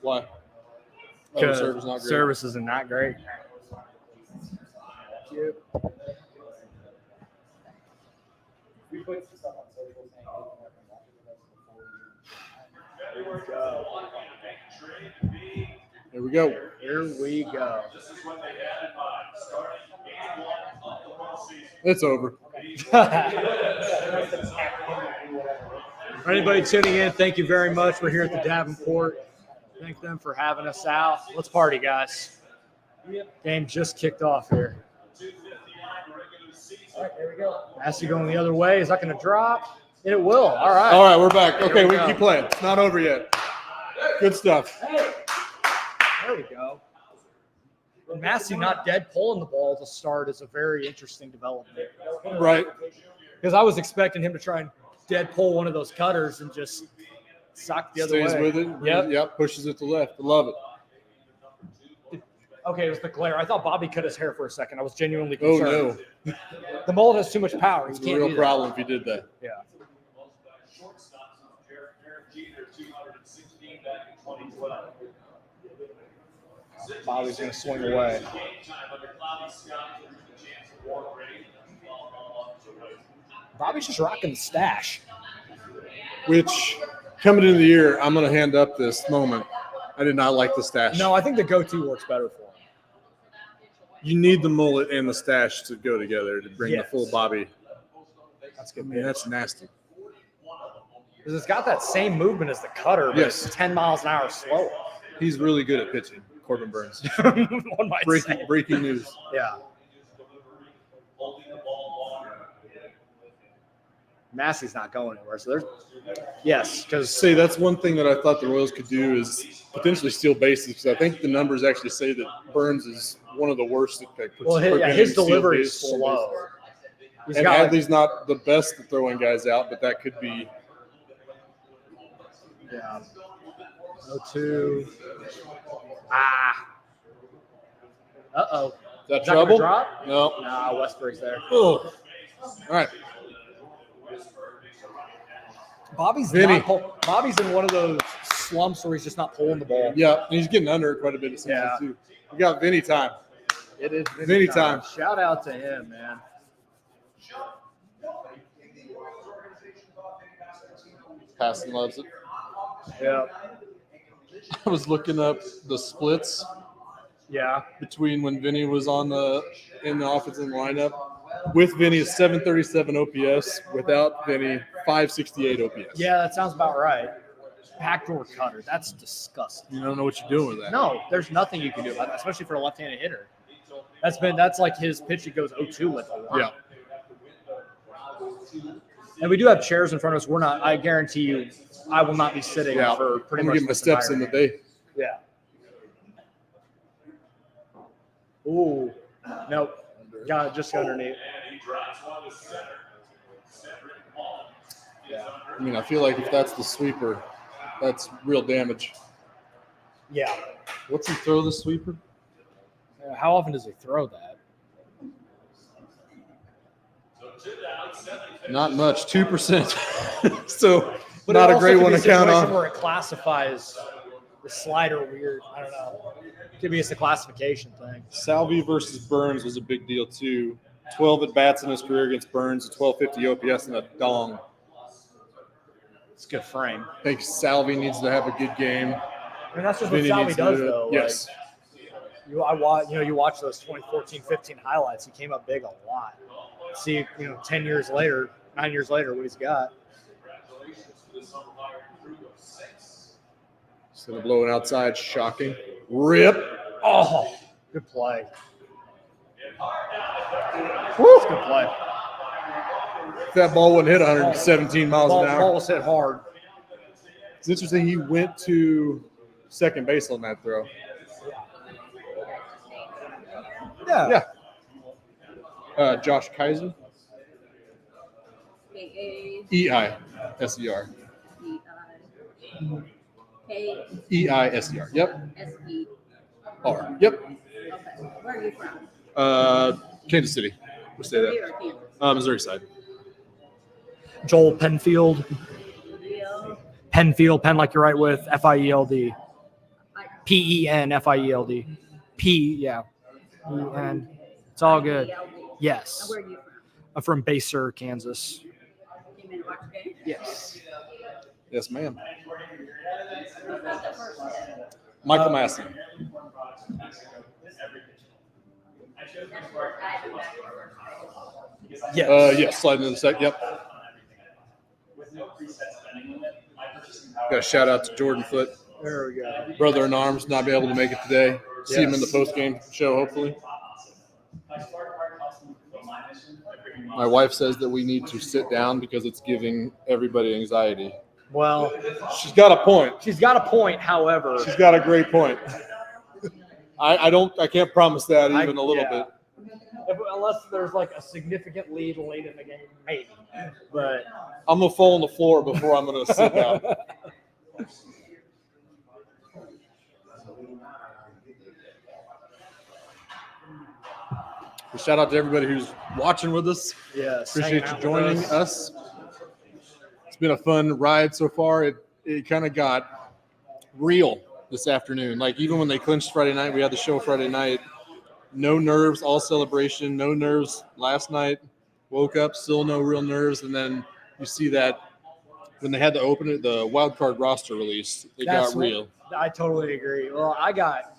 Why? Oh, Because service not great. service is not great. Here we go. Here we go. It's over. For anybody tuning in, thank you very much. We're here at the Davenport. Thank them for having us out. Let's party, guys. Game just kicked off here. All right, there we go. Massey going the other way. Is that going to drop? It will. All right. All right, we're back. Okay, we go. can keep playing. It's not over yet. Good stuff. There we go. And Massey not dead pulling the ball to start is a very interesting development. Right. Because I was expecting him to try and dead pull one of those cutters and just sock the other way. Stays with it. Yep. Pushes it to left. I love it. Okay, it was the glare. I thought Bobby cut his hair for a second. I was genuinely concerned. Oh, no. The mullet has too much power. It's He a can't real do that. problem if you did that. Yeah. Bobby's going to swing away. Bobby's just rocking the stash. Which, coming into the year, I'm going to hand up this moment. I did not like the stash. No, I think the goatee works better for him. You need the mullet and the stash to go together to bring the full Bobby. That's good. I mean, that's nasty. Because it's got that same movement as the cutter, but Yes. it's 10 miles an hour slower. He's really good at pitching, Corbin Burns. One might say. Breaking news. Yeah. Massey's not going anywhere. So there's because Say that's one thing that I thought the Royals could do is potentially steal bases, because I think the numbers actually say that Burns is one of the worst at that. his delivery is slow. He's And got like, Adley's not the best at throwing guys out, but that could be. yeah. 0-2. Uh-oh. Is that Is that gonna trouble? drop? No. Nah, Westbury's there. Oh. All right. Bobby's Vinny. Bobby's in one of those slumps where he's just not pulling the ball. Yeah, and he's getting under it quite a bit. It seems like, too. We got Vinny time. It is Vinny time. Shout out to him, man. Passon loves it. Yeah. I was looking up the splits Yeah. between when Vinny was in the offensive lineup. With Vinny, it's 737 OPS. Without Vinny, 568 OPS. Yeah, that sounds about right. Backdoor cutter. That's disgusting. You don't know what you're doing with that. No, there's nothing you can do about that, especially for a left-handed hitter. That's like his pitch he goes 0-2 with a lot. Yeah. And we do have chairs in front of us. We're not. I guarantee you, I will not be sitting Yeah. for pretty I'm much giving the this steps entire in the day. Yeah. Ooh. Nope. Got it just underneath. Yeah. I mean, I feel like if that's the sweeper, that's real damage. Yeah. What's he throw the sweeper? How often does he throw that? Not much, 2%. So But not it a also great could one be to count situation on. Where it classifies the slider weird. I don't know. Could be just a classification thing. Salvi versus Burns was a big deal too. 12 at bats in his career against Burns, a 1250 OPS and a dong. It's a good frame. I think Salvi needs to have a good game. I mean, that's just Vinny what Salvi needs to does, do it. though. Yes. Like, you watch those 2014, 15 highlights. He came up big a lot. See, 10 years later, 9 years later, what he's got. Instead of blowing outside, shocking. Rip. Oh, good play. Woo. Good play. If that ball wouldn't hit 117 miles an hour. Ball was hit hard. It's interesting. He went to second base on that throw. Yeah. Josh Kaiser. E-I-S-E-R. E-I-S-E-R. Yep. R. Yep. Okay. Where are you from? Kansas City. We'll say that. Missouri side. Joel Penfield. Real. Penfield, Penn like you're right with, F-I-E-L-D. Penfield. Yeah. And it's all good. Yes. Where are you from? I'm from Baser, Kansas. Came in to watch the game? Yes. Yes, ma'am. Who's got the first hit? Michael Massey. Yes. Yes, sliding in the second. Yep. Got a shout out to Jordan Foote, There we go. brother in arms, not be able to make it today. See him in the Yes. post game show, hopefully. My wife says that we need to sit down because it's giving everybody anxiety. Well, She's got a point. she's got a point. However, She's got a great point. I can't promise that even a little yeah. bit. Unless there's like a significant lead late in the game, maybe. But I'm gonna fall on the floor before I'm gonna sit down. Shout out to everybody who's watching with us. yes, Appreciate hanging you out with joining us. It's been a fun ride so far. It kind of got real this afternoon. Like even when they clinched Friday night, we had the show Friday night. No nerves, all celebration. No nerves last night. Woke up, still no real nerves. And then you see that when they had to open it, the wild card roster release, it That's got real. I totally agree. Well, I got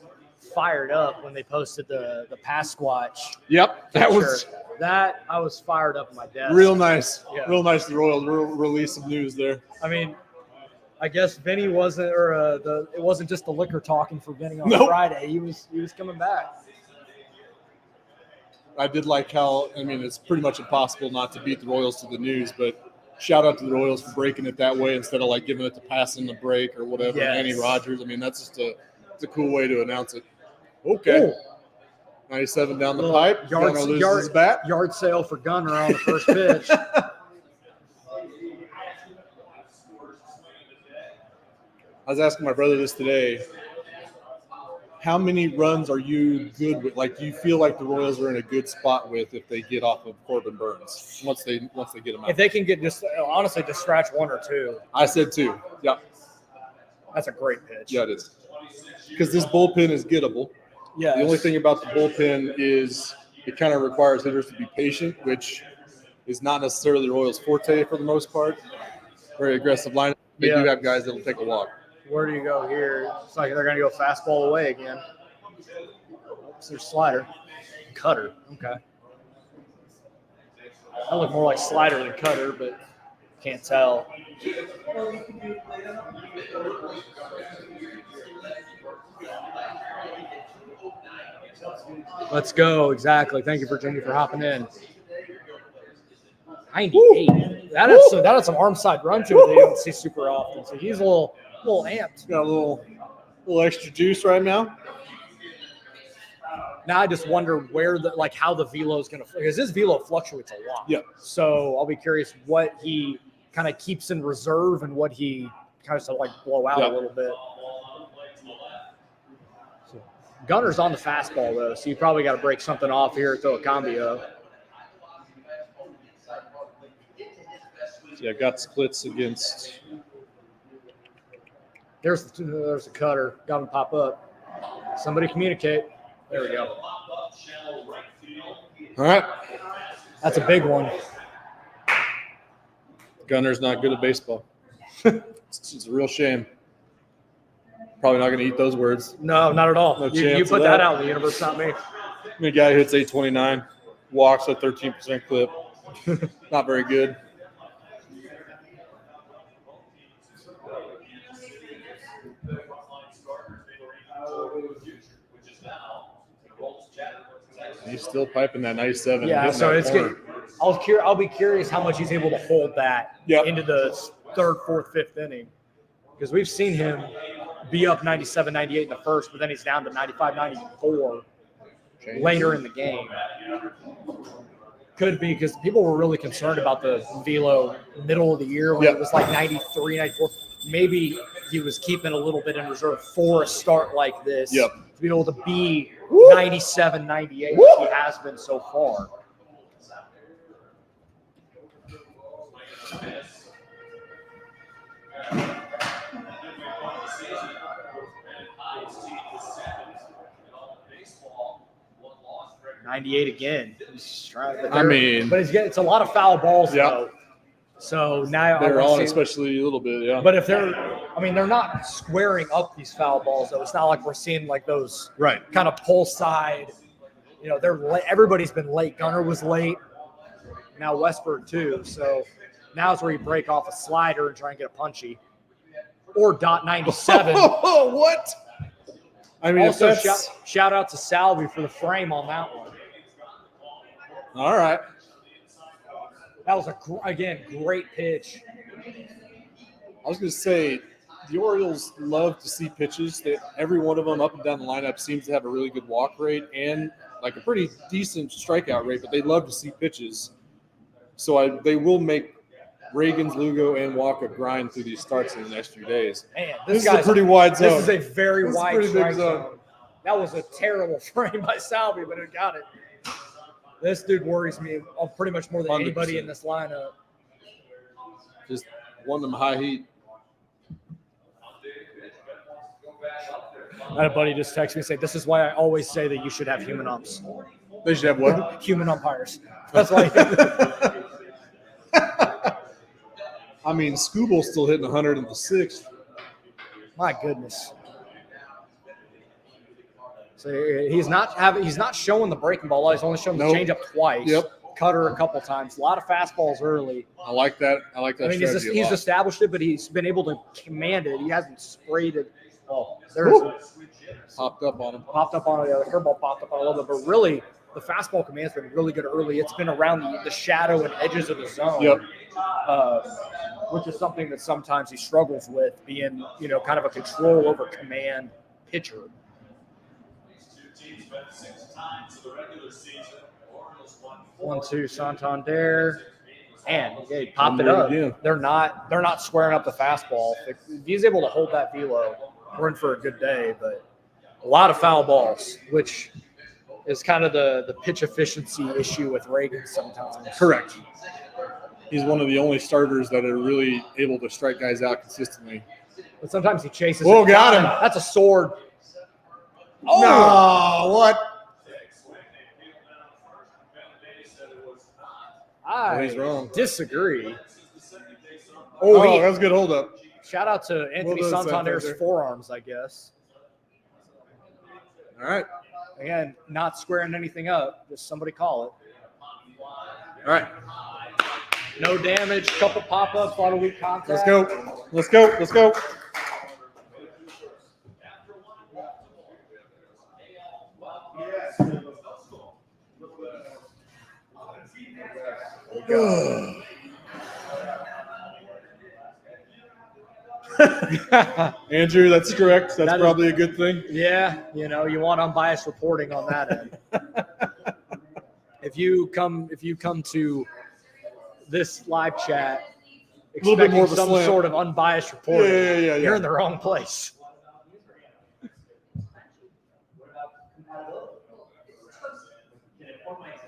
fired up when they posted the pass squatch. Yep, that was that I was fired up at my desk. real nice. Yeah. Real nice. The Royals release some news there. I mean, I guess Vinny wasn't, it wasn't just the liquor talking for Vinny on Nope. Friday. He was coming back. I did like how, I mean, it's pretty much impossible not to beat the Royals to the news, but shout out to the Royals for breaking it that way instead of like giving it to pass in the break or whatever. Yes. Andy Rogers. I mean, that's just it's a cool way to announce it. Okay. Ooh. 97 down the Little pipe. Gunnar loses his bat. Yard sale for Gunnar on the first pitch. I was asking my brother this today. How many runs are you good with? Like, do you feel like the Royals are in a good spot with if they get off of Corbin Burns once they get him out? If they can get just honestly just scratch one or two, I said two. Yeah, that's a great pitch. yeah, it is. Because this bullpen is gettable. Yeah. The only thing about the bullpen is it kind of requires hitters to be patient, which is not necessarily the Royals' forte for the most part. Very aggressive lineup. They do have guys that will take a walk. Where do you go here? It's like they're going to go fastball away again. Oops, there's slider. Cutter. Okay. I look more like slider than cutter, but can't tell. Let's go. Exactly. Thank you, Virginia, for hopping in. 98. That had some arm side run to it that you don't see super often. So he's a little amped. Got a little extra juice right now. Now I just wonder how the velo is going to, because his velo fluctuates a lot. Yeah. So I'll be curious what he kind of keeps in reserve and what he kind of like blow out a little bit. So Gunnar's on the fastball though, so you probably got to break something off here to a cambio. Yeah, got splits against. There's the cutter. Got him to pop up. Somebody communicate. There we go. All right. That's a big one. Gunnar's not good at baseball. It's a real shame. Probably not going to eat those words. No, not at all. No You chance put of that that. out in the universe, not me. The guy hits 829, walks at 13% clip. Not very good. He's still piping that 97. Yeah, so it's good. I'll be curious how much he's able to hold that into the third, fourth, fifth inning. Because we've seen him be up 97, 98 in the first, but then he's down to 95, 94 later in the game. Could be because people were really concerned about the velo middle of the year when it was like 93, 94. Maybe he was keeping a little bit in reserve for a start like this to be able to be 97, 98 like he has been so far. 98 again. But it's a lot of foul balls though. So now they're on, especially a little bit, yeah. But if they're not squaring up these foul balls though. It's not like we're seeing like those kind of pull side. You know, everybody's been late. Gunnar was late. Now Westberg too. So now's where you break off a slider and try and get a punchy. Or .97. Oh, what? I mean, also, shout out to Salvi for the frame on that one. All right. That was great pitch. I was going to say, the Orioles love to see pitches. Every one of them up and down the lineup seems to have a really good walk rate and like a pretty decent strikeout rate, but they love to see pitches. So they will make Ragans, Lugo, and Walker grind through these starts in the next few days. Man, this is a pretty wide zone. This is a very wide strike zone. That was a terrible frame by Salvi, but it got it. This dude worries me pretty much more than 100%. Anybody in this lineup. Just one of them high heat. I had a buddy just text me and say, "This is why I always say that you should have human umps." They should have what? Human umpires. That's why. I mean, Scooble's still hitting 100 in the sixth. My goodness. So he's not showing the breaking ball. He's only showing the changeup twice. Yep. Cutter a couple times. A lot of fastballs early. I like that. I mean, he's established it, but he's been able to command it. He hasn't sprayed it. Oh, there's popped up on him. Popped up on it. The curveball popped up on a little bit, but really, the fastball command's been really good early. It's been around the shadow and edges of the zone. Yep. Which is something that sometimes he struggles with, being kind of a control over command pitcher. 1-2 Santander, and he popped it up. Again. They're not squaring up the fastball. If he's able to hold that velo, we're in for a good day. But a lot of foul balls, which is kind of the pitch efficiency issue with Reagan sometimes. Correct. He's one of the only starters that are really able to strike guys out consistently. But sometimes he chases. Whoa, got him. That's a sword. Oh, no, what? I disagree. Oh, that was a good hold up. Shout out to Anthony Santander's forearms, I guess. All right. Again, not squaring anything up. Just somebody call it. All right. No damage. Couple pop-ups. A lot of weak contact. Let's go. Let's go. Let's go. Andrew, that's correct. That's probably a good thing. Yeah, you want unbiased reporting on that end. If you come to this live chat expecting some sort of unbiased reporting, you're in the wrong place.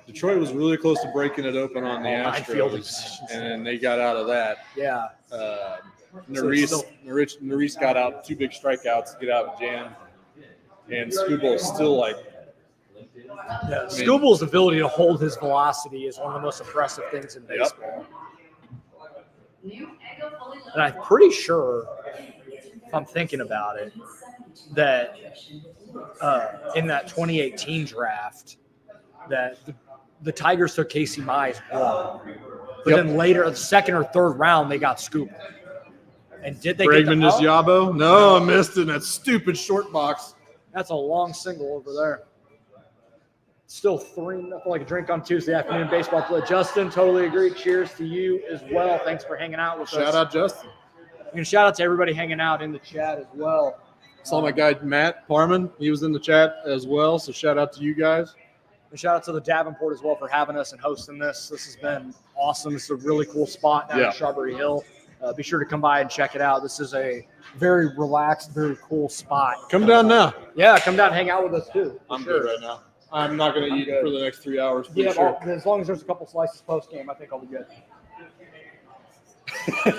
Detroit was really close to breaking it open on the Astros, and they got out of that. Yeah. Nerys got out 2 big strikeouts to get out of jam, and Scooble is still like. Yeah, Scooble's ability to hold his velocity is one of the most impressive things in baseball. Yep. And I'm pretty sure, if I'm thinking about it, that in that 2018 draft, that the Tigers took Casey Mize 1. But then later, the second or third round, they got Scooble. And did they Bregman just Yabo? No, I missed it in that stupid short box. That's a long single over there. Still 3-0 like a drink on Tuesday afternoon baseball play. Justin, totally agree. Cheers to you as well. Thanks for hanging out with us. Shout out, Justin. And shout out to everybody hanging out in the chat as well. Saw my guy, Matt Parman. He was in the chat as well. So shout out to you guys. And shout out to the Davenport as well for having us and hosting this. This has been awesome. It's a really cool spot down at Strawberry Hill. Be sure to come by and check it out. This is a very relaxed, very cool spot. Come down now. Yeah, come down and hang out with us too. I'm good right now. I'm not going to eat for the next 3 hours. Yeah, sure. As long as there's a couple slices post game, I think I'll be good.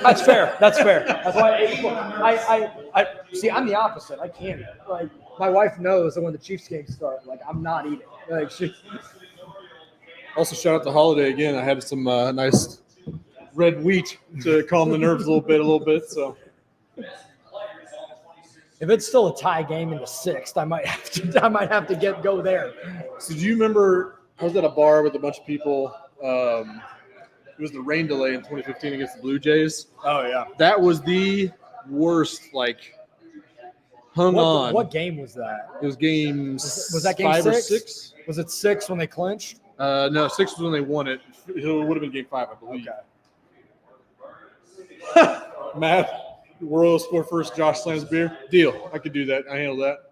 That's fair. That's fair. That's why I see. I'm the opposite. I can't. Like my wife knows that when the Chiefs games start, like I'm not eating. Like Also, shout out to Holiday again. I had some nice red wheat to calm the nerves a little bit. So If it's still a tie game in the sixth, I might have to go there. So do you remember I was at a bar with a bunch of people? It was the rain delay in 2015 against the Blue Jays. Oh yeah. That was the worst. Like hung on. What game was that? It was game. Was that game 5 or 6? 6? Was it 6 when they clinched? No, 6 was when they won it. It would have been game 5, I believe. Okay. Matt, Orioles score first. Josh slams beer. Deal. I could do that. I handle that.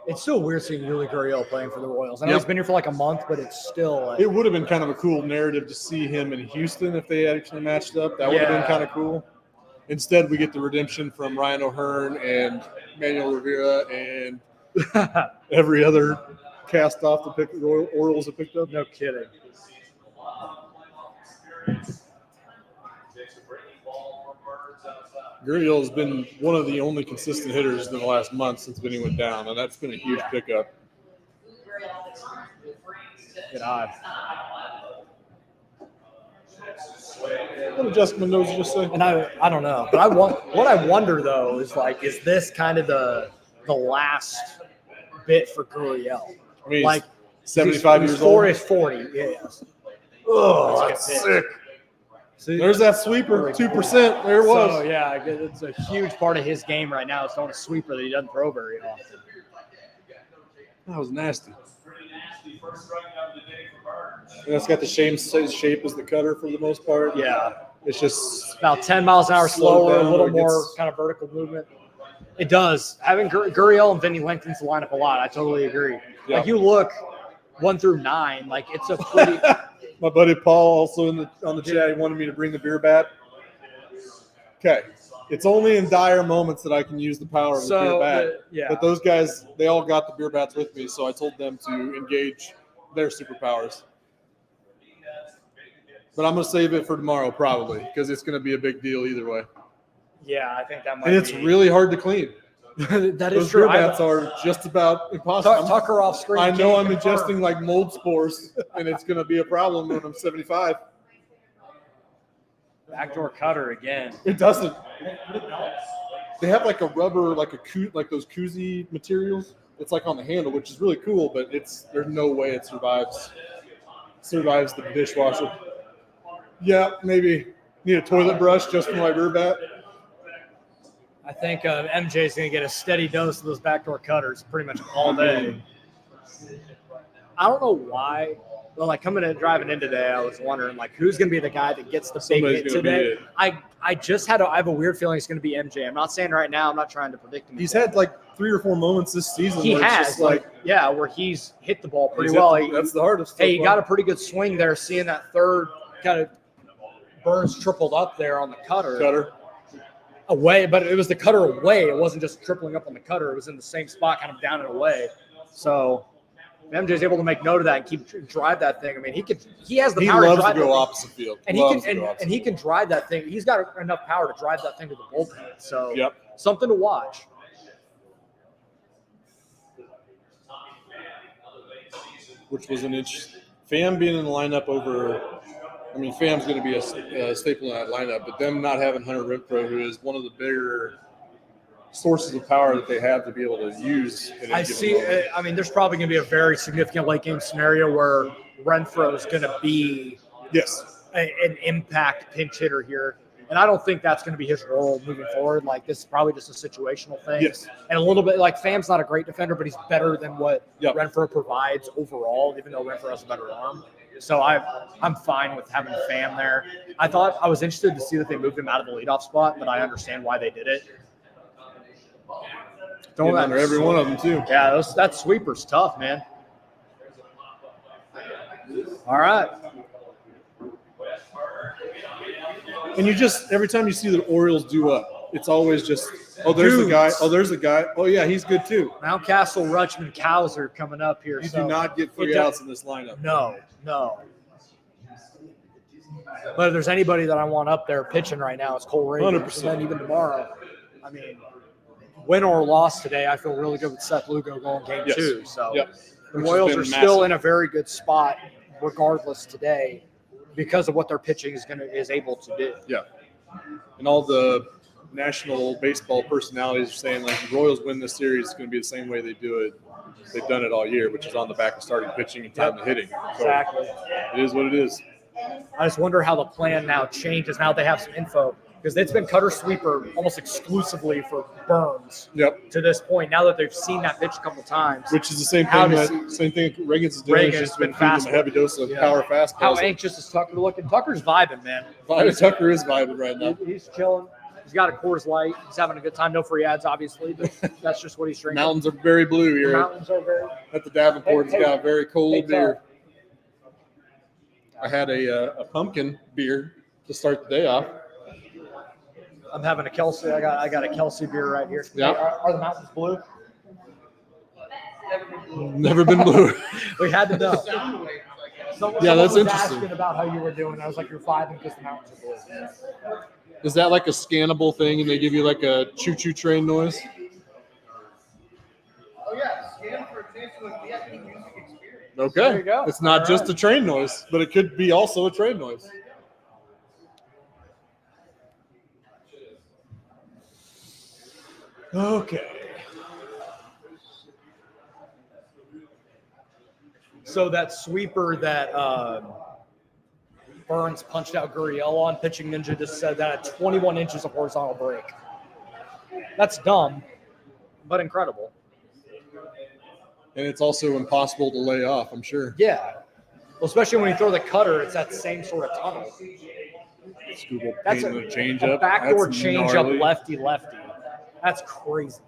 It's still weird seeing Yuli Gurriel playing for the Royals. I know he's been here for like a month, but it's still like, it would have been kind of a cool narrative to see him in Houston if they had actually matched up. That would have been kind of cool. Instead, we get the redemption from Ryan O'Hearn and Manuel Rivera and every other cast off the Orioles have picked up. No kidding. Gurriel has been one of the only consistent hitters in the last month since Vinny went down, and that's been a huge pickup. Good eye. What did Jessica Mendoza just say? And I don't know, but what I wonder though is like, is this kind of the last bit for Gurriel? I mean, Like 75 years old. He's 40. Yes. Oh, that's sick. See, there's that sweeper, 2%. There it was. So, yeah, it's a huge part of his game right now is throwing a sweeper that he doesn't throw very often. That was nasty. And it's got the same shape as the cutter for the most part. Yeah. It's just about 10 miles an hour slower, a little more kind of vertical movement. It does. Having Gurriel and Vinny lengthens the lineup a lot. I totally agree. Yeah. Like you look 1 through 9, like it's a pretty – My buddy Paul also on the chat, he wanted me to bring the beer bat. Okay. It's only in dire moments that I can use the power of the beer bat. But those guys, they all got the beer bats with me, so I told them to engage their superpowers. But I'm going to save it for tomorrow probably because it's going to be a big deal either way. Yeah, I think that might be. And it's really hard to clean. That is Those true. beer bats are just about impossible. Tucker off screen. I know I'm ingesting like mold spores, and it's going to be a problem when I'm 75. Backdoor cutter again. It doesn't. They have like a rubber, like those koozie materials. It's like on the handle, which is really cool, but there's no way it survives the dishwasher. Yeah, maybe need a toilet brush just for my beer bat. I think MJ's going to get a steady dose of those backdoor cutters pretty much all day. I don't know why. Well, like driving in today, I was wondering like who's going to be the guy that gets the big hit today. I have a weird feeling it's going to be MJ. I'm not saying right now. I'm not trying to predict him. He's had like 3 or 4 moments this season. He where has, it's just where he's hit the ball pretty well. That's the hardest. Hey, he got a pretty good swing there. Seeing that third kind of Burns tripled up there on the cutter. Away, but it was the cutter away. It wasn't just tripling up on the cutter. It was in the same spot, kind of down and away. So MJ's able to make note of that and drive that thing. I mean, he has the power to drive to go opposite field. And he can drive that thing. He's got enough power to drive that thing to the bullpen. So something to watch. Which was an inch. Pham being in the lineup over. I mean, Pham's going to be a staple in that lineup, but them not having Hunter Renfroe, who is one of the bigger sources of power that they have to be able to use. I mean, there's probably going to be a very significant late game scenario where Renfroe is going to be an impact pinch hitter here. And I don't think that's going to be his role moving forward. Like, this is probably just a situational thing. Yes. And a little bit, like, Pham's not a great defender, but he's better than what Renfroe provides overall, even though Renfroe has a better arm. So I'm fine with having Pham there. I was interested to see that they moved him out of the leadoff spot, but I understand why they did it. Throwing under every one of them, too. Yeah, that sweeper's tough, man. All right. And every time you see the Orioles do up, it's always just, there's the guy. Oh, there's a guy. Oh, yeah, he's good too. Mountcastle, Rutschman, Cowser coming up here. You do not get 3 outs in this lineup. No. But if there's anybody that I want up there pitching right now, it's Cole Ragans. 100%. And then even tomorrow, I mean, win or loss today, I feel really good with Seth Lugo going game 2. So The which has Royals been are still massive. in a very good spot, regardless today, because of what their pitching is able to do. Yeah. And all the national baseball personalities are saying, like, the Royals win this series, it's going to be the same way they do it. They've done it all year, which is on the back of starting pitching and time to hitting. So Exactly. it is what it is. I just wonder how the plan now changes now they have some info, because it's been cutter sweeper almost exclusively for Burns Yep. to this point. Now that they've seen that pitch a couple times, Which is the same How thing does Ragans is doing. Ragans It's just been been feeding them fast- a heavy dose of Yeah. power fastballs. how anxious is Tucker looking? Tucker's vibing, man. Tucker is vibing right now. He's chilling. He's got a Coors Light. He's having a good time. No free ads, obviously, but that's just what he's drinking. Mountains are very blue The here mountains are very. at the Davenport. It's Hey, got a very cold hey, beer. I had a pumpkin beer to start the day off. I'm having a Kelsey. I got a Kelsey beer right here. Yeah. Are the mountains blue? Never been blue. We had to know. Yeah, that's was interesting. asking about how you were doing. I was like, you're vibing because the mountains are blue. Is that like a scannable thing and they give you like a choo-choo train noise? Oh yeah, scan for a chance to like VIP music experience. Okay. There you go. It's not All just right. a train noise, but it could be also a train noise. Okay. So that sweeper that Burns punched out Gurriel on, Pitching Ninja just said that at 21 inches of horizontal break. That's dumb, but incredible. And it's also impossible to lay off, I'm sure. Yeah. Well, especially when you throw the cutter, it's that same sort of tunnel. Scooble That's painting the change a up. backdoor That's change gnarly. up lefty-lefty. That's crazy.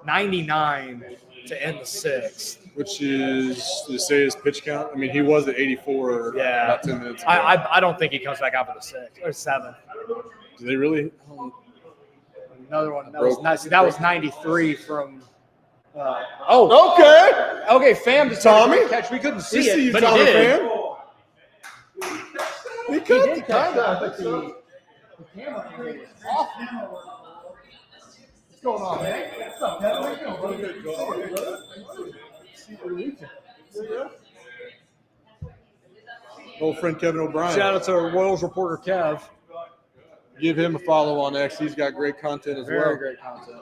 99 to end the sixth. Which is to say his pitch count. I mean, he was at 84 Yeah. about 10 minutes ago. I don't think he comes back out for the sixth or seventh. Do they really? Another one. That Broke. was, see, that was 93 from. Oh, Okay. okay. Fam just Tommy? Tommy catch. We couldn't see We it, see you, but Tommy he did. fan. He He could. did catch that, but the camera angle was awful. What's going on, man? What's up, Kevin? Old friend Kevin O'Brien. Shout out to Royals reporter Kev. Give him a follow on X. He's got great content as Very well. great content.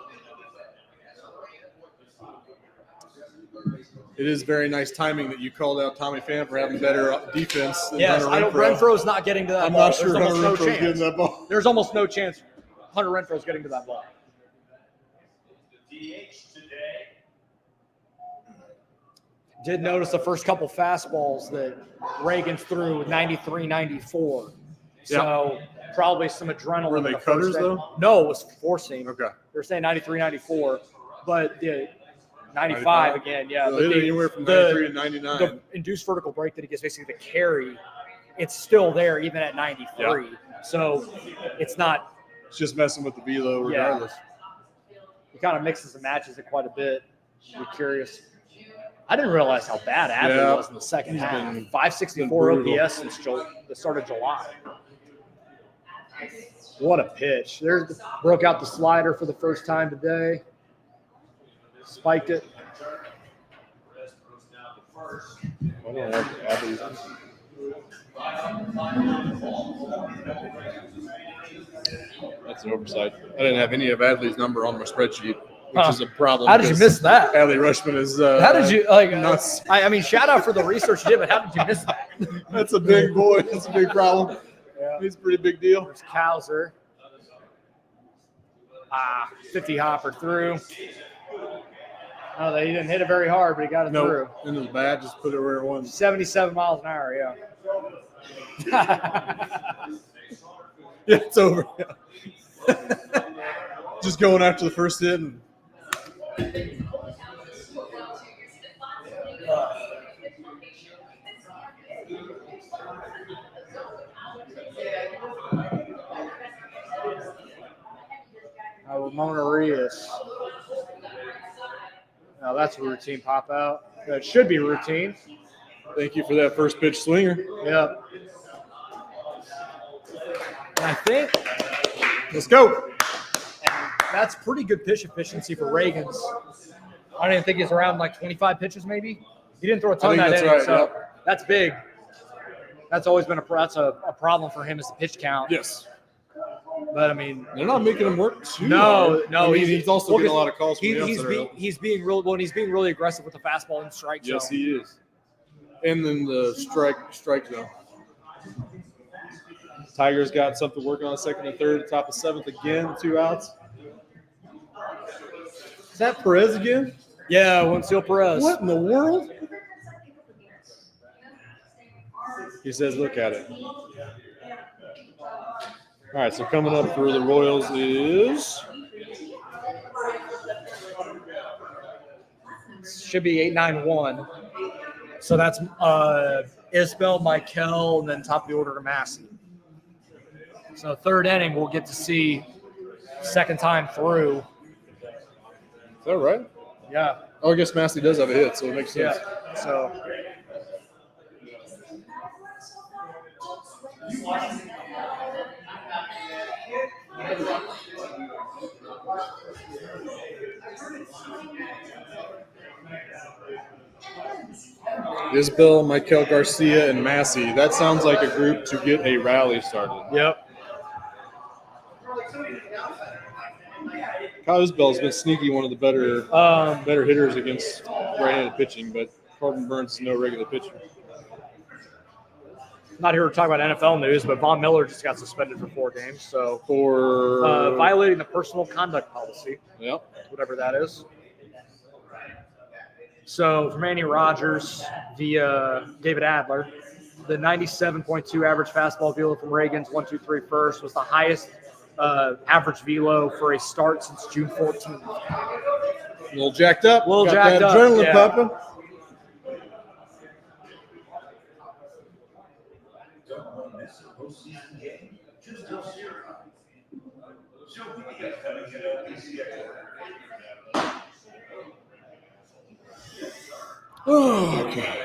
It is very nice timing that you called out Tommy Pham for having better defense than Yes, Hunter I don't. Renfroe. Renfro's not getting to that I'm ball. not sure There's Hunter almost no Renfroe's getting chance. that ball. There's almost no chance Hunter Renfro's getting to that ball. Did notice the first couple fastballs that Ragans threw with 93, 94. So probably some adrenaline. Were in they the first cutters, inning. though? No, it was four seam. Okay. They're saying 93, 94. But the 95 again, yeah. So but they hit the- anywhere from the- 93 to 99. the induced vertical break that he gets, basically the carry, it's still there even at 93. So it's not, It's just messing with the velo Yeah. regardless. he kind of mixes and matches it quite a bit. Be curious. I didn't realize how bad Adley Yeah. was in the second He's half. been 564 brutal. OPS since the start of July. What a pitch. There's broke out the slider for the first time today. Spiked it. I don't know, Adley's- That's an oversight. I didn't have any of Adley's number on my spreadsheet, which Huh. is a problem. How did you because miss that? Adley Rushman is. How did you like? nuts. I mean, shout out for the research you did, but how did you miss that? That's a big boy. That's a big problem. Yeah. He's a pretty big deal. There's Kowser. 50 hopper through. Oh, he didn't hit it very hard, but he got it through. No, into the bat, just put it where it wants. 77 miles an hour, yeah. Yeah, it's over. Just going after the first hit. And Ramona Rios. Now that's a routine pop out. That should be routine. thank you for that first pitch swinger. Yeah. And I think Let's go. that's pretty good pitch efficiency for Ragans. I didn't think he's around like 25 pitches, maybe. He didn't throw a I ton think that that's inning, right, so yep. that's big. That's always been a problem for him is the pitch count. Yes. But I mean, They're not making him work too no. hard. I mean, he's also getting a lot of calls from the outside. He's being really aggressive with the fastball and strike zone. Yes, he is. And then the strike zone. Tigers got something working on second and third, top of seventh again, 2 outs. Is that Perez again? Yeah, Juancillo Perez. What in the world? He says, look at it. All right, so coming up for the Royals is should be 8-9-1. So that's Isbell, Michael, and then top of the order to Massey. So third inning, we'll get to see second time through. Is that right? Yeah. Oh, I guess Massey does have a hit, so it makes sense. Yeah. So. Isbell, Michael Garcia, and Massey. That sounds like a group to get a rally started. Yep. Kyle Isbell's been sneaky one of the better hitters against right-handed pitching, but Corbin Burns is no regular pitcher. Not here to talk about NFL news, but Von Miller just got suspended for 4 games. So for violating the personal conduct policy. Yep. Whatever that is. So from Andy Rogers via David Adler, the 97.2 average fastball velo from Ragans 1-2-3 first was the highest average velo for a start since June 14th. A little jacked up. A little Got jacked that up. Adrenaline Yeah. pumping. Oh, okay.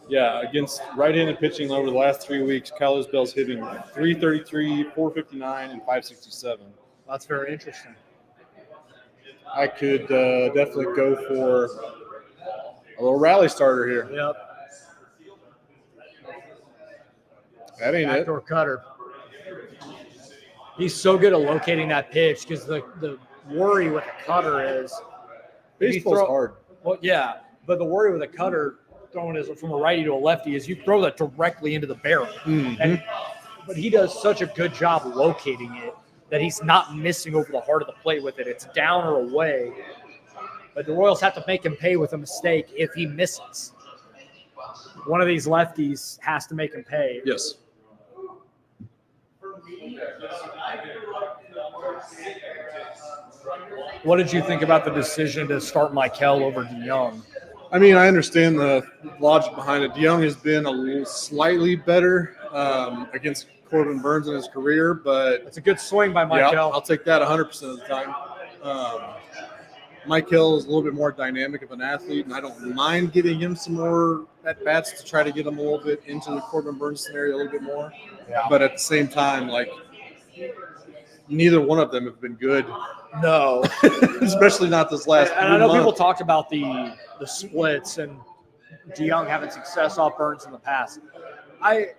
Yeah, against right-handed pitching over the last 3 weeks, Kyle Isbell's hitting 333, 459, and 567. That's very interesting. I could definitely go for a little rally starter here. Yep. That ain't it. Backdoor cutter. He's so good at locating that pitch because the worry with a cutter is Baseball's hard. Well, yeah, but the worry with a cutter throwing is from a righty to a lefty is you throw that directly into the barrel. Mm-hmm. But he does such a good job locating it that he's not missing over the heart of the plate with it. It's down or away. But the Royals have to make him pay with a mistake if he misses. One of these lefties has to make him pay. Yes. What did you think about the decision to start Michael over DeYoung? I mean, I understand the logic behind it. DeYoung has been a little slightly better against Corbin Burns in his career, but It's a good swing by Michael. yeah, I'll take that 100% of the time. Mike Hill is a little bit more dynamic of an athlete, and I don't mind giving him some more at-bats to try to get him a little bit into the Corbin Burns scenario a little bit more. Yeah. But at the same time, like, neither one of them have been good, No. especially not this last And I know month. people talked about the splits and DeYoung having success off Burns in the past. I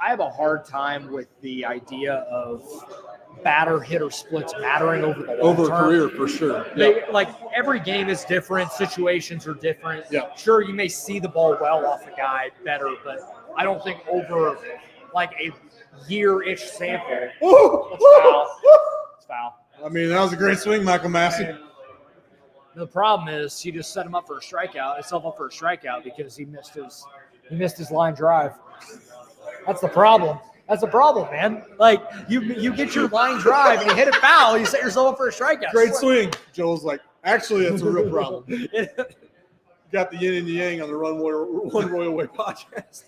have a hard time with the idea of batter-hitter splits mattering over the long Over a term. career, for sure. They, like, every game is different. Situations are different. Yeah. Sure, you may see the ball well off a guy better, but I don't think over, like, a year-ish sample. It's foul. It's foul. I mean, that was a great swing, Michael Massey. The problem is he just set himself up for a strikeout because he missed his line drive. That's the problem. That's the problem, man. Like, you get your line drive and you hit it foul, you set yourself up for a strikeout. Great swing. Joel's like, actually, that's a real problem. Got the yin and the yang on the One Royal Way podcast.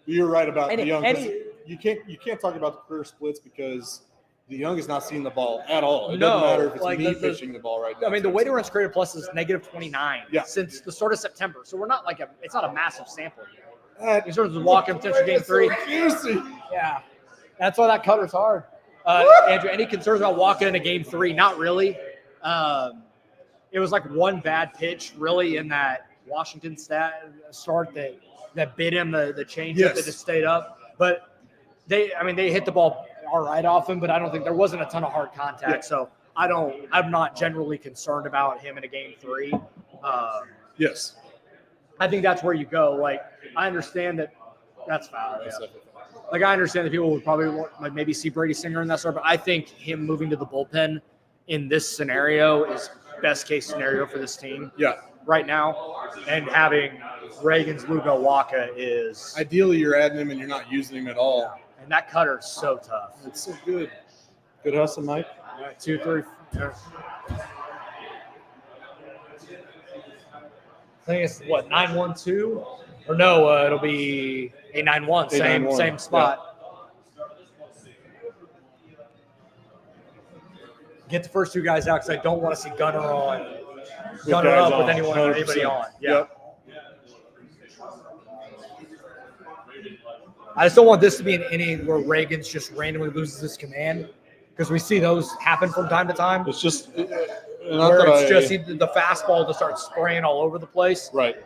You're right about DeYoung. You can't talk about the career splits because DeYoung is not seeing the ball at all. It doesn't matter if it's like me pitching the ball right now. I mean, the weighted runs created plus is -29 Yeah. since the start of September. So we're not like it's not a massive sample yet. in terms of walk-in potential game 3. Juicy. Yeah, that's why that cutter's hard. Andrew, any concerns about walking into game 3? Not really. It was like one bad pitch, really, in that Washington start that bit him the changeup that just stayed up. But they hit the ball all right off him, but I don't think there wasn't a ton of hard contact. So I'm not generally concerned about him in a game 3. Yes. I think that's where you go. Like, I understand that's foul. Yeah. Like, I understand that people would probably want, maybe see Brady Singer in that sort, but I think him moving to the bullpen in this scenario is best case scenario for this team. Yeah. Right now, and having Ragans, Lugo, Waka is ideally you're adding him and you're not using him at all. Yeah. And that cutter's so tough. It's so good. Good hustle, Mike. All right, 2, 3. Yeah. I think it's 9-1-2, or no? It'll be 8-9-1. Same spot. Yeah. Get the first 2 guys out because I don't want to see Gunner up with anybody on. Yeah. Yep. I just don't want this to be an inning where Ragans just randomly loses his command, because we see those happen from time to time. It's just where it's just the fastball to start spraying all over the place. Right.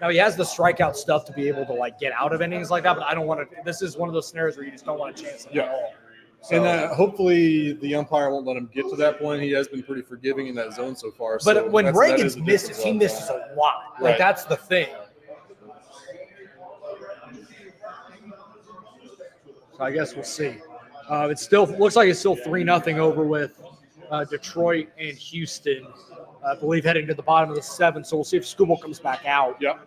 Now he has the strikeout stuff to be able to like get out of innings like that, but I don't want to. This is one of those scenarios where you just don't want to chance it at all. So, and hopefully the umpire won't let him get to that point. He has been pretty forgiving in that zone so far. But so when Ragans misses, he misses a lot. Like, that's the thing. So I guess we'll see. It still looks like it's still 3-0 over with Detroit and Houston. I believe heading to the bottom of the 7th. So we'll see if Skubal comes back out. Yep.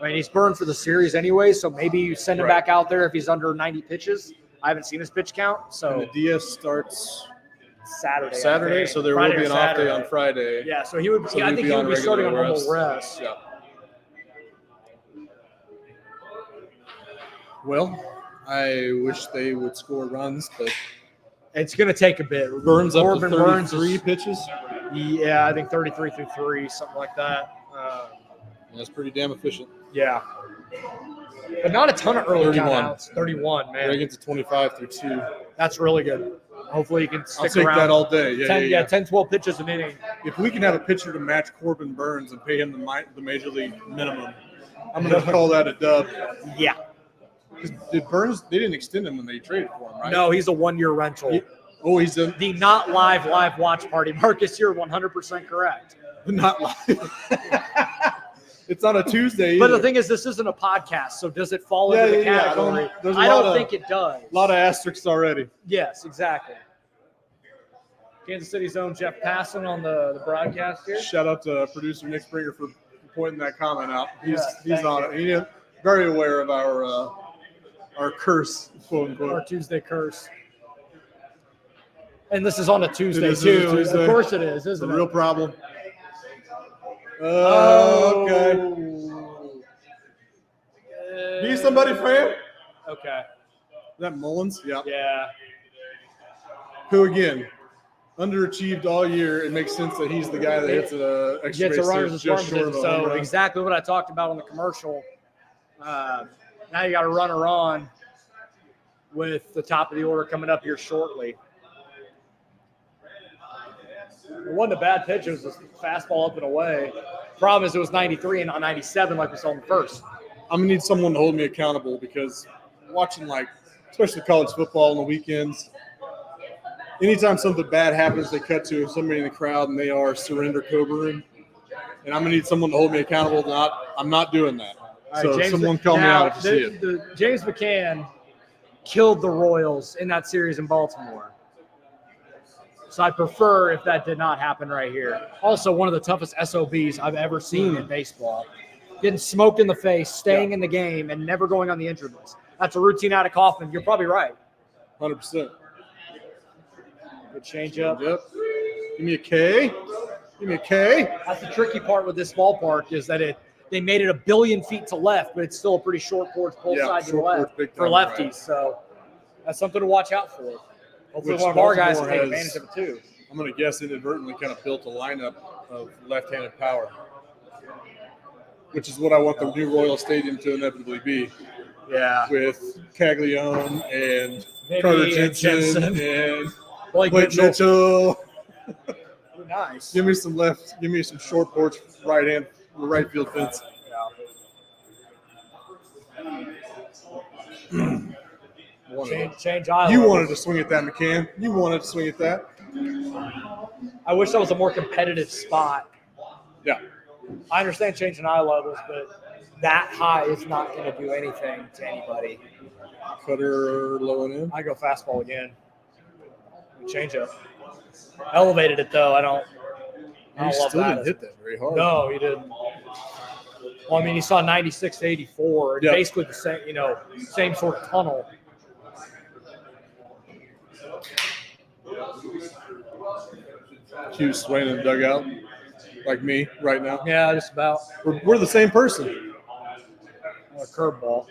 I mean, he's burned for the series anyway, so maybe you send him back out there if he's under 90 pitches. I haven't seen his pitch count. So and the DS starts Saturday, so there will be an off day on Friday. Yeah, so he would. So I think he would be starting on normal rest. Yeah. Well, I wish they would score runs, but it's going to take a bit. Burns up Corbin to 33 pitches. Yeah, I think 33 through 3, something like that. That's pretty damn efficient. Yeah. But not a ton of early 31. countouts. 31, man. Ragans to 25 through 2. That's really good. Hopefully he can stick I'll take around. that all day. Yeah, 10, 12 pitches an inning. If we can have a pitcher to match Corbin Burns and pay him the major league minimum, I'm going to call that a dub. Yeah. Did Burns? They didn't extend him when they traded for him, right? No, he's a 1-year rental. He's the not live watch party. Marcus, you're 100% correct. Not live. It's on a Tuesday. But the thing is, this isn't a podcast, so does it fall into the category? I don't think it does. A lot of asterisks already. Yes, exactly. Kansas City's own Jeff Passon on the broadcast here. Shout out to producer Nick Springer for pointing that comment out. He's on it. He's very aware of our curse, quote unquote. Our Tuesday curse. And this is on a Tuesday, too. Tuesday. Of course it is, isn't it? A real problem. Okay. Be somebody, Fran? Okay. Is that Mullins? Yeah. Yeah. Who, again, underachieved all year. It makes sense that he's the guy that hits a extra base runner's just short of a home So run. exactly what I talked about on the commercial. Now you got a runner on with the top of the order coming up here shortly. It wasn't a bad pitch. It was a fastball up and away. Problem is it was 93 and not 97 like we saw in the first. I'm going to need someone to hold me accountable because watching, especially college football on the weekends, anytime something bad happens, they cut to somebody in the crowd and they are surrender cobering. And I'm going to need someone to hold me accountable. I'm not doing that. So someone call me out if you see it. James McCann killed the Royals in that series in Baltimore. So I prefer if that did not happen right here. Also, one of the toughest SOBs I've ever seen in baseball. Getting smoked in the face, staying in the game, and never going on the injured list. That's a routine out of Kaufman. You're probably right. 100%. Good changeup. Yep. Give me a K. Give me a K. That's the tricky part with this ballpark is that they made it 1 billion feet to left, but it's still a pretty short course both sides to left for lefties. Right. So that's something to watch out for. Hopefully one of our guys can take advantage of it too. I'm going to guess inadvertently kind of built a lineup of left-handed power. which is what I want the new Royal Stadium to inevitably be, Yeah. with Caglione and Maybe Carter Jensen. Jensen and Blake Blake Mitchell. Mitchell. Nice. Give me some short porch right field fence. Change aisle. You wanted to swing at that, McCann. You wanted to swing at that. I wish that was a more competitive spot. Yeah. I understand changing eye levels, but that high is not going to do anything to anybody. Cutter low and in. I go fastball again. Change up. Elevated it though. I don't You love still that. didn't hit that very hard. No, he didn't. Well, I mean, he saw 96 to 84, and Yep. basically the same, same sort of tunnel. Q's swaying in the dugout, like me right now. Yeah, just about We're the same person. a curveball.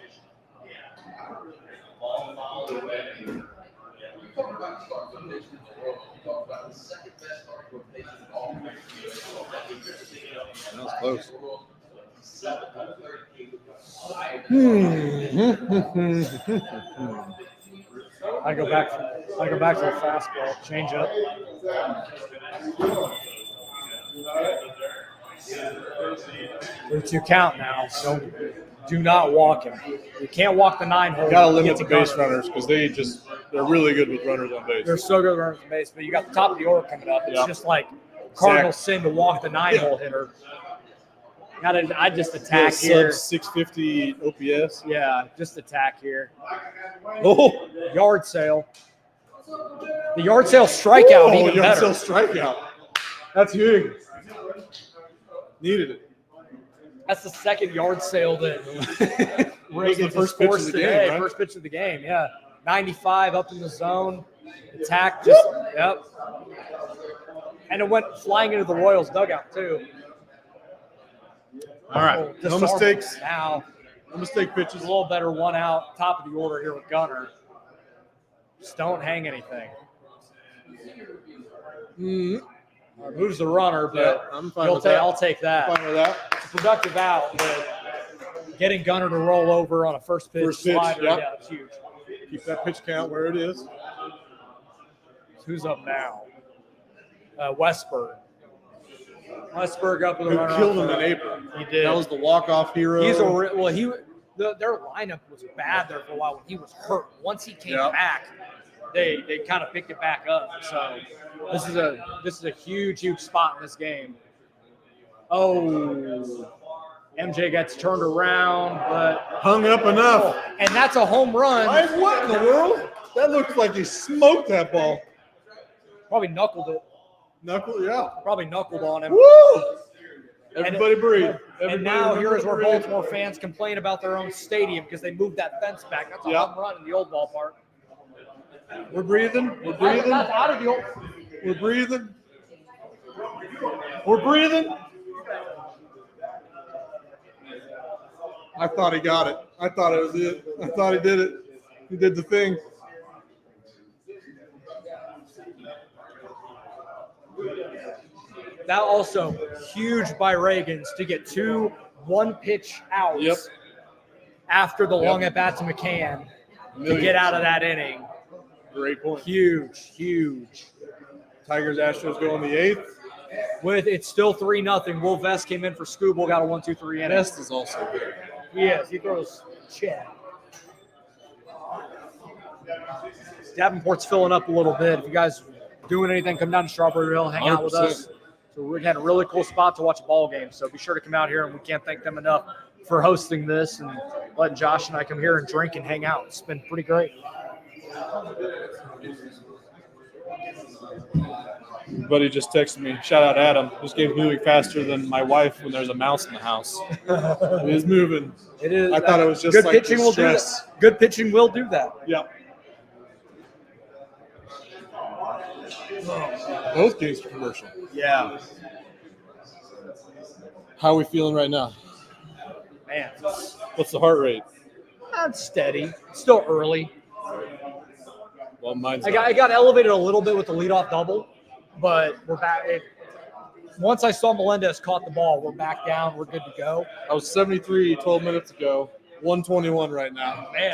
That was close. I go back to the fastball. Change up. 2 count now. So do not walk him. You can't walk the 9 hole. You gotta limit Get the to base gunner. runners because they're really good with runners on base. They're so good runners on base, but you got the top of the order coming up. It's Yeah. just like cardinal sin to walk the 9 hole hitter. I just attack here. Sub 650 OPS. Yeah, just attack here. Oh, Yard sale. The yard sale strikeout even you better. still strikeout. That's huge. Needed it. That's the second yard sale that Was the Ragans first has pitch of forced the today. game, right? First pitch of the game, yeah. 95 up in the zone. Attack just, yep. And it went flying into the Royals dugout, too. All right. No Disarm mistakes. Now, No mistake a pitches. little better one out, top of the order here with Gunner. Just don't hang anything. Moves the runner, but Yeah, I'm fine with that. I'll take that. Fine with that. It's a productive out, but getting Gunner to roll over on a first pitch slider, yep. yeah, it's huge. Keep that pitch count where it is. Who's up now? Westberg. Westberg up with a Who runner. killed up him in front. April. He did. That was the walk-off hero. He's their lineup was bad there for a while when he was hurt. Once he came back, they kind of picked it back up. So this is a huge spot in this game. Oh, MJ gets turned around, but hung up enough. and that's a home run. What in the world? That looked like he smoked that ball. Probably knuckled it. Knuckle, yeah. Probably knuckled on him. Woo! Everybody breathe. And now here's where Baltimore fans complain about their own stadium because they moved that fence back. That's a home run in the old ballpark. We're breathing. We're breathing. That's out of the old. We're breathing. We're breathing. I thought he got it. I thought it was it. I thought he did it. He did the thing. That also huge by Ragans to get 2 1-pitch outs Yep. after the long at bat to McCann to get out of that inning. Great point. Huge. Tigers Astros go in the 8th. With it's still 3-0. Will Vest came in for Scooble, got a 1-2-3 inning. Best is also good. He is. He throws chat. Davenport's filling up a little bit. If you guys doing anything, come down to Strawberry Hill, hang out with 100%. us. So we had a really cool spot to watch a ball game. So be sure to come out here, and we can't thank them enough for hosting this and letting Josh and I come here and drink and hang out. It's been pretty great. Buddy just texted me. Shout out Adam. This game's moving faster than my wife when there's a mouse in the house. It is moving. It is. I thought it was just good like pitching the will do that. stress. Good pitching will do that. Yep. Both games are commercial. Yeah. How are we feeling right now? Man, What's the heart rate? that's steady. Still early. Well, mine's I got elevated a little bit with the leadoff double, but we're back. once I saw Melendez caught the ball, we're back down. We're good to go. I was 73 12 minutes ago. 121 right now. Man,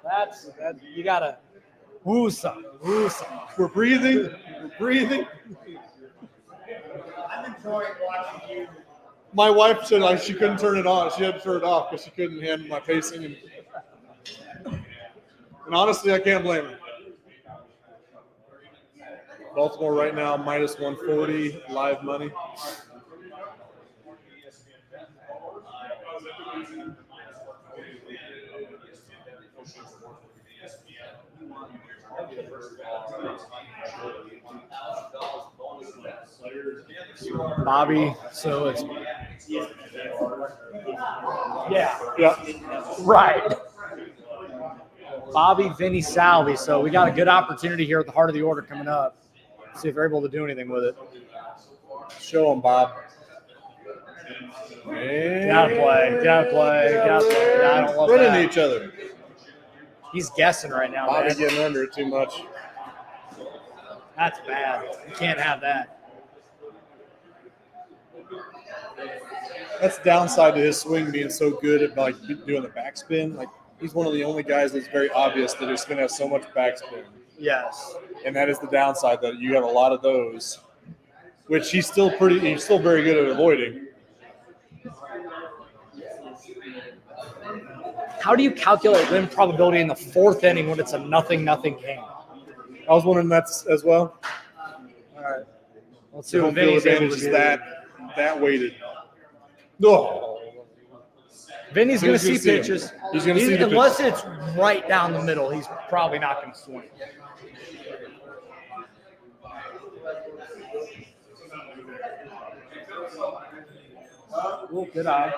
that you gotta woo some. We're breathing. We're breathing. I'm enjoying watching you. My wife said she couldn't turn it on. She had to turn it off because she couldn't handle my pacing. And honestly, I can't blame her. Baltimore right now minus 140 live money. Bobby, so it's Yeah. right. Bobby, Vinny, Salvi. So we got a good opportunity here at the heart of the order coming up. See if they're able to do anything with it. Show them, Bob. Gotta play. I don't love Running that. each other. He's guessing right now, Bobby man. getting under it too much. That's bad. You can't have that. That's the downside to his swing being so good at like doing the backspin. Like he's one of the only guys that's very obvious that his spin has so much backspin, Yes. and that is the downside that you have a lot of those, which he's still very good at avoiding. How do you calculate win probability in the fourth inning when it's a 0-0 game? I was wondering that's as well. All right. Let's see The what home field Vinny's able advantage to is do. that weighted. No. Vinny's going to see Vinny's gonna see pitches. him. He's gonna see the unless it's right down the middle, he's probably not going to swing. Ooh, good eye.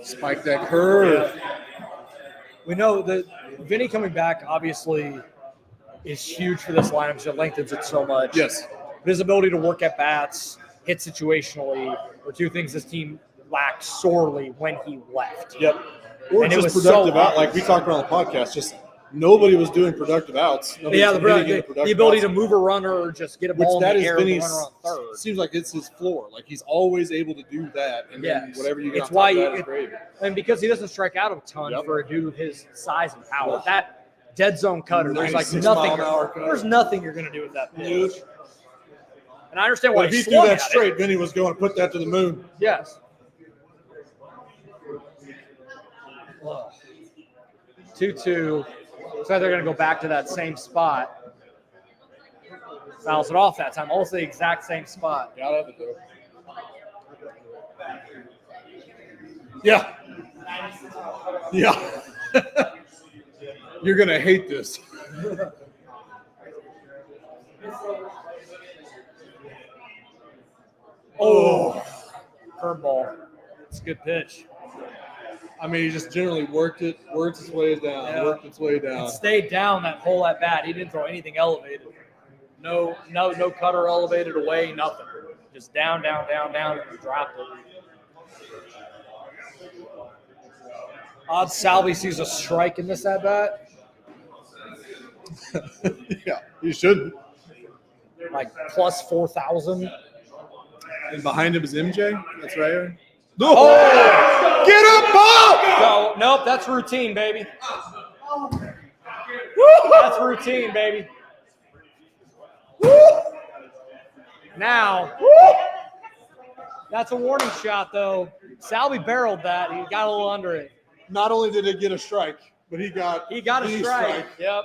Spike that curve. We know that Vinny coming back obviously is huge for this lineup because it lengthens it so much. Yes. But his ability to work at bats, hit situationally, were two things this team lacked sorely when he left. Yep. Or And it just was productive so out, like we talked about on the podcast. Just nobody was doing productive outs. Nobody Yeah, was the hitting any ability productive to outs. move a runner or just get a Which ball that in the is air with a Vinny's. runner on third. Seems like it's his floor. Like he's always able to do that, and then Yes. whatever you get It's on why top of that you- is great. And because he doesn't strike out a ton Yep. for a dude his size and power, that dead zone cutter, there's like 96 nothing. mile an hour cutter. There's nothing you're going to do with that pitch. And I understand why But if he he threw swung that at straight, it. Vinny was going to put that to the moon. Yes. 2-2. Looks like they're going to go back to that same spot. Fouls it off that time. Almost the exact same spot. Got it though. Yeah. Yeah. You're gonna hate this. Oh, curveball. It's a good pitch. I mean, he just generally worked its way down, Yeah. worked its way down. It stayed down that whole at bat. He didn't throw anything elevated. No cutter elevated away, nothing. Just down, and he dropped it. Odd Salvi sees a strike in this at bat. Yeah, he shouldn't. Like plus 4,000. And behind him is MJ. That's right. No! Oh! Get up, Bob! No, nope, that's routine, baby. That's routine, baby. Now, that's a warning shot, though. Salvi barreled that. He got a little under it. Not only did it get a strike, but he got a the strike. Yep.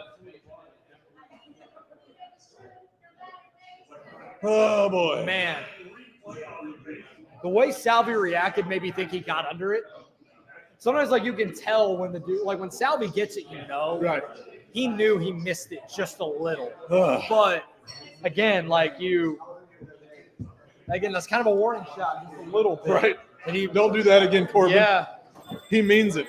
Oh boy, Man. The way Salvi reacted made me think he got under it. Sometimes, like, you can tell when the dude, like, when Salvi gets it, you know. right? He knew he missed it just a little. Ugh. But, again, that's kind of a warning shot, just a little bit. Right. And he, Don't do that again, Corbin. yeah. He means it.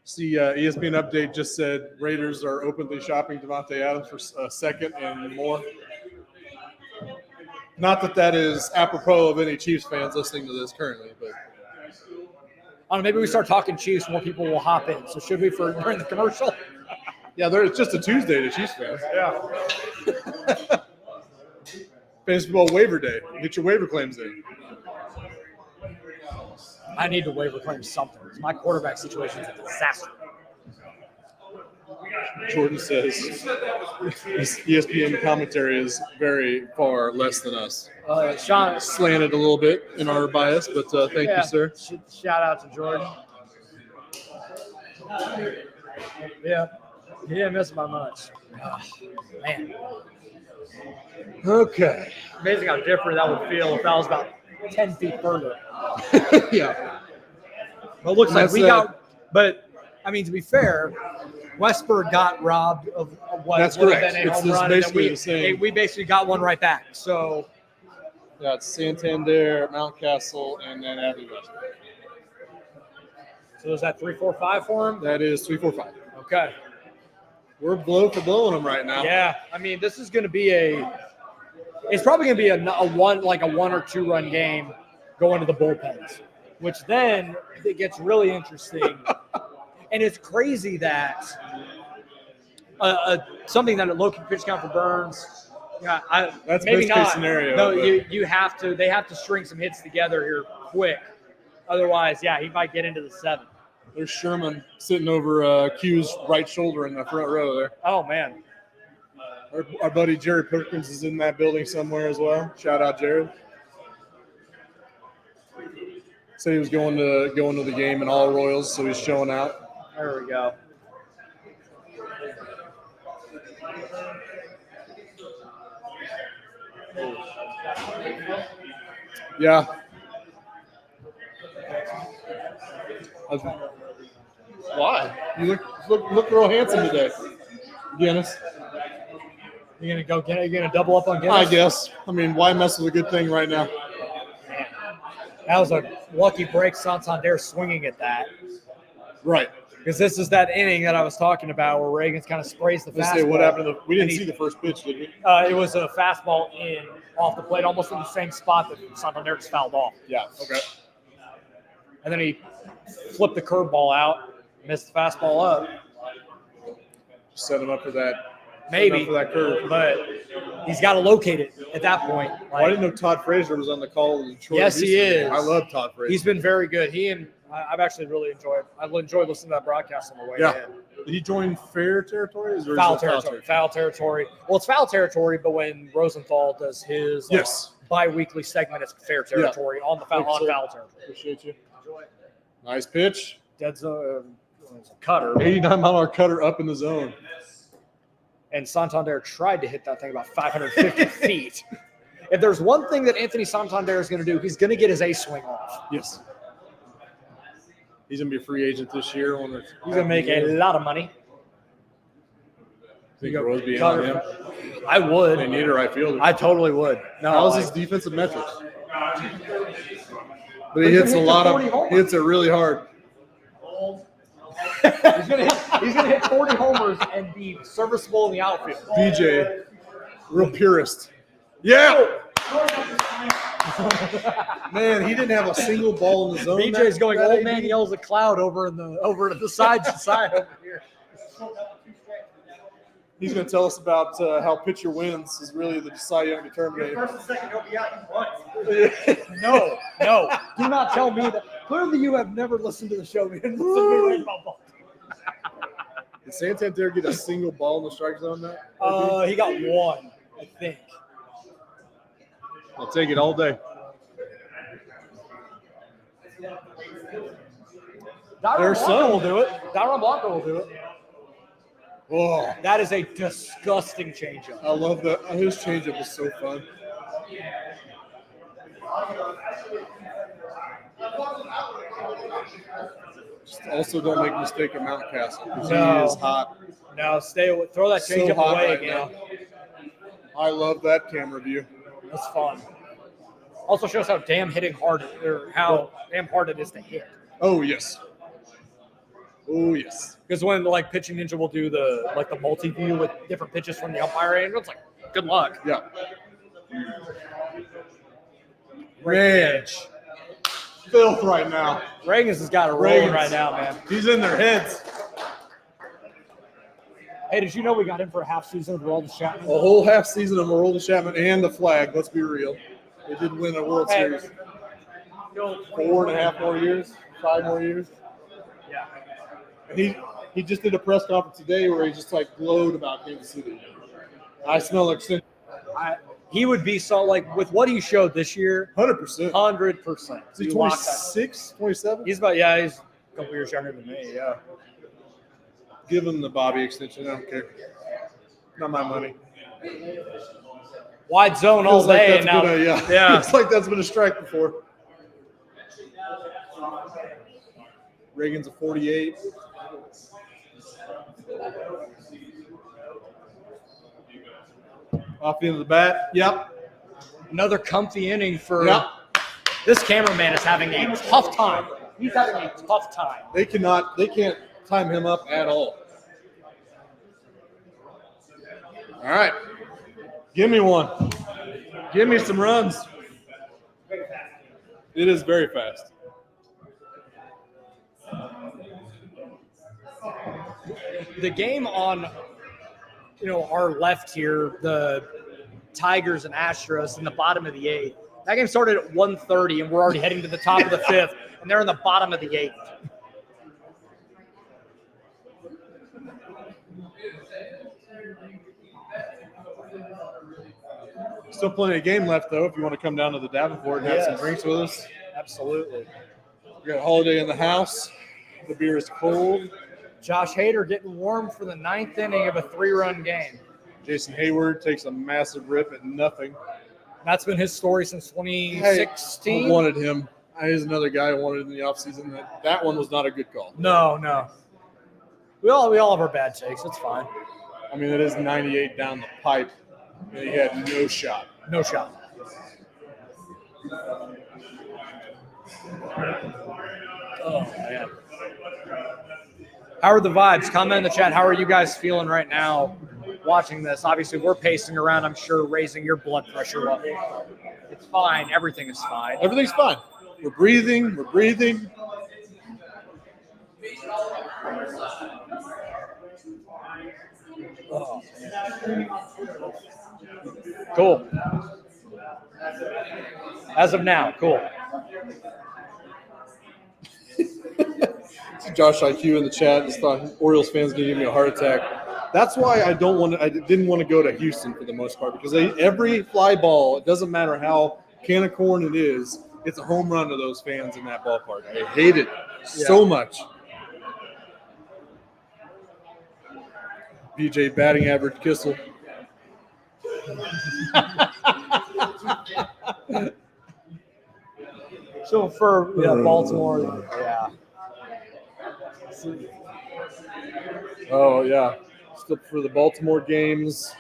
See, ESPN update just said Raiders are openly shopping Devontae Adams for a second and more. Not that is apropos of any Chiefs fans listening to this currently, but I don't know, maybe we start talking Chiefs, more people will hop in. So should we for during the commercial? Yeah, it's just a Tuesday to Chiefs fans. Yeah. Fantasy football waiver day. Get your waiver claims in. I need to waiver claim something. My quarterback situation is a disaster. Jordan says ESPN commentary is very far less than us. Sean, Slanted a little bit in our bias, but thank you, sir. Shout out to Jordan. Yeah, he didn't miss by much. Oh, man, Okay. amazing how different that would feel if that was about 10 feet further. Yeah. But it looks like That's we got. But I mean, to be fair, Westburg got robbed of what That's would have correct. been a It's home run, and then basically the same. we basically got one right back. So Yeah, it's Santander, Mountcastle, and then Abbey West. So is that 3-4-5 for him? That is 3-4-5. Okay. We're blow for blowing them right now. Yeah, I mean, this is going to be it's probably going to be a one or two run game going to the bullpens, which then it gets really interesting. And it's crazy that something that a low pitch count for Burns. Yeah, That's maybe best case not. scenario. No, but you have to. They have to string some hits together here quick. Otherwise, yeah, he might get into the 7. there's Sherman sitting over Q's right shoulder in the front row there. Oh man, Our buddy Jared Perkins is in that building somewhere as well. Shout out, Jared. Said he was going to the game in all Royals, so he's showing out. there we go. Yeah. Why? You look real handsome today, Guinness. You're gonna double up on Guinness? I guess. I mean, why mess with a good thing right now? That was a lucky break. Santander swinging at that. Right. Because this is that inning that I was talking about where Ragans kind of sprays the Let's fastball. say what happened. We didn't And see the first pitch, did we? It was a fastball off the plate, almost in the same spot that Santander just fouled off. Yeah. Okay. And then he flipped the curveball out, missed the fastball up. Set him up for that. Maybe, For that curve. but he's got to locate it at that point. I didn't know Todd Frazier was on the call of the Detroit. Yes, he Houston game. is. I love Todd Frazier. He's been very good. I've actually really enjoyed. I've enjoyed listening to that broadcast on the way Yeah. in. Did he join fair territory? Or is Foul it territory. Foul territory. Well, it's foul territory, but when Rosenthal does his Yes. bi-weekly segment, it's fair territory on the foul territory. Appreciate you. Nice pitch. That's a cutter. 89-mile-an-hour cutter up in the zone. And Santander tried to hit that thing about 550 feet. If there's one thing that Anthony Santander is going to do, he's going to get his A swing off. Yes. He's going to be a free agent this year. He's going to make a lot of money. Think Roseby on him. I would. They need a right fielder. I totally would. No, How's his defensive metrics? But he hits a lot of. He hits it really hard. he's gonna hit 40 homers and be serviceable in the outfield. DJ, real purist. Yeah. Man, he didn't have a single ball in the zone. BJ's going that old AB. man yells a cloud over to the side over here. He's going to tell us about how pitcher wins is really the Cy Young determinator. First and second, don't be out. You won. No, do not tell me that. Clearly, you have never listened to the show. You didn't listen to me right about ball. Did Santander get a single ball in the strike zone now? He got one, I think. I'll take it all day. There's Blanco will do it. Daron Blanco will do it. Oh, That is a disgusting changeup. I love that. His changeup is so fun. Just also don't make a mistake of Mountcastle because No. he is hot. Now throw that So changeup hot away right again. now. I love that camera view. That's fun. Also shows how damn hard it is to hit. Oh yes. Oh yes. Because when Pitching Ninja will do the multi-view with different pitches from the umpire angle, it's like, good luck. Yeah. Ranch. Filth right now. Ragans has got a roll Ragans. right now, man. He's in their heads. Hey, did you know we got him for a half season of Aroldis Chapman? A whole half season of Aroldis Chapman and the flag. Let's be real. They did win a World Series. 4.5 more years, 5 more years. Yeah. And he just did a press conference today where he just like glowed about Kansas City. I smell extension. He would be so like with what he showed this year. 100%. 100%. Is he 26, 27? He's a couple years younger than me. Yeah. Give him the Bobby extension. I don't care. Not my money. Wide zone Feels all like day. that's Now, been yeah. It's like that's been a strike before. Ragans a 48. Off the end of the bat. Yep. Another comfy inning for Yep. this cameraman is having a tough time. He's having a tough time. They can't time him up at all. All right. Give me one. Give me some runs. It is very fast. The game on our left here, the Tigers and Astros in the bottom of the 8th. That game started at 1:30 and we're already heading to the top of the 5th and they're in the bottom of the 8th. Still plenty of game left, though, if you want to come down to the Davenport and have some drinks with us. Absolutely. We got a holiday in the house. The beer is cold. Josh Hader getting warm for the 9th inning of a 3-run game. Jason Hayward takes a massive rip at nothing. That's been his story since 2016. I wanted him. He's another guy I wanted in the offseason. That one was not a good call. No. We all have our bad takes. It's fine. I mean, it is 98 down the pipe, and he had no shot. No shot. Oh, man. How are the vibes? Comment in the chat. How are you guys feeling right now watching this? Obviously, we're pacing around, I'm sure, raising your blood pressure level. It's fine. Everything is fine. Everything's fine. We're breathing. Oh, man. Cool. As of now, cool. Josh IQ in the chat just thought Orioles fans gonna give me a heart attack. That's why I didn't want to go to Houston for the most part, because every fly ball, it doesn't matter how can of corn it is, it's a home run to those fans in that ballpark. I hate it so much. BJ batting average Kissel. So for Baltimore, yeah. Oh yeah, still for the Baltimore games.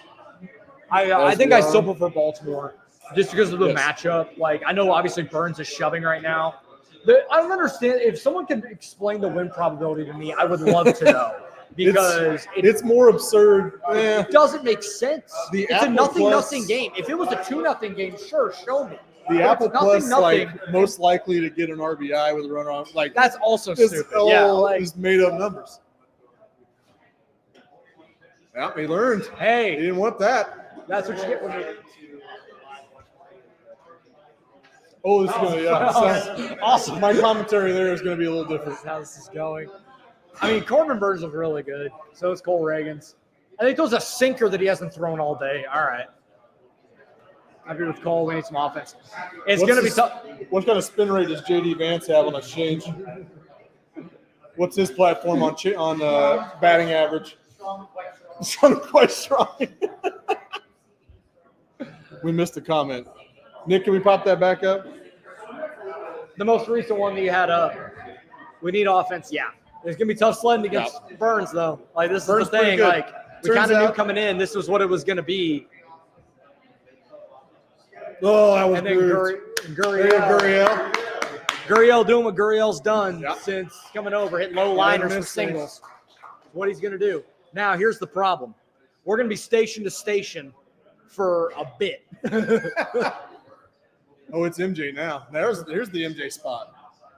I think I still prefer Baltimore just because of the Yes. matchup. Like I know obviously Burns is shoving right now. I don't understand if someone can explain the win probability to me. I would love to know because it's more absurd. it doesn't make sense. The It's a Apple nothing game. If it was a 2-0 game, sure, show me. The But Apple it's nothing. Like most likely to get an RBI with a runner on, like That's also it's stupid. all Yeah, just made up numbers. Yeah, he learned. He hey, didn't want that. that's what you get when you. Oh, this is gonna Awesome. My commentary there is gonna be a little different. That's how this is going. I mean, Corbin Burns look really good. So is Cole Ragans. I think it was a sinker that he hasn't thrown all day. All right. I agree with Cole. We need some offense. It's going to be tough. What kind of spin rate does JD Vance have on exchange? What's his platform on batting average? Quite strong. We missed a comment. Nick, can we pop that back up? The most recent one that you had up. We need offense. Yeah. It's going to be tough sledding against Burns, though. Like, this Burns is the thing. pretty good. Like, we Turns kind of knew out- coming in this was what it was going to be. Oh, that was And then Gurriel. Gurriel doing what Gurriel's done Yep. since coming over, hitting low liners for missed singles. What he's going to do. Now, here's the problem. We're going to be station to station for a bit. Oh, it's MJ now. Here's the MJ spot.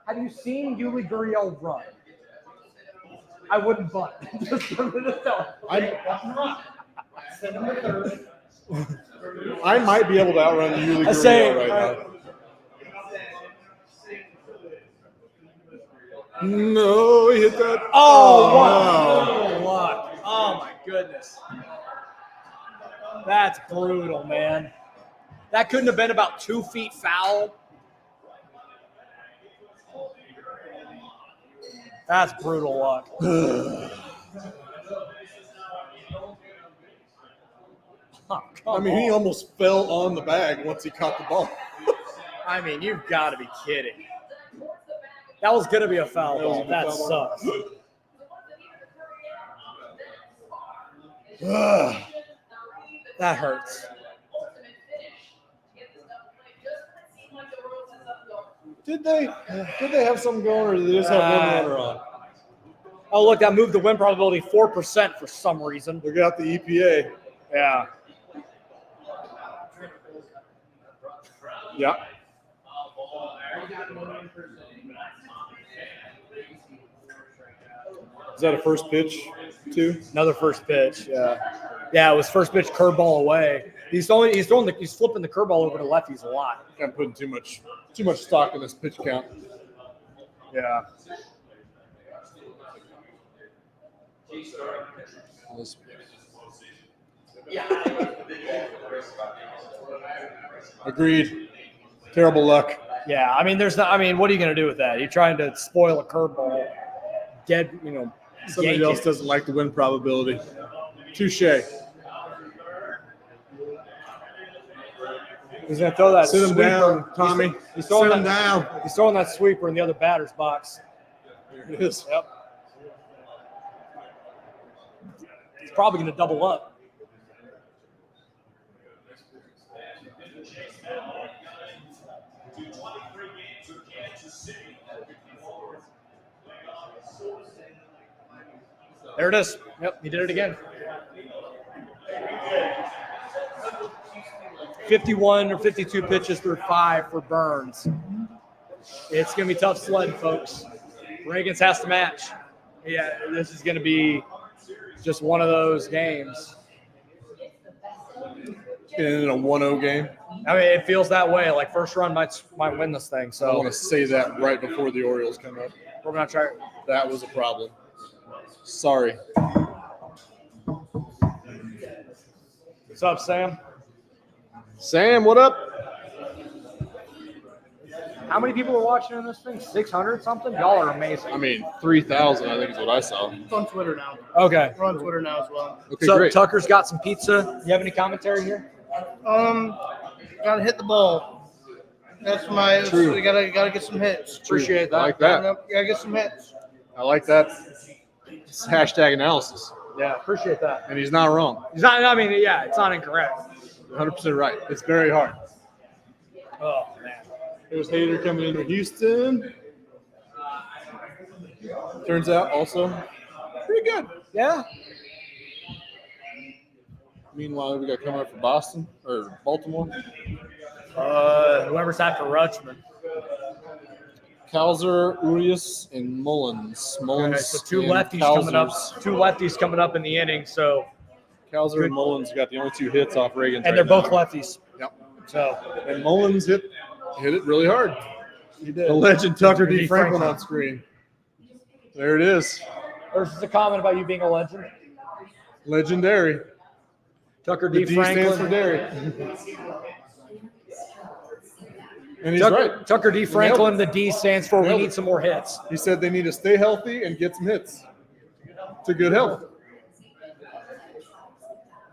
Have you seen Yuli Gurriel run? I wouldn't bunt. Send him to third. I might be able to outrun Yuli I say- Gurriel right now. No, he hit that. Oh, what no. brutal luck. Oh, my goodness. That's brutal, man. That couldn't have been about 2 feet foul. That's brutal luck. Oh, I mean, he almost fell on the bag once he caught the ball. I mean, you've got to be kidding. That was going to be a foul That was ball. a good That foul sucks. That hurts. Did they have something going, or did they just have one runner on? Oh, look, that moved the win probability 4% for some reason. They got the EPA. Yeah. Yeah. Is that a first pitch, too? Another first pitch. Yeah, it was first pitch curveball away. He's flipping the curveball over to lefties a lot. I'm putting too much stock in this pitch count. Yeah. Agreed. Terrible luck. Yeah, I mean, what are you going to do with that? You're trying to spoil a curveball. Somebody yank else it. doesn't like the win probability. Touche. He's going to throw that Sit him sweeper. down, Tommy. He's throwing Sit him that, down. He's throwing that sweeper in the other batter's box. There it is. Yep. He's probably going to double up. There it is. Yep, he did it again. 51 or 52 pitches through 5 for Burns. It's going to be tough sledding, folks. Ragans has to match. Yeah, this is going to be just one of those games. In a 1-0 game. I mean, it feels that way. Like first run might win this thing. I So want to say that right before the Orioles come up. we're going to try. That was a problem. Sorry. What's up, Sam? Sam, what up? How many people are watching in this thing? 600 something? Y'all are amazing. I mean, 3,000, I think is what I saw. It's on Twitter now. Okay. We're on Twitter now as well. Okay, So great. Tucker's got some pizza. You have any commentary here? Gotta hit the ball. That's my. True. We gotta get some hits. Appreciate that. I like that. Gotta get some hits. I like that. It's hashtag analysis. Yeah, appreciate that. And he's not wrong. He's not. I mean, yeah, it's not incorrect. 100% right. It's very hard. Oh man. There's Hader coming into Houston. Turns out also pretty good. Yeah. Meanwhile, we got coming up for Boston or Baltimore. Whoever's after Rutschman. Kalzer, Urias, and Mullins. Okay, so two and lefties coming up. Kalzers. Two lefties coming up in the inning. So, Kalzer and Mullins got the only 2 hits off Ragans. and they're both lefties. Yep. So And Mullins hit it really hard. he did. The legend Tucker D. D. Franklin Franklin. on screen. There it is. There's just a comment about you being a legend. Legendary. Tucker The D. D Franklin. stands for dairy. And he's right. Tucker D. Franklin. The D stands for we Nailed it. need some more hits. He said they need to stay healthy and get some hits to good health.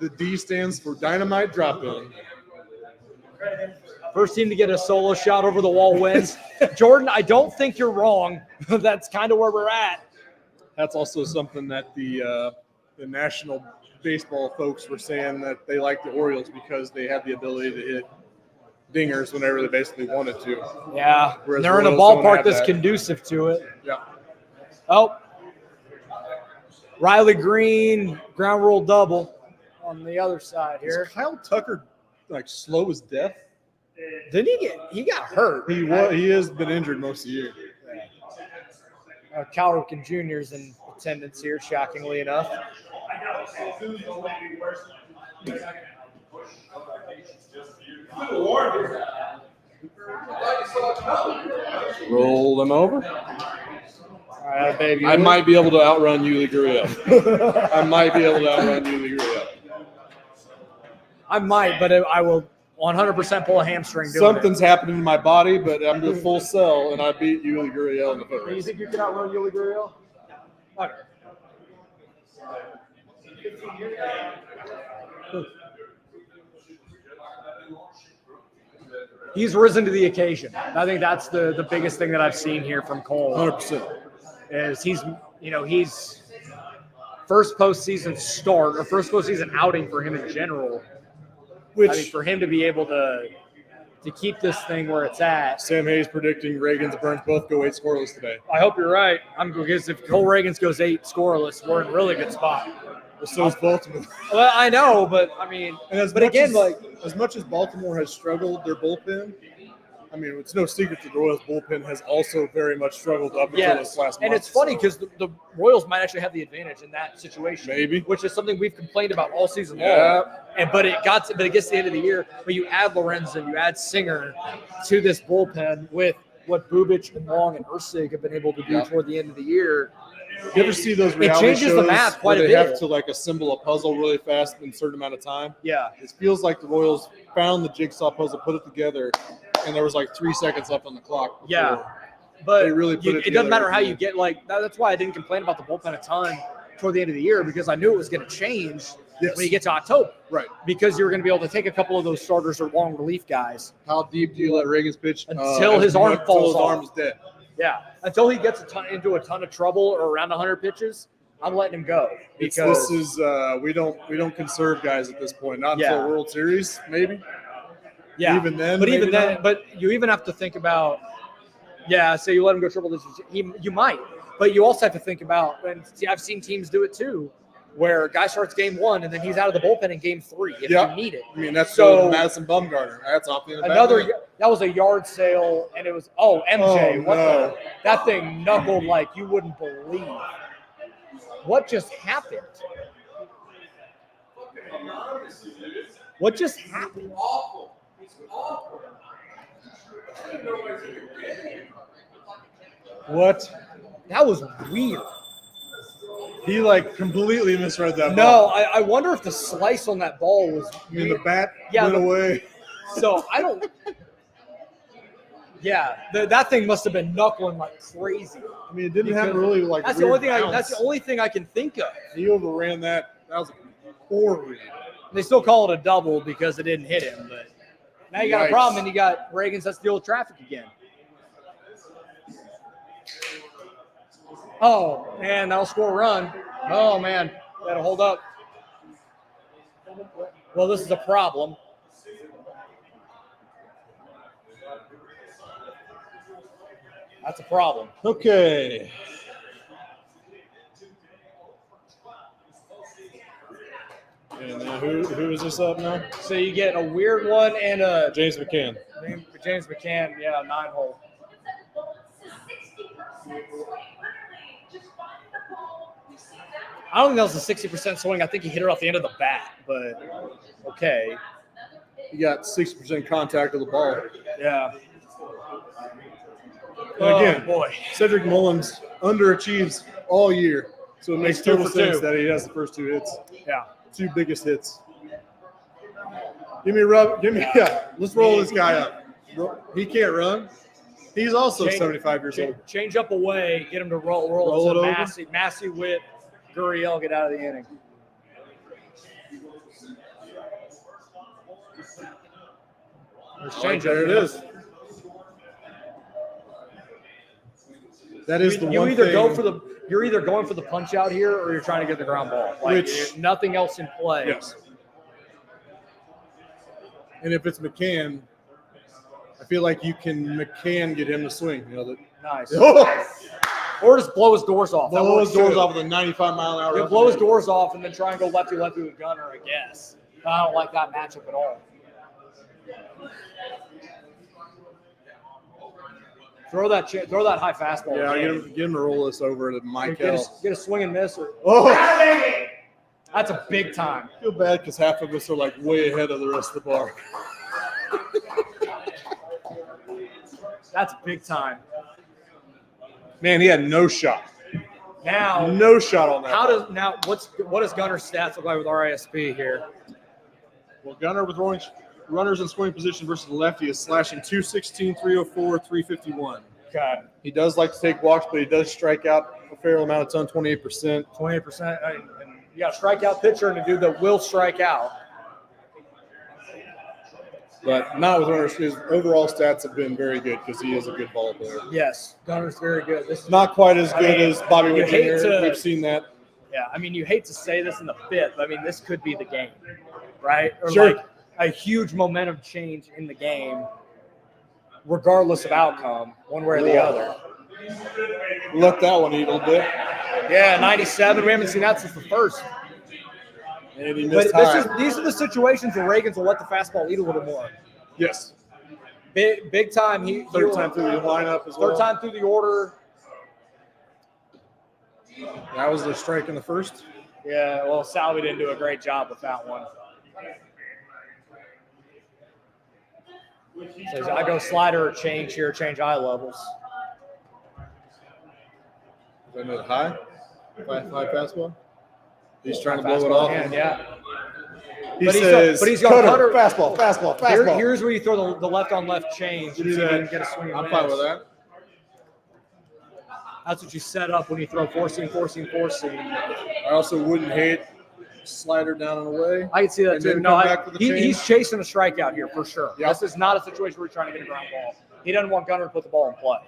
The D stands for dynamite drop in. First team to get a solo shot over the wall wins. Jordan, I don't think you're wrong. That's kind of where we're at. That's also something that the national baseball folks were saying, that they like the Orioles because they have the ability to hit dingers whenever they basically wanted to. Yeah, Whereas they're in a Royals don't ballpark have that's that. conducive to it. Yeah. Oh, Riley Green, ground rule double on the other side Is here. Kyle Tucker like slow as death? Didn't he got hurt. He has been injured most of the year. Cal Ripken Jr.'s in attendance here, shockingly enough. Roll them over. All right, baby. I might be able to outrun Yuli Gurriel. I might be able to outrun Yuli Gurriel. I might, but I will 100% pull a hamstring doing Something's happening in my body, but I'm the full cell, and I beat Yuli Gurriel in the it. You first. think you can outrun Yuli Gurriel? Okay. He's risen to the occasion. I think that's the biggest thing that I've seen here from Cole. 100%. Is he's first postseason start or first postseason outing for him in general. Which I mean, for him to be able to keep this thing where it's at. Sam Hayes predicting Ragans and Burns both go 8 scoreless today. I hope you're right. Because if Cole Ragans goes 8 scoreless, we're in a really good spot. Well, so is Baltimore. Well, I know, but I mean, And as much as Baltimore has struggled their bullpen, I mean, it's no secret that the Royals bullpen has also very much struggled up until this last month. And it's funny because the Royals might actually have the advantage in that situation. Maybe. Which is something we've complained about all season Yeah. long. But it gets to the end of the year, but you add Lorenzen, you add Singer to this bullpen with what Bubic and Long and Ursig have been able to do toward the end of the year. You ever see those reality changes the shows math quite where a they bit. have to like assemble a puzzle really fast in a certain amount of time? Yeah. It feels like the Royals found the jigsaw puzzle, put it together, and there was like 3 seconds left on the clock. before Yeah. But they really put it it doesn't together matter at how the you end. get that's why I didn't complain about the bullpen a ton toward the end of the year because I knew it was going to change Yes. when you get to October. Right. Because you're going to be able to take a couple of those starters or long relief guys. How deep do you let Ragans pitch? Until his arm falls his off. arm is dead. Yeah. Until he gets into a ton of trouble or around 100 pitches, I'm letting him go. This Because is we don't conserve guys at this point. Not Yeah. until World Series, maybe. yeah. Even then, But even maybe then, not. but you even have to think about, say you let him go triple digits. You might. But you also have to think about, and I've seen teams do it too, where a guy starts game 1 and then he's out of the bullpen in game 3 if Yeah. you need it. I mean, that's So- Madison Bumgarner. That's off the end of That was a yard sale, and it was MJ. Oh, no. That thing knuckled like you wouldn't believe. What just happened? What just happened? What? That was weird. He like completely misread that No, ball. I wonder if the slice on that ball was I mean, the bat Yeah, went the- away. so I don't. Yeah, that thing must have been knuckling like crazy. I mean, it didn't have Because really like. That's the weird only thing. bounce. That's the only thing I can think of. He overran that. That was a poor read. They still call it a double because it didn't hit him, but now you got a Yikes. problem, and you got Ragans that's deal with traffic again. Oh man, that'll score a run. Oh man, that'll hold up. Well, this is a problem. That's a problem. Okay. And who is this up now? So you get a weird one and a James McCann. James McCann, 9-hole. I don't think that was a 60% swing. I think he hit it off the end of the bat, but okay. He got 60% contact of the ball. Yeah. And again, Oh, boy. Cedric Mullins underachieves all year, so it makes He's 2 total for sense 2. that he has the first 2 hits, Yeah. 2 biggest hits. Let's roll this guy up. He can't run. He's also 75 years old. Change up away, get him to roll Roll to it over. Massey with Gurriel, get out of the inning. Change There it is. That is the You one either thing. you're either going for the punch out here or you're trying to get the ground ball. Like Which- nothing else in play. Yes. And if it's McCann, I feel like you can McCann get him to swing. Nice. Oh! Or just blow his doors off. That Blow works his doors too. off with a 95-mile-an-hour. Yeah, blow his doors off and then try and go lefty with Gunner, I guess. I don't like that matchup at all. Throw that high fastball. Yeah, again. get him to roll this over to Get Michael. a swing and miss. Or, Oh, that's a big time. I feel bad because half of us are like way ahead of the rest of the bar. That's big time. Man, he had no shot. Now, No shot on that. What does Gunner's stats look like with RISP here? Well, Gunner with runners in scoring position versus the lefty is slashing 216, 304, 351. Okay. He does like to take walks, but he does strike out a fair amount of time, 28%. 28%. And you got a strikeout pitcher and a dude that will strike out. But not with runners. His overall stats have been very good because he is a good ball player. Yes, Gunner's very good. This is Not quite as good as Bobby Witt hate Jr. to- We've seen that. Yeah, I mean, you hate to say this in the fifth, but I mean, this could be the game, right? Or Sure. like a huge momentum change in the game, regardless of outcome, one way or the other. Let that one eat a little bit. Yeah, 97. We haven't seen that since the first. And he But missed high. these are the situations where Ragans will let the fastball eat a little more. Yes. Big time. Third time through the lineup as well. Third time through the order. That was the strike in the first. Yeah, well, Salvi didn't do a great job with that one. So I go slider or change here, change eye levels. Is that another high? High fastball? He's trying to blow it Fastball off. again, yeah. He But he's says, but he's got cutter. fastball. Here's where you throw the left-on-left change. Do So you that. can get a swing and I'm fine miss. with that. That's what you set up when you throw four seam. I also wouldn't hate slider down and away. I can see that And too. then No, come back with the change. he's chasing a strikeout here for sure. Yeah. This is not a situation where he's trying to get a ground ball. He doesn't want Gunner to put the ball in play.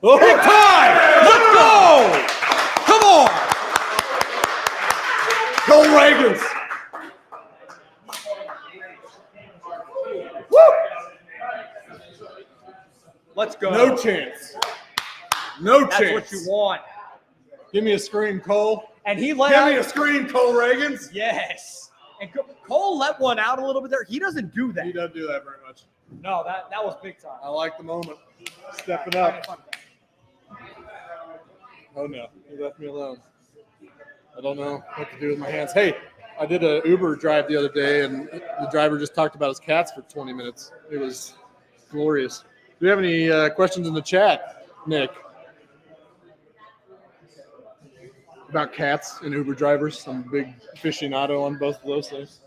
Oh, big time! Let's go! Come on! Go Ragans! Let's go. No chance. No That's chance. what you want. Give me a scream, Cole. And he let Give me a out. scream, Cole Ragans. Yes. And Cole let one out a little bit there. He doesn't do that. He doesn't do that very much. No, that was big time. I like the moment. Stepping up. Oh no, he left me alone. I don't know what to do with my hands. Hey, I did an Uber drive the other day, and the driver just talked about his cats for 20 minutes. It was glorious. Do we have any questions in the chat, Nick? About cats and Uber drivers? I'm a big aficionado on both of those things.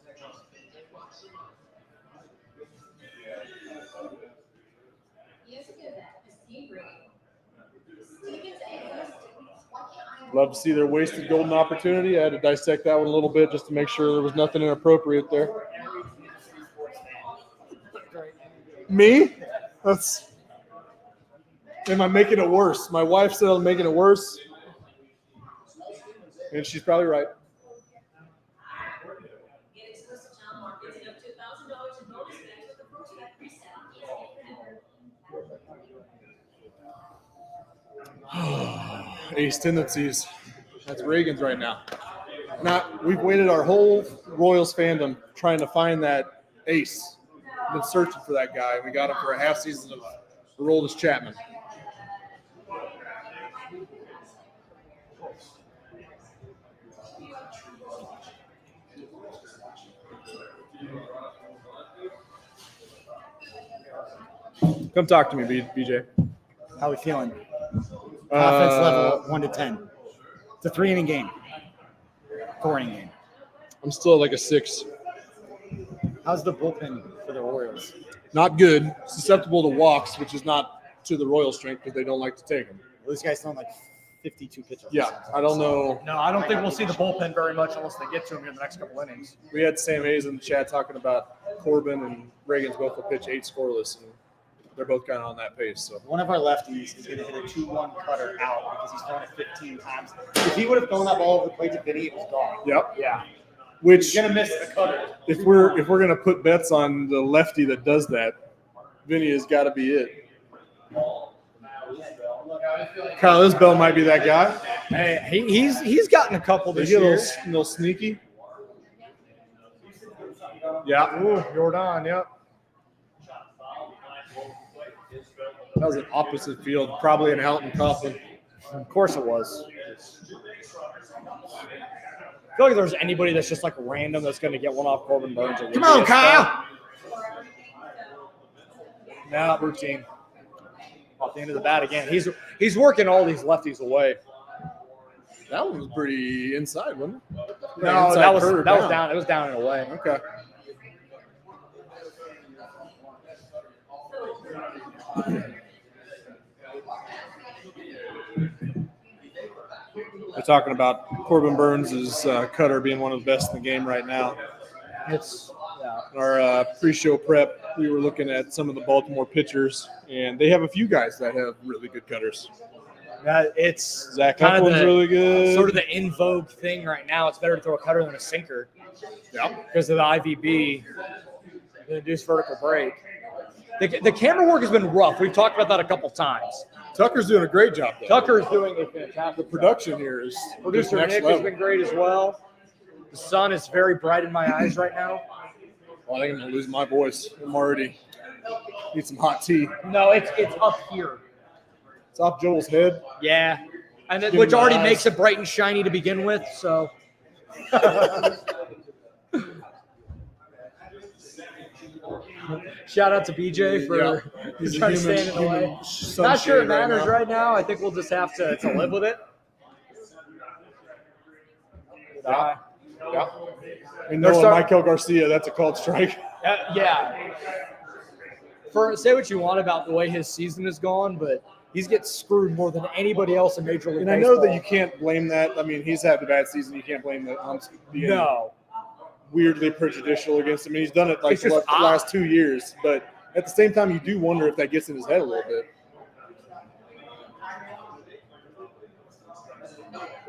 Love to see their wasted golden opportunity. I had to dissect that one a little bit just to make sure there was nothing inappropriate there. Me? That's. Am I making it worse? My wife said I'm making it worse. And she's probably right. Ace tendencies. That's Ragans right now. We've waited our whole Royals fandom trying to find that ace. Been searching for that guy. We got him for a half season of Aroldis Chapman. Come talk to me, BJ. How are we feeling? Offense level 1 to 10. It's a 3-inning game. 4-inning game. I'm still at like a 6. How's the bullpen for the Orioles? Not good. Susceptible to walks, which is not to the Royal strength because they don't like to take them. Well, these guys sound like 52 pitches. Yeah, I don't know. No, I don't think we'll see the bullpen very much unless they get to him in the next couple innings. We had Sam Hayes in the chat talking about Corbin and Ragans both will pitch 8 scoreless, and they're both kind of on that pace. So One of our lefties is going to hit a 2-1 cutter out because he's thrown it 15 times. If he would have thrown that ball over the plate to Vinny, it was gone. yep. Yeah. Which He's going to miss the cutter. if we're gonna put bets on the lefty that does that, Vinny has got to be it. Kyle Isbell might be that guy. Hey, he's gotten a couple They this get a year. little sneaky. Yeah. Ooh, Jordan, yep. That was an opposite field, probably in Houghton Coughlin. Of course it was. I feel like if there's anybody that's just like random that's going to get one off Corbin Burns. Come on, Kyle. Now routine. Off the end of the bat again. He's working all these lefties away. That one was pretty inside, wasn't it? No, Inside that was curve down. It was down and away. Okay. They're talking about Corbin Burns' cutter being one of the best in the game right now. It's Our pre-show prep, we were looking at some of the Baltimore pitchers, and they have a few guys that have really good cutters. it's Zach kind of Upland's the really good. sort of the in vogue thing right now. It's better to throw a cutter than a sinker. Yeah. Because of the IVB, the induced vertical break. The camera work has been rough. We've talked about that a couple times. Tucker's doing a great job, though. Tucker is doing a fantastic The job. production here is Producer next Nick level. has been great as well. The sun is very bright in my eyes right now. Well, I think I'm going to lose my voice. I'm already need some hot tea. No, it's up here. It's off Joel's head. Yeah. And Give which him already eyes. makes it bright and shiny to begin with, so. Shout out to BJ for He's a trying to stand in the way. Not sure it matters right now. I think we'll just have to live with it. Yeah. Yeah. And They're knowing start- Michael Garcia, that's a called strike. Yeah. Say what you want about the way his season has gone, but he's getting screwed more than anybody else in Major League And I Baseball. know that you can't blame that. I mean, he's had a bad season. You can't blame the umps being No. weirdly prejudicial against him. I mean, he's done it like It's just the last 2 years. But at the same time, you do wonder if that gets in his head a little bit.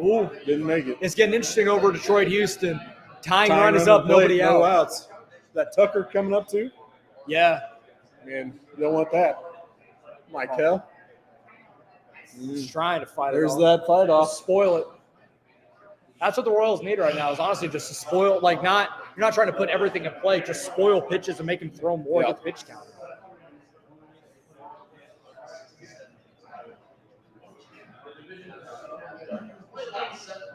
Ooh. Didn't make it. It's getting interesting over Detroit, Houston. Tying Tying run is run up, to plate, nobody no out. outs. That Tucker coming up too. Yeah. Man, you don't want that. Michael. He's trying to fight There's it off. that fight off. Just spoil it. That's what the Royals need right now is honestly just to spoil, like you're not trying to put everything in play, just spoil pitches and make him throw more, Yeah. get the pitch count.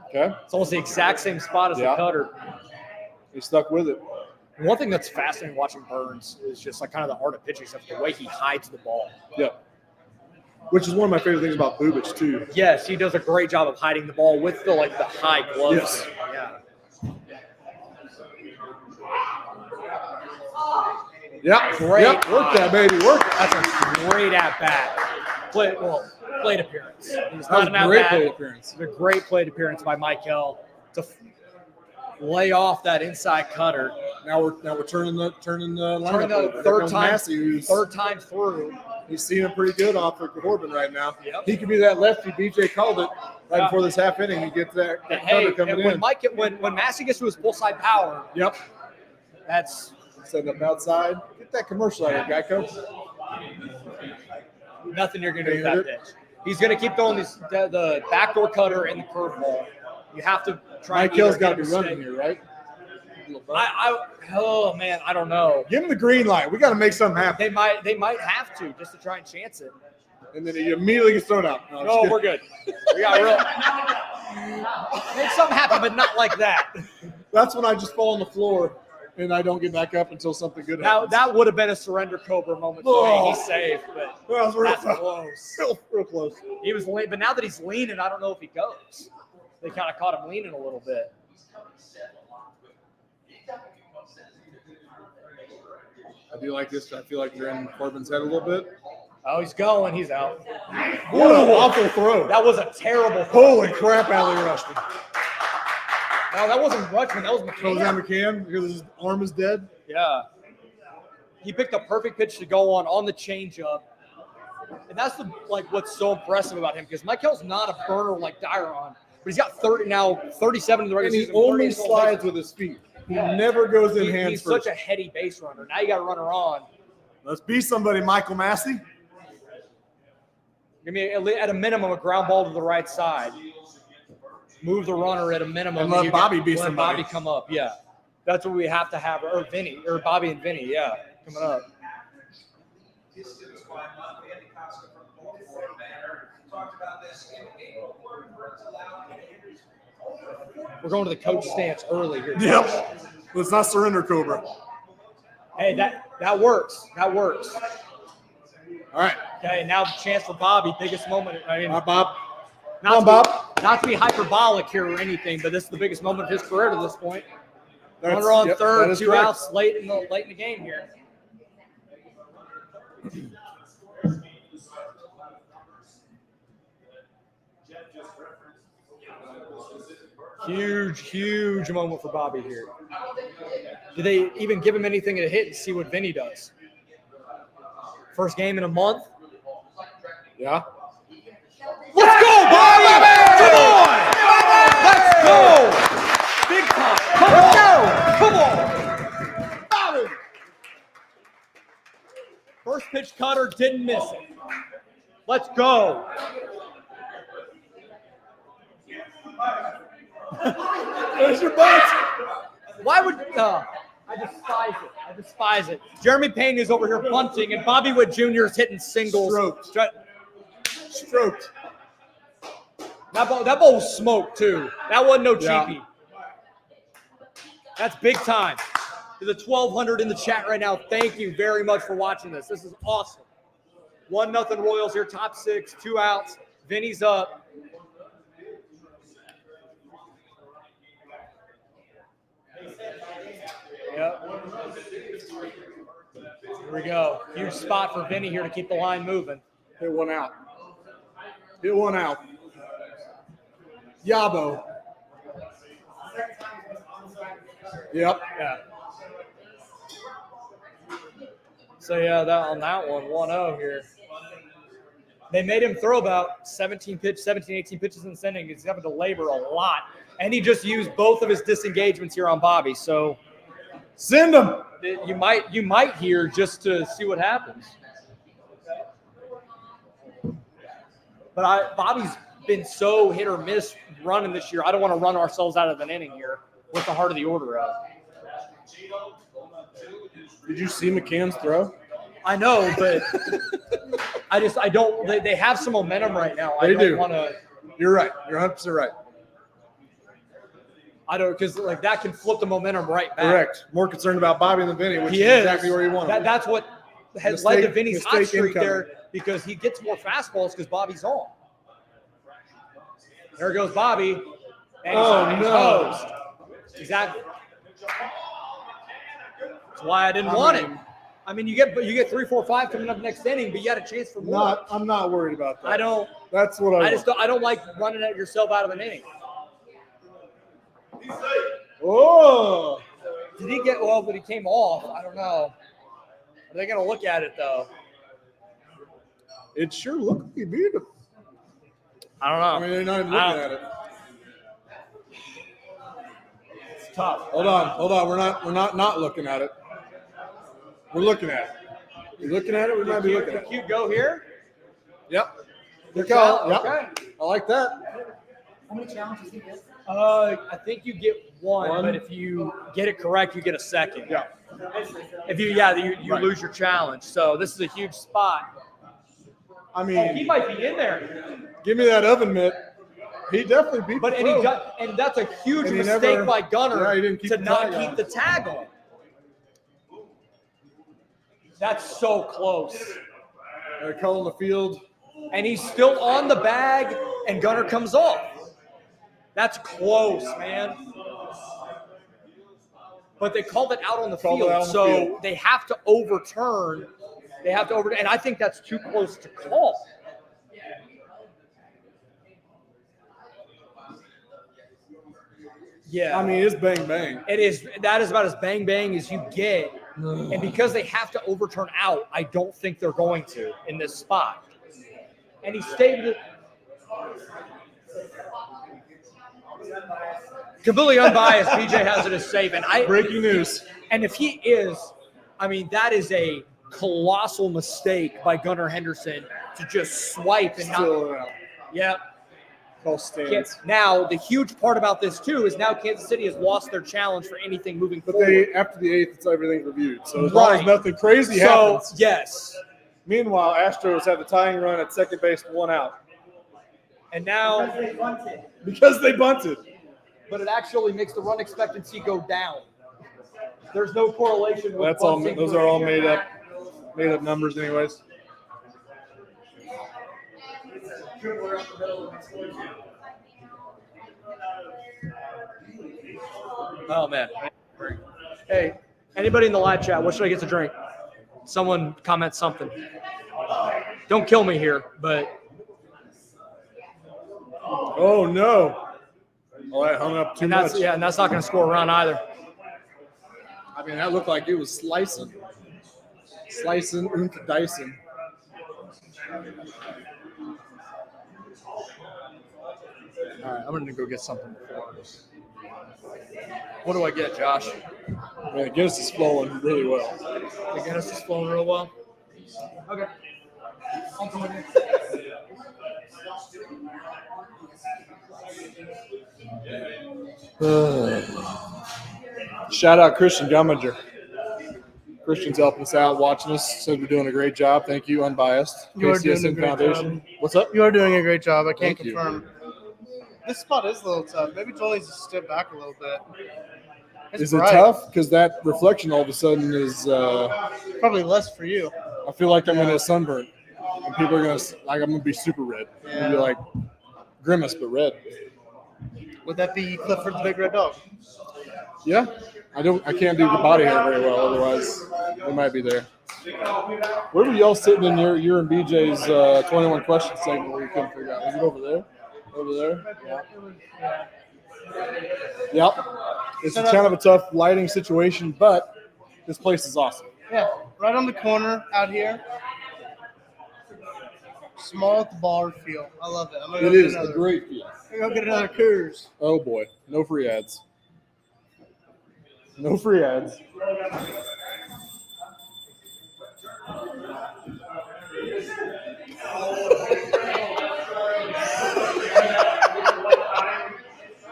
Okay. It's almost the exact same spot as the Yeah. cutter. He stuck with it. And one thing that's fascinating watching Burns is just like kind of the art of pitching stuff, the way he hides the ball. Yep. Which is one of my favorite things about Bubich too. Yes, he does a great job of hiding the ball with the high gloves. Yes. Yeah. Yeah. Great. Yep. Work that, baby. Work it. That's a great at bat. Plate appearance. It's That was not an a at great bat. plate appearance. It's a great plate appearance by Michael to lay off that inside cutter. Now we're turning the lineup. Turning over. the Here third comes time, Massey, who's third time through. he's seeing it pretty good off of Corbin right now. Yep. He could be that lefty. BJ called it right Yeah. before this half inning. He gets that And cutter hey, coming and in. when Massey gets to his full side power, Yep. that's Setting up outside. Get that commercial out of here, Geico. nothing you're going to do with that pitch. He's going to keep throwing the backdoor cutter and the curveball. You have to try. Michael's and got to either be get him running to here, right? oh man, I don't know. Give him the green light. We got to make something happen. They might have to just to try and chance it. And then he immediately gets thrown out. I'm No, just we're good. We got make something happen, but not like that. kidding. That's when I just fall on the floor and I don't get back up until something good Now happens. that would have been a surrender Cobra moment for me. He saved, but That was real that's close. close. Real close. He was lean, but now that he's leaning, I don't know if he goes. They kind of caught him leaning a little bit. I do like this. I feel like they're in Corbin's head a little bit. Oh, he's going. He's out. What an awful throw. That was a terrible throw. Holy crap, Allie Rushton. No, that wasn't Rutschman. That was Throws down McCann. McCann because his arm is dead. Yeah. He picked a perfect pitch to go on the changeup. And that's what's so impressive about him because Michael's not a burner like Dairon, but he's got 37 in the regular And he season. only 38 slides with his feet. He never goes in hands He's first. such a heady base runner. Now you got a runner on. Let's be somebody, Michael Massey. Give me at a minimum a ground ball to the right side. move the runner at a minimum. And let Bobby be let somebody. Bobby come up, yeah. That's what we have to have, or Vinny, or Bobby and Vinny, yeah, coming up. We're going to the coach stance early here. Yep. Let's not surrender, Cobra. Hey, that works. That works. All right. Okay, now the chance for Bobby, biggest moment. I mean, All right, Bob. not, Come on, Bob. not to be hyperbolic here or anything, but this is the biggest moment of his career to this point. That's- Runner on yep, that third, is 2 correct. outs late in the game here. Huge moment for Bobby here. Do they even give him anything to hit and see what Vinny does? First game in a month. Yeah. Let's go, Bobby! Come on! Let's go! Big time. Come on! Bobby! First pitch cutter, didn't miss it. Let's go. There's your butt. Why would I despise it. Jeremy Payne is over here bunting, and Bobby Witt Jr. is hitting singles. Stroked. That ball was smoked too. That wasn't no Yeah. cheapie. That's big time. To the 1,200 in the chat right now, thank you very much for watching this. This is awesome. 1-0 Royals here, top 6, 2 outs. Vinny's up. Yep. Here we go. Huge spot for Vinny here to keep the line moving. Hit one out. Yabo. Yep. Yeah. So yeah, that on that one, 1-0 here. They made him throw about 17, 18 pitches in the inning. He's having to labor a lot. And he just used both of his disengagements here on Bobby. So Send him. you might hear just to see what happens. But Bobby's been so hit or miss running this year. I don't want to run ourselves out of an inning here with the heart of the order up. Did you see McCann's throw? I know, but I don't. They have some momentum right now. They I don't do. want to. You're right. You're 100% right. I don't, because like that can flip the momentum right back. Correct. More concerned about Bobby than Vinny, which He is is exactly where you want him. That's what has led to Mistake- Vinny's hot mistake streak there, incoming. because he gets more fastballs because Bobby's on. There goes Bobby. And he's no. hosed. Exactly. That's why I didn't want it. I mean, you get 3, 4, 5 coming up next inning, but you had a chance for more. I'm not worried about that. I don't. That's what I I don't like running at yourself out of an inning. Oh. Did he get but he came off? I don't know. Are they gonna look at it though? It sure looked like he beat him. I don't know. I mean, they're not even looking at it. It's tough. Hold on. We're not looking at it. We're looking at it. You're looking at it. We might be looking at it. Cute go here. Yep. Good call. Yep. Okay. I like that. How many challenges he gets? I think you get one, but if you get it correct, you get a second. Yeah. If you lose your challenge. So this is a huge spot. I Oh, he mean, might be in there. give me that oven mitt. He definitely beat But the and he pro. got, and that's a huge And he mistake never- by Gunner Yeah, he didn't keep to the not tag keep on. the tag on. That's so close. They're calling the field. And he's still on the bag, and Gunner comes off. That's close, man. But they called it out on the Called it field, out on the so field. they have to overturn. And I think that's too close to call. Yeah, I mean, it's bang bang. it is. That is about as bang bang as you get. And because they have to overturn out, I don't think they're going to in this spot. And he stayed with completely unbiased. BJ has it as safe, and Breaking news. And if he is, I mean, that is a colossal mistake by Gunnar Henderson to just swipe and not. Still out. Yep. Call stands. Now, the huge part about this, too, is now Kansas City has lost their challenge for anything moving But forward. after the 8th, it's everything's reviewed. So as long as nothing crazy So, happens. yes. Meanwhile, Astros have the tying run at second base, 1 out. And now, Because they bunted. but it actually makes the run expectancy go down. There's no correlation with That's all. bunting. Those are all made up numbers, anyways. Oh, man. Hey, anybody in the live chat, what should I get to drink? Someone comment something. Don't kill me here, but Oh, no. Oh, that hung up too much. and that's not going to score a run either. I mean, that looked like it was slicing. Slicing into dicing. All right, I'm going to go get something. What do I get, Josh? I mean, Guinness is flowing really well. The Guinness is flowing real well. Okay. Shout out Christian Gumminger. Christian's helping us out, watching us. Said we're doing a great job. Thank you, Unbiased. You are doing a KCSN great Foundation. job. What's up? You are doing a great job. I can't Thank you. confirm. This spot is a little tough. Maybe Joel needs to step back a little bit. It's Is it bright. tough? Because that reflection all of a sudden is, Probably less for you. I feel like I'm going to sunburn. And people are going to, like, I'm going to be super red. I'm going to be like Grimace, but red. Would that be Clifford the Big Red Dog? Yeah. I can't do the body hair very well. Otherwise, we might be there. Where were y'all sitting in your and BJ's 21 question segment where you couldn't figure out? Was it over there? Over there? Yeah. Yep. It's kind of a tough lighting situation, but this place is awesome. Yeah, right on the corner out here. Small at the bar feel. I love it. I'm gonna It go get is a another. great feel. I'm gonna go get another Coors. Oh boy, no free ads. No free ads.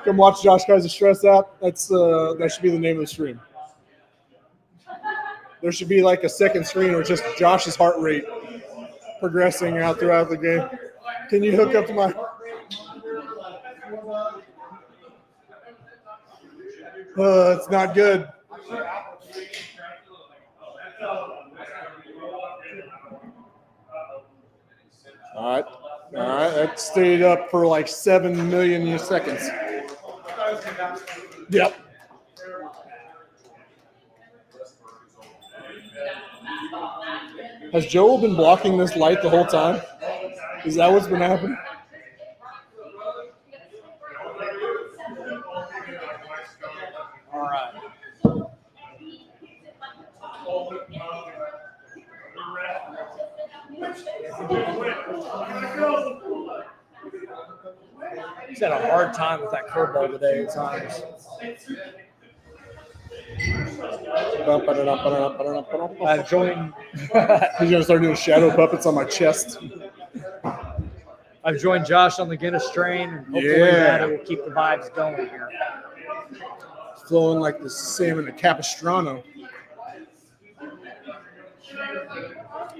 Come watch Josh Kaiser stress out. That should be the name of the stream. There should be like a second screen where just Josh's heart rate progressing out throughout the game. Can you hook up to my? It's not good. All right. That stayed up for like 7 million seconds. Yep. Has Joel been blocking this light the whole time? Is that what's been happening? All right. He's had a hard time with that curveball today at times. I've joined. He's gonna start doing shadow puppets on my chest. I've joined Josh on the Guinness train, and hopefully Yeah. that will keep the vibes going here. It's flowing like the salmon at Capistrano.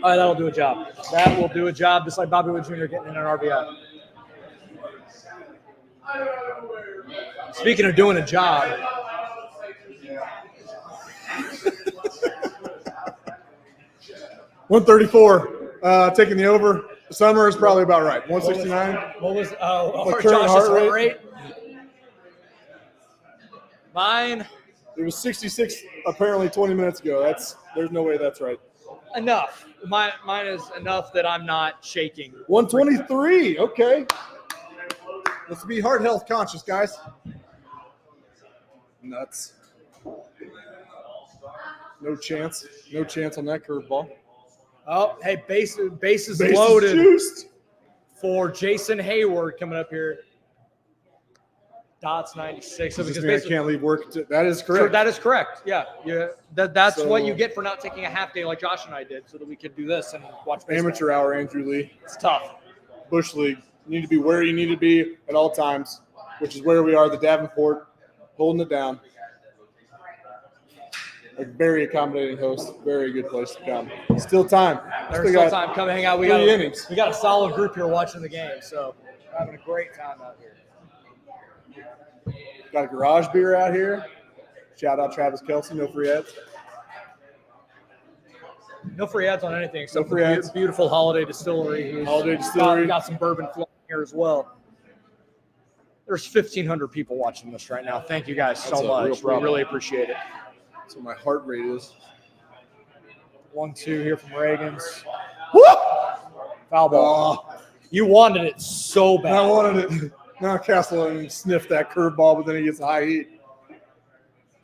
All right, that'll do a job. That will do a job, just like Bobby Wood Jr. getting in an RBI. Speaking of doing a job, 134. Taking the over. Summer is probably about right. 169. what was The current Josh's heart heart rate? rate? Mine, It was 66 apparently 20 minutes ago. There's no way that's right. enough. Mine is enough that I'm not shaking. 123. Okay. Let's be heart health conscious, guys. Nuts. No chance. No chance on that curveball. Oh, hey, bases Bases loaded juiced. for Jason Hayward coming up here. Dots 96. So Does because this mean I basically, can't leave work? That is sure, correct. that is correct. Yeah. That's So- what you get for not taking a half day like Josh and I did, so that we could do this and watch baseball. Amateur hour, Andrew Lee. It's tough. Bush League. You need to be where you need to be at all times, which is where we are, the Davenport, holding it down. A very accommodating host. Very good place to come. Still time. There's still time. Come hang out. We got innings. We got a solid group here watching the game, so we're having a great time out here. Got a garage beer out here. Shout out Travis Kelsey. No free ads. No free ads on anything. So No free ads. Beautiful Holiday Distillery. Holiday Distillery. Got some bourbon flowing here as well. There's 1,500 people watching this right now. Thank you guys so That's a much. real We problem. really appreciate it. That's what my heart rate is. 1-2 here from Ragans. Foul ball. Oh, You wanted it so bad. I wanted it. Now Castle and sniff that curveball, but then he gets a high heat.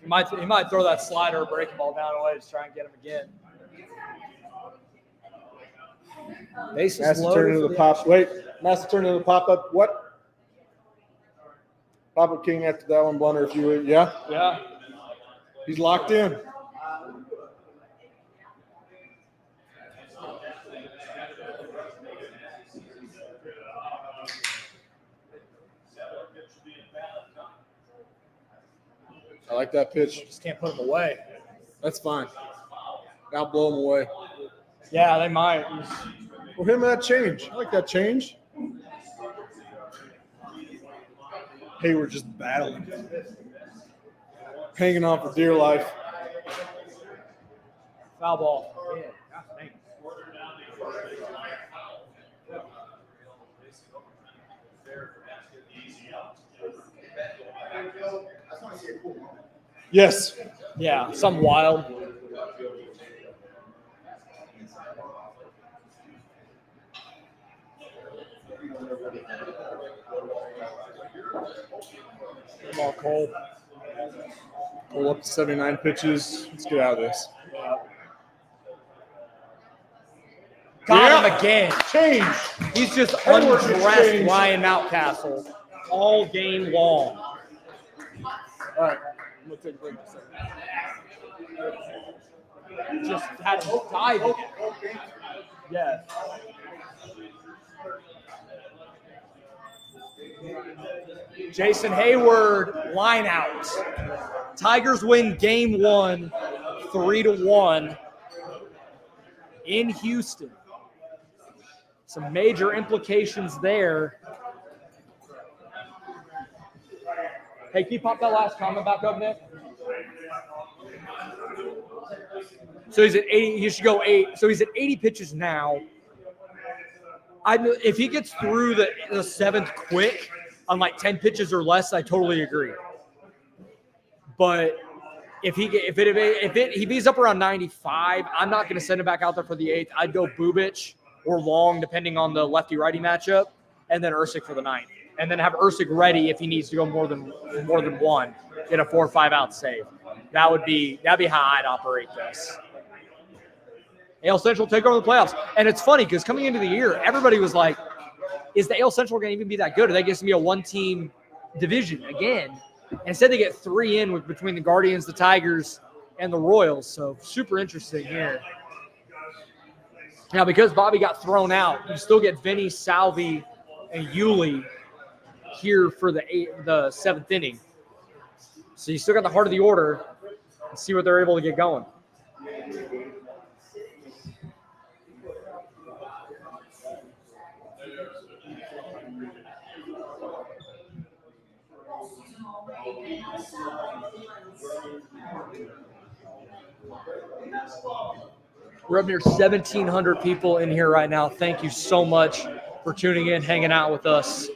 He might throw that slider or breaking ball down away to try and get him again. Bases Master loaded turn into for the the pop. Wait, Master turn into the pop up. What? Pop up king after that one blunder, if you would. Yeah, Yeah. he's locked in. I like that pitch. Just can't put him away. That's fine. Now blow him away. Yeah, they might. Well, him that change. I like that change. Hayward just battling. Hanging on for dear life. Foul ball. Yeah. Yes. Yeah, something wild. Ball Cole. Pull up to 79 pitches. Let's get out of this. Got him again. Change. He's just Hayward just undressed changed. Ryan Mountcastle all game long. All right. I'm going to take a break in a second. Just had him diving. Yeah. Jason Hayward line out. Tigers win game 1, 3-1 in Houston. Some major implications there. Hey, can you pop that last comment back up, Nick? So he's at 80. You should go 8. So he's at 80 pitches now. If he gets through the 7th quick on like 10 pitches or less, I totally agree. But if he's up around 95, I'm not going to send him back out there for the 8th. I'd go Bubic or Long, depending on the lefty-righty matchup, and then Ursic for the 9th. And then have Ursic ready if he needs to go more than one, get a 4 or 5 out save. That'd be how I'd operate this. AL Central take over the playoffs. And it's funny because coming into the year, everybody was like, is the AL Central going to even be that good? Are they going to be a one-team division again? And instead they get 3 in between the Guardians, the Tigers, and the Royals. So super interesting here. Now, because Bobby got thrown out, you still get Vinny, Salvi, and Yuli here for the 7th inning. So you still got the heart of the order and see what they're able to get going. We're up near 1,700 people in here right now. Thank you so much for tuning in, hanging out with us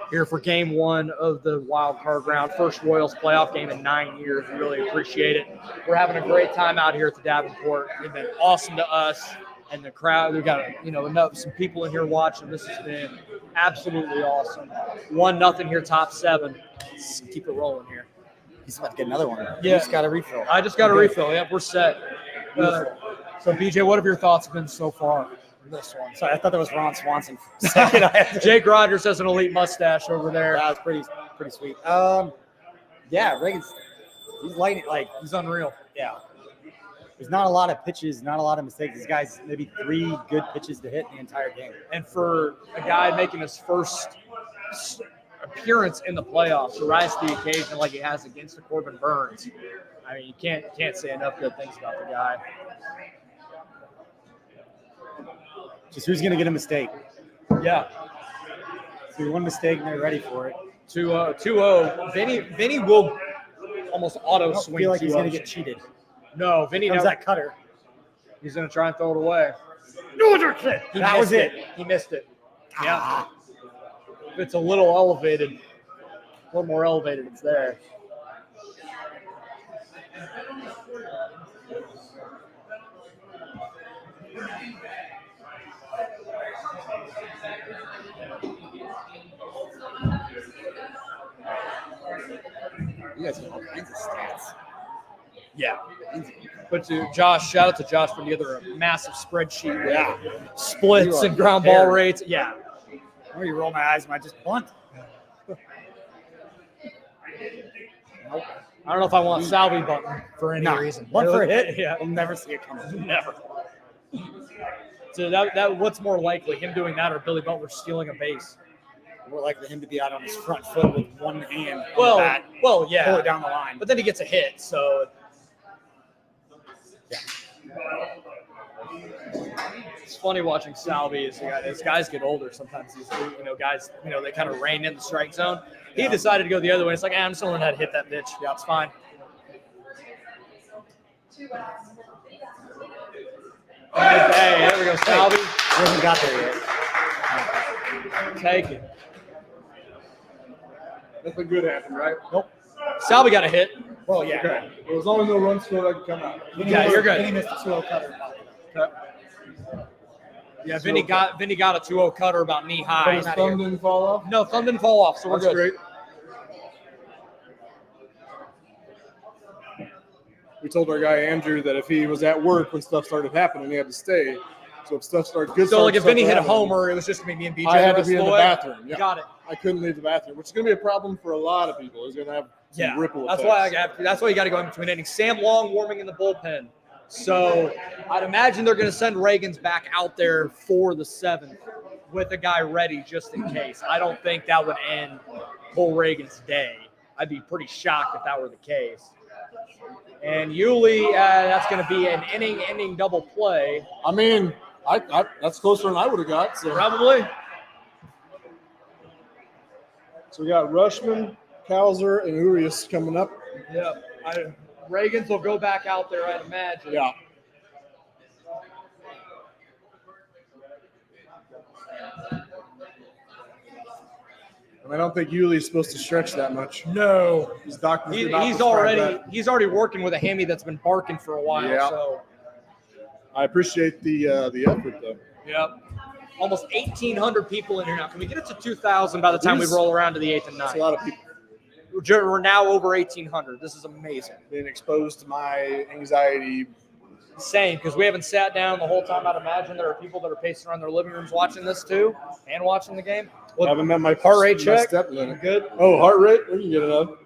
here for game 1 of the wild card round. First Royals playoff game in 9 years. We really appreciate it. We're having a great time out here at the Davenport. They've been awesome to us and the crowd. We've got some people in here watching. This has been absolutely awesome. 1-0 here, top 7. Let's keep it rolling here. He's about to get another one. Yeah. You just got a refill. I just got a refill. Yep, we're set. So, BJ, what have your thoughts been so far in this one? Sorry, I thought that was Ron Swanson. For a second. Jake Rogers has an elite mustache over there. That was pretty sweet. Yeah, Reagan's he's lighting like He's unreal. yeah. There's not a lot of pitches, not a lot of mistakes. This guy's maybe 3 good pitches to hit the entire game. And for a guy making his first appearance in the playoffs to rise to the occasion like he has against the Corbin Burns, I mean, you can't say enough good things about the guy. Just who's going to get a mistake? Yeah. So one mistake and they're ready for it. 2-0. Vinny will almost auto I don't swing. feel like he's 2-0. going to get cheated. No, Vinny Comes never. that cutter. He's going to try and throw it away. No, that's it. That was it. He missed it. Yeah. If it's a little elevated, a little more elevated, it's there. You guys have all kinds of stats. Yeah. But Josh, shout out to Josh for together a massive spreadsheet. Yeah. Splits You and are ground ball prepared. rates. Yeah. Or you roll my eyes and I just bunt. I don't know if I want Salvi button for any reason. Bunt for a hit? Yeah. We'll never see it coming. Never. So that what's more likely, him doing that or Billy Butler stealing a base? More likely him to be out on his front foot with one hand on Well, the bat, well, pull yeah. it down the line. But then he gets a hit, so it's funny watching Salvi as guys get older. Sometimes these guys they kind of rein in the strike zone. He decided to go the other way. It's like, I'm just gonna learn how to hit that pitch. Yeah, it's fine. Hey, there we go, Salvi. He hasn't got there yet. Take it. Nothing good happened, right? Nope. Salvi got a hit. Well, yeah. Okay. Well, as long as no runs scored, I can come out. Yeah, you're good. He missed a 2-0 cutter. Yeah, Vinny got a 2-0 cutter about knee But high. his thumb didn't fall off. No, thumb didn't fall off, so we're That's good. great. We told our guy Andrew that if he was at work when stuff started happening, he had to stay. So if stuff started good, So like if Vinny hit a happening, homer, it was just gonna be me and BJ. I had the to be in rest the of way. bathroom. Yeah. Got it. I couldn't leave the bathroom, which is going to be a problem for a lot of people. It's going to have some ripple That's effects. why you got to go in between innings. Sam Long warming in the bullpen, so I'd imagine they're going to send Ragans back out there for the 7th with a guy ready just in case. I don't think that would end Bull Ragans' day. I'd be pretty shocked if that were the case. And Yuli, that's going to be an inning-ending double play. I mean, I that's closer than I would have got. So. Probably. So we got Rushman, Kowser, and Urias coming up. Yeah. Ragans will go back out there, I'd imagine. Yeah. And I don't think Yuli's supposed to stretch that much. No. His doctors He, did not he's prescribe already that. he's already working with a hammy that's been barking for a while. Yeah. So I appreciate the effort though. yep. Almost 1,800 people in here now. Can we get it to 2,000 by the time we roll around to the 8th and That's a 9th? lot of people We're now over 1,800. This is amazing. being exposed to my anxiety. Same, because we haven't sat down the whole time. I'd imagine there are people that are pacing around their living rooms watching this too and watching the game. I haven't met my Heart rate my check. step limit. Good. Oh, heart rate? We can get another.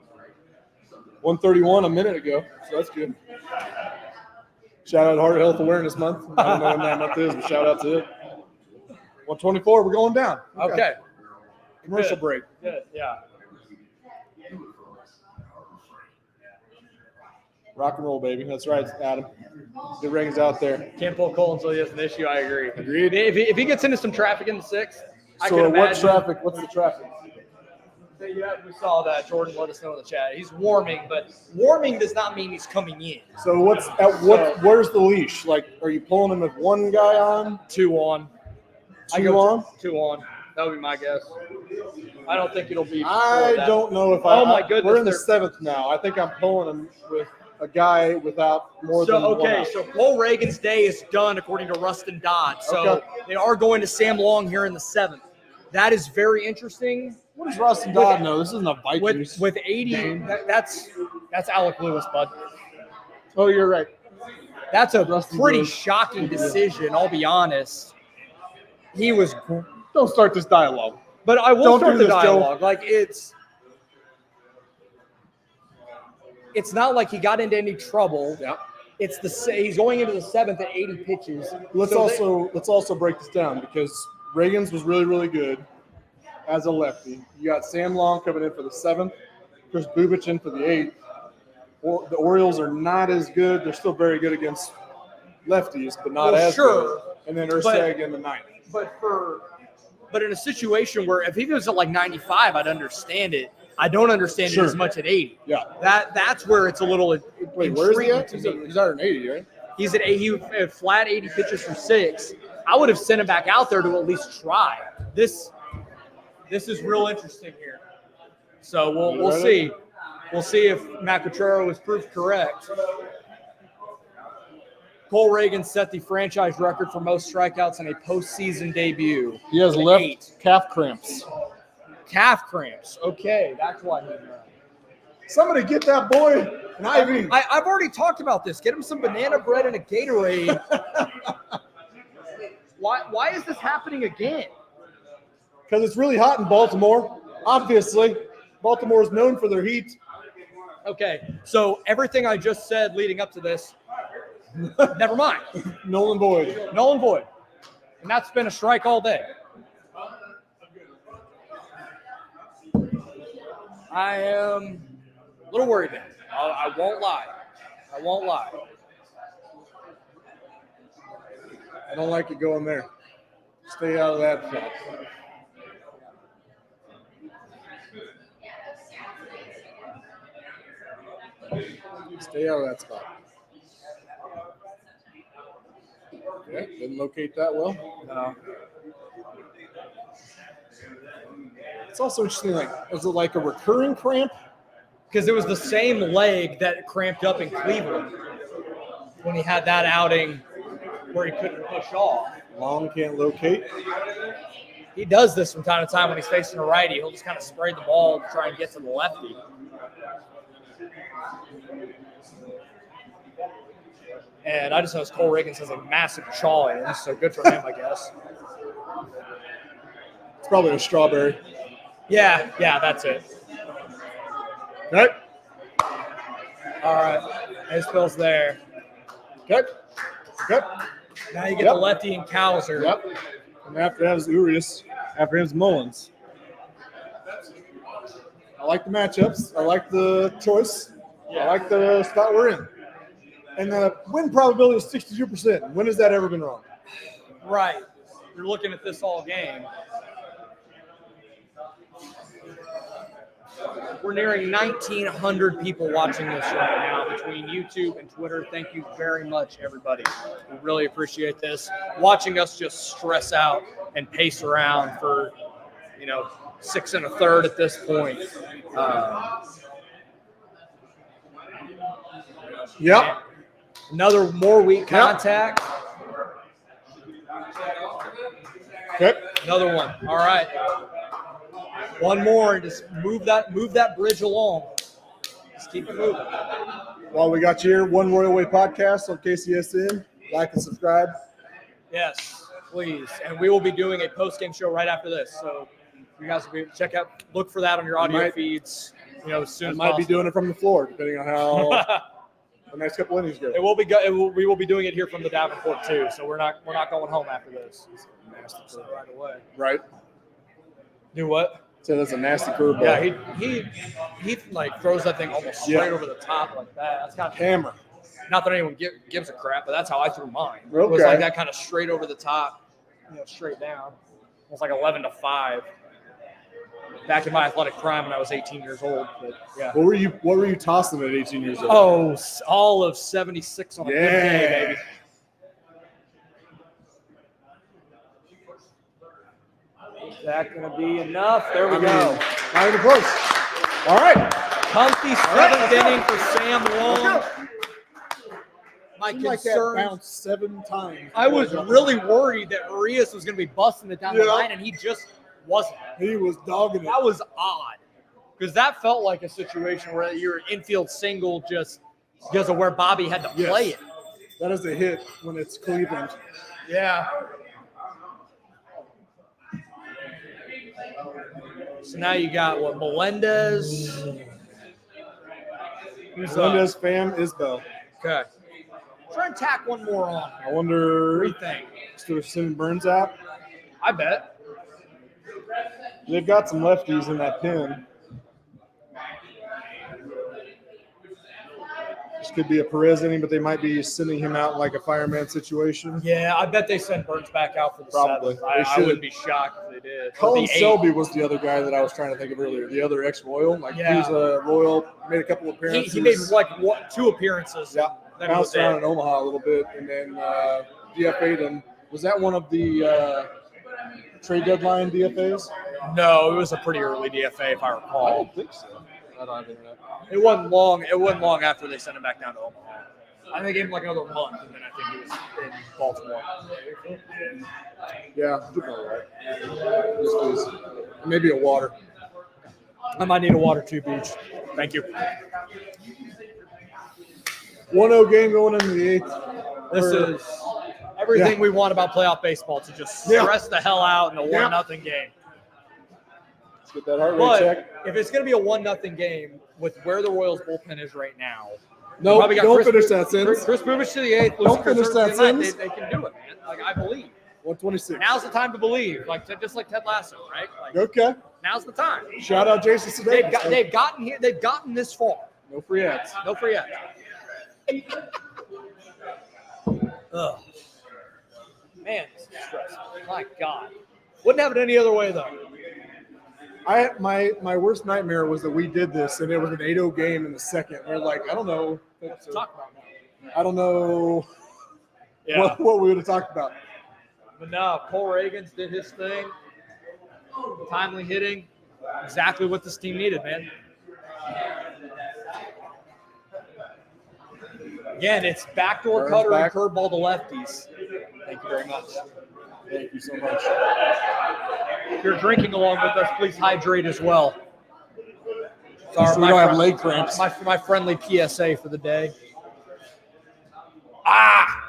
131 a minute ago, so that's good. Shout out Heart Health Awareness Month. I don't know when that month is, but shout out to it. 124, we're going down. Okay. Commercial Good. break. Good. Yeah. Rock and roll, baby. That's right, Adam. Get Ragans out there. Can't pull Cole until he has an issue. I agree. Agreed. If he gets into some traffic in the 6th, I So can what imagine. traffic? What's the traffic? Yeah, we saw that. Jordan let us know in the chat. He's warming, but warming does not mean he's coming in. So where's the leash? Like, are you pulling him with one guy on? 2 on. I Two go on? 2 on. That would be my guess. I don't think it'll be. I before that. don't know if I. Oh my goodness, We're in the they're- 7th now. I think I'm pulling him with a guy without more than one. Okay, out. so Cole Reagan's day is done according to Rustin Dodd. So Okay. they are going to Sam Long here in the 7th. That is very interesting. What does Rustin Dodd know? This isn't a Vikings. With 80, that's Alec Lewis, bud. Oh, you're right. That's a Rustin pretty Lewis. shocking decision. I'll be honest. He was, Don't start this dialogue. but I will Don't start do the this, Joe. dialogue. Like it's not like he got into any trouble. Yeah. He's going into the 7th at 80 pitches. Let's So also break this down because Ragans was really, really good as a lefty. You got Sam Long coming in for the 7th, Chris Bubich in for the 8th. The Orioles are not as good. They're still very good against lefties, but not as good. And then Ursag in the 9th. But in a situation where if he was at like 95, I'd understand it. I don't understand it as much at 80. Yeah. That's where it's a little Wait, where is he at? intriguing He's at an 80, right? He's at a flat 80 pitches for 6. I would have sent him back out there to at least try. This is real interesting here. So we'll see. We'll see if Matt Cotrero is proved correct. Cole Reagan set the franchise record for most strikeouts in a postseason debut. He has with left 8. calf cramps. Calf cramps. Okay, that's why he's not. Somebody get that boy an IV. I've already talked about this. Get him some banana bread and a Gatorade. Why is this happening again? Because it's really hot in Baltimore, obviously. Baltimore is known for their heat. Okay, so everything I just said leading up to this, never mind. Nolan Boyd. Null and void. And that's been a strike all day. I am a little worried now. I won't lie. I don't like it going there. Stay out of that shot. Stay out of that spot. Okay, didn't locate that well. No. It's also interesting, like, is it like a recurring cramp? Because it was the same leg that cramped up in Cleveland when he had that outing where he couldn't push off. Long can't locate. He does this from time to time when he's facing a righty. He'll just kind of spray the ball to try and get to the lefty. And I just noticed Cole Ragans has a massive chaw in, so good for him, I guess. It's probably a strawberry. Yeah, that's it. Okay. All right. His spill's there. Okay. Now you get the lefty and Kowser. Yep. And after that is Urias. After him is Mullins. I like the matchups. I like the choice. I like the spot we're in. And the win probability is 62%. When has that ever been wrong? Right. You're looking at this all game. We're nearing 1,900 people watching this right now between YouTube and Twitter. Thank you very much, everybody. We really appreciate this. Watching us just stress out and pace around for, 6 1/3 at this point. Yep. Another more weak contact. Okay. Another one. All right. One more and just move that bridge along. Just keep it moving. While we got you here, One Royal Way podcast on KCSN. Like and subscribe. Yes, please. And we will be doing a post-game show right after this. So you guys will be look for that on your audio feeds, as soon as might possible. be doing it from the floor, depending on how the next couple innings go. We will be doing it here from the Davenport too. So we're not going home after this. So right away. Right. Do what? So that's a nasty curveball. Yeah, he like throws that thing almost straight over the top like that. That's kind of hammer. Not that anyone gives a crap, but that's how I threw mine. Okay. It was like that kind of straight over the top, straight down. It was like 11-5. Back in my athletic prime when I was 18 years old. But yeah. What were you tossing at 18 years old? Oh, all of 76 on a good day, baby. Is that going to be enough? There we go. Not even close. All right. Comfy 7th inning for Sam Long. My Seemed like that concern. bounced 7 times. I was really worried that Urias was going to be busting it down the line, and he just wasn't. He was dogging it. That was odd because that felt like a situation where your infield single just because of where Bobby had to play it. That is a hit when it's Cleveland. Yeah. So now you got Melendez. Melendez, Pham, Isbell. Okay. Try and tack one more on. I wonder What do you think? instead of sending Burns out, I bet. they've got some lefties in that pin. This could be a Perez inning, but they might be sending him out like a fireman situation. Yeah, I bet they send Burns back out for the Probably. 7th. They I should. wouldn't be shocked if they did. Colin Or the 8th. Selby was the other guy that I was trying to think of earlier. The other ex-Royal, like he was a Royal, made a couple appearances. He made like 2 appearances. Yeah, Then he bounced was around dead. in Omaha a little bit, and then DFA'd him. Was that one of the trade deadline DFAs? No, it was a pretty early DFA if I I recall. don't think so. I don't have internet. It wasn't long. It wasn't long after they sent him back down to Omaha. I think they gave him like another month, and then I think he was in Baltimore. Yeah, you're probably right. Yes, please. Maybe a water. I might need a water too, Beach. Thank you. 1-0 game going into the 8th. This is everything we want about playoff baseball to just stress the hell out in a 1-0 game. Let's get that heart rate But check. if it's going to be a 1-0 game with where the Royals bullpen is right now, No, probably got don't Chris finish that sentence. Chris Bubich to the 8th. Don't finish that sentence. They can do it, man. Like I believe. 126. Now's the time to believe. Like just like Ted Lasso, right? Like Okay. now's the time. Shout out Jason Sudeikis. They've gotten here. They've gotten this far. No free ads. No free ads. Ugh. Man, this is stressful. My God. Wouldn't have it any other way though. My worst nightmare was that we did this and it was an 8-0 game in the second. We're like, I don't know. Let's talk about that. I don't know Yeah. what we would have talked about. But no, Cole Ragans did his thing. Timely hitting. Exactly what this team needed, man. Again, it's backdoor Burns cutter back. and curveball to lefties. Thank you very much. Thank you so much. If you're drinking along with us, please hydrate as well. Sorry, So we don't have leg cramps. My friendly PSA for the day. Ah!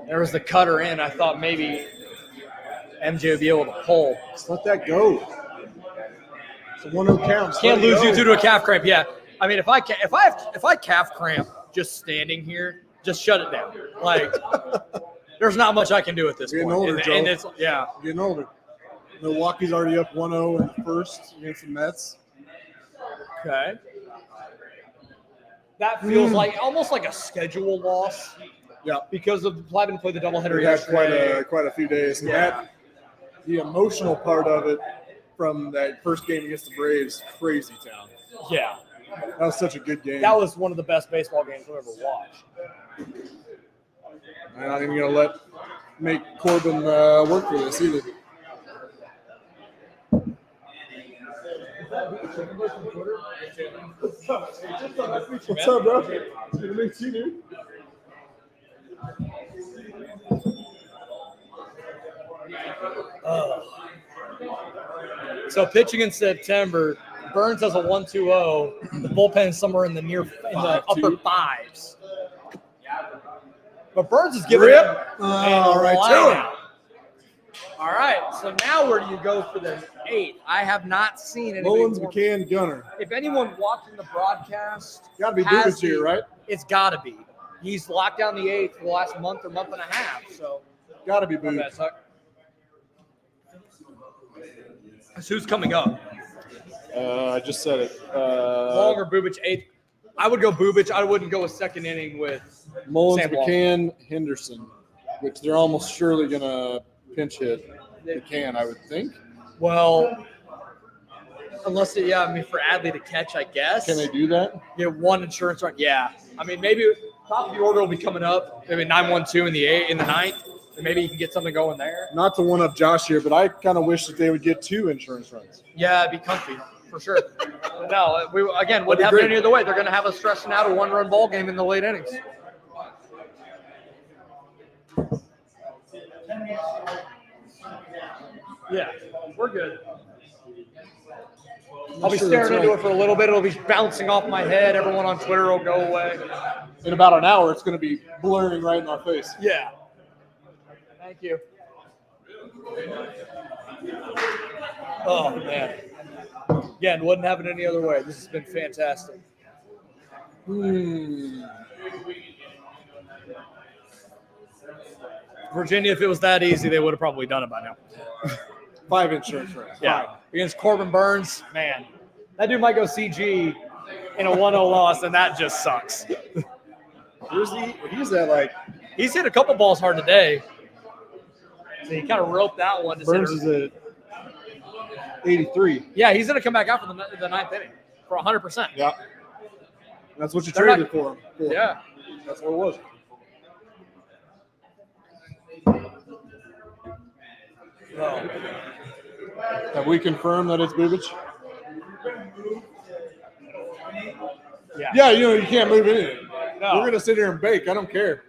There was the cutter in. I thought maybe MJ would be able to pull. Just let that go. It's a 1-0 count. Just Can't let it lose go. you due to a calf cramp. Yeah, I mean, if I calf cramp just standing here, just shut it down. Like, there's not much I can do at this Getting point. older, Joe. And it's Getting older. Milwaukee's already up 1-0 in the first against the Mets. okay. That feels like almost like a schedule loss. Yeah. Because of having to play the doubleheader We had yesterday. quite a few days. And Yeah. the emotional part of it from that first game against the Braves, crazy town. Yeah, That was such a good game. that was one of the best baseball games I've ever watched. I'm not even going to make Corbin work for this either. What's up, bro? Good to meet you, dude. So pitching in September, Burns has a 1-2-0. The bullpen is somewhere in the upper 5s. But Burns is giving Rip. him All right, line too. out. All right, so now where do you go for the 8th? I have not seen anything Mullins, more. McCann, Gunner. If anyone watching the broadcast, Got to be has Bubic here, the- right? It's got to be. He's locked down the 8th for the last month or month and a half. So, Got to be my bad, Bubic. Tuck. So who's coming up? I just said it. Long or Bubic 8th? I would go Bubic. I wouldn't go a second inning with Mullins, Sam Long. McCann, Henderson, which they're almost surely going to pinch hit. McCann, I would think. Well, unless for Adley to catch, I guess. Can they do that? Get one insurance run? Yeah. I mean, maybe top of the order will be coming up. Maybe 9-1-2 in the 9th, and maybe you can get something going there. Not to one up Josh here, but I kind of wish that they would get 2 insurance runs. Yeah, it'd be comfy for sure. But no, we wouldn't have it great. any other way. They're going to have us stressing out a 1-run ball game in the late innings. Yeah, we're good. I'll be sure staring that's into right. it for a little bit. It'll be bouncing off my head. Everyone on Twitter will go away. In about an hour, it's going to be blurring right in our face. Yeah. Thank you. Oh, man. Again, wouldn't have it any other way. This has been fantastic. Virginia, if it was that easy, they would have probably done it by now. 5 insurance rate. Yeah. Against Corbin Burns, man, that dude might go CG in a 1-0 loss, and that just sucks. Where's he? He's at like He's hit a couple balls hard today. So he kind of roped that one. Burns is at 83. Yeah, he's going to come back out for the ninth inning for 100%. Yeah. That's what you They're traded not- for him. For. Yeah. That's what it was. Have we confirmed that it's Bubic? Yeah. Yeah, you can't move anything. No. We're going to sit here and bake. I don't care.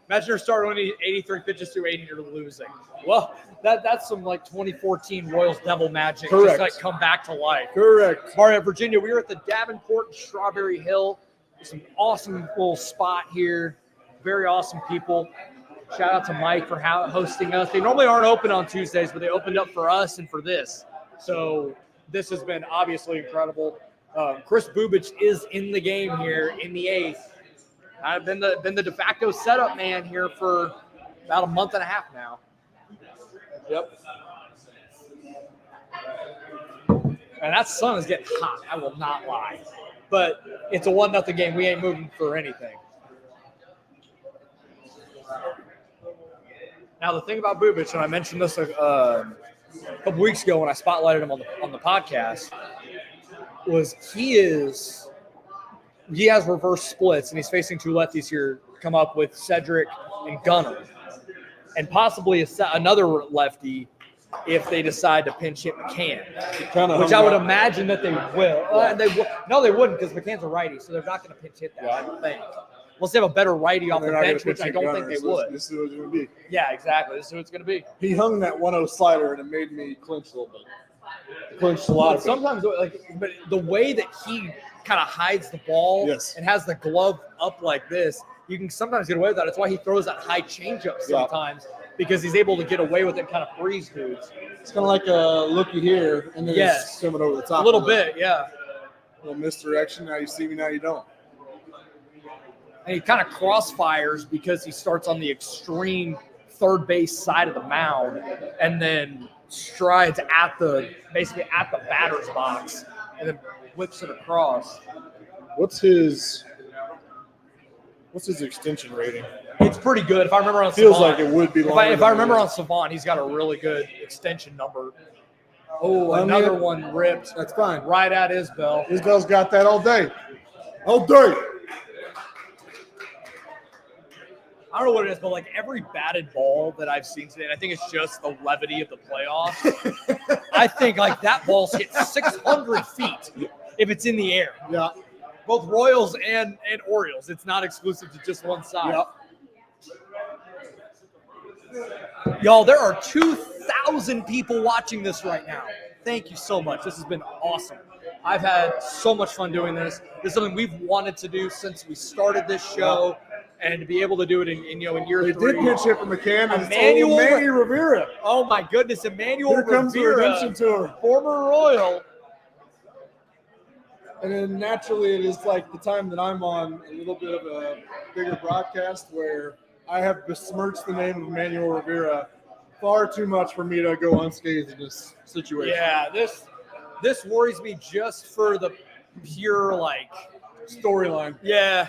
Imagine your start only 83 pitches through 8 and you're losing. Well, that's some like 2014 Royals devil magic. Correct. Just like come back to life. Correct. All right, Virginia, we were at the Davenport Strawberry Hill. It's an awesome little spot here. Very awesome people. Shout out to Mike for hosting us. They normally aren't open on Tuesdays, but they opened up for us and for this. So this has been obviously incredible. Chris Bubic is in the game here in the 8th. I've been the de facto setup man here for about a month and a half now. Yep. And that sun is getting hot. I will not lie. But it's a 1-0 game. We ain't moving for anything. Now, the thing about Bubic, and I mentioned this a couple weeks ago when I spotlighted him on the podcast, was he has reverse splits, and he's facing 2 lefties here come up with Cedric and Gunnar, and possibly another lefty if they decide to pinch hit McCann, which I would imagine that they will. No, they wouldn't, because McCann's a righty, so they're not going to pinch hit that, I don't think. Unless they have a better righty off the bench, which I don't think they would. This is what it's going to be. Yeah, exactly. This is who it's going to be. He hung that 1-0 slider, and it made me clinch a little bit. Clinched a lot. But sometimes, but the way that he kind of hides the ball and has the glove up like this, you can sometimes get away with that. That's why he throws that high changeup sometimes, because he's able to get away with it and kind of freeze dudes. It's kind of like a looky here, and then it's coming over the top. A little bit, yeah. A little misdirection. Now you see me, now you don't. And he kind of crossfires because he starts on the extreme third base side of the mound and then strides basically at the batter's box and then whips it across. What's his extension rating? It's pretty good. If I remember on Feels Savant, like it would be longer. If I remember on Savant, he's got a really good extension number. Oh, another one ripped. That's fine. Right at Isbell. Isbell's got that all day. All day. I don't know what it is, but like every batted ball that I've seen today, and I think it's just the levity of the playoffs. I think like that ball's hit 600 feet if it's in the air. Yeah. Both Royals and Orioles. It's not exclusive to just one side. Yep. Y'all, there are 2,000 people watching this right now. Thank you so much. This has been awesome. I've had so much fun doing this. This is something we've wanted to do since we started this show. And to be able to do it in year 3. They did pitch hit from McCann and Manny Rivera. Oh my goodness, Emmanuel Here comes the Rivera, redemption tour. former Royal. And then naturally it is like the time that I'm on a little bit of a bigger broadcast where I have besmirched the name of Emmanuel Rivera far too much for me to go unscathed in this situation. Yeah, this worries me just for the pure storyline. Yeah.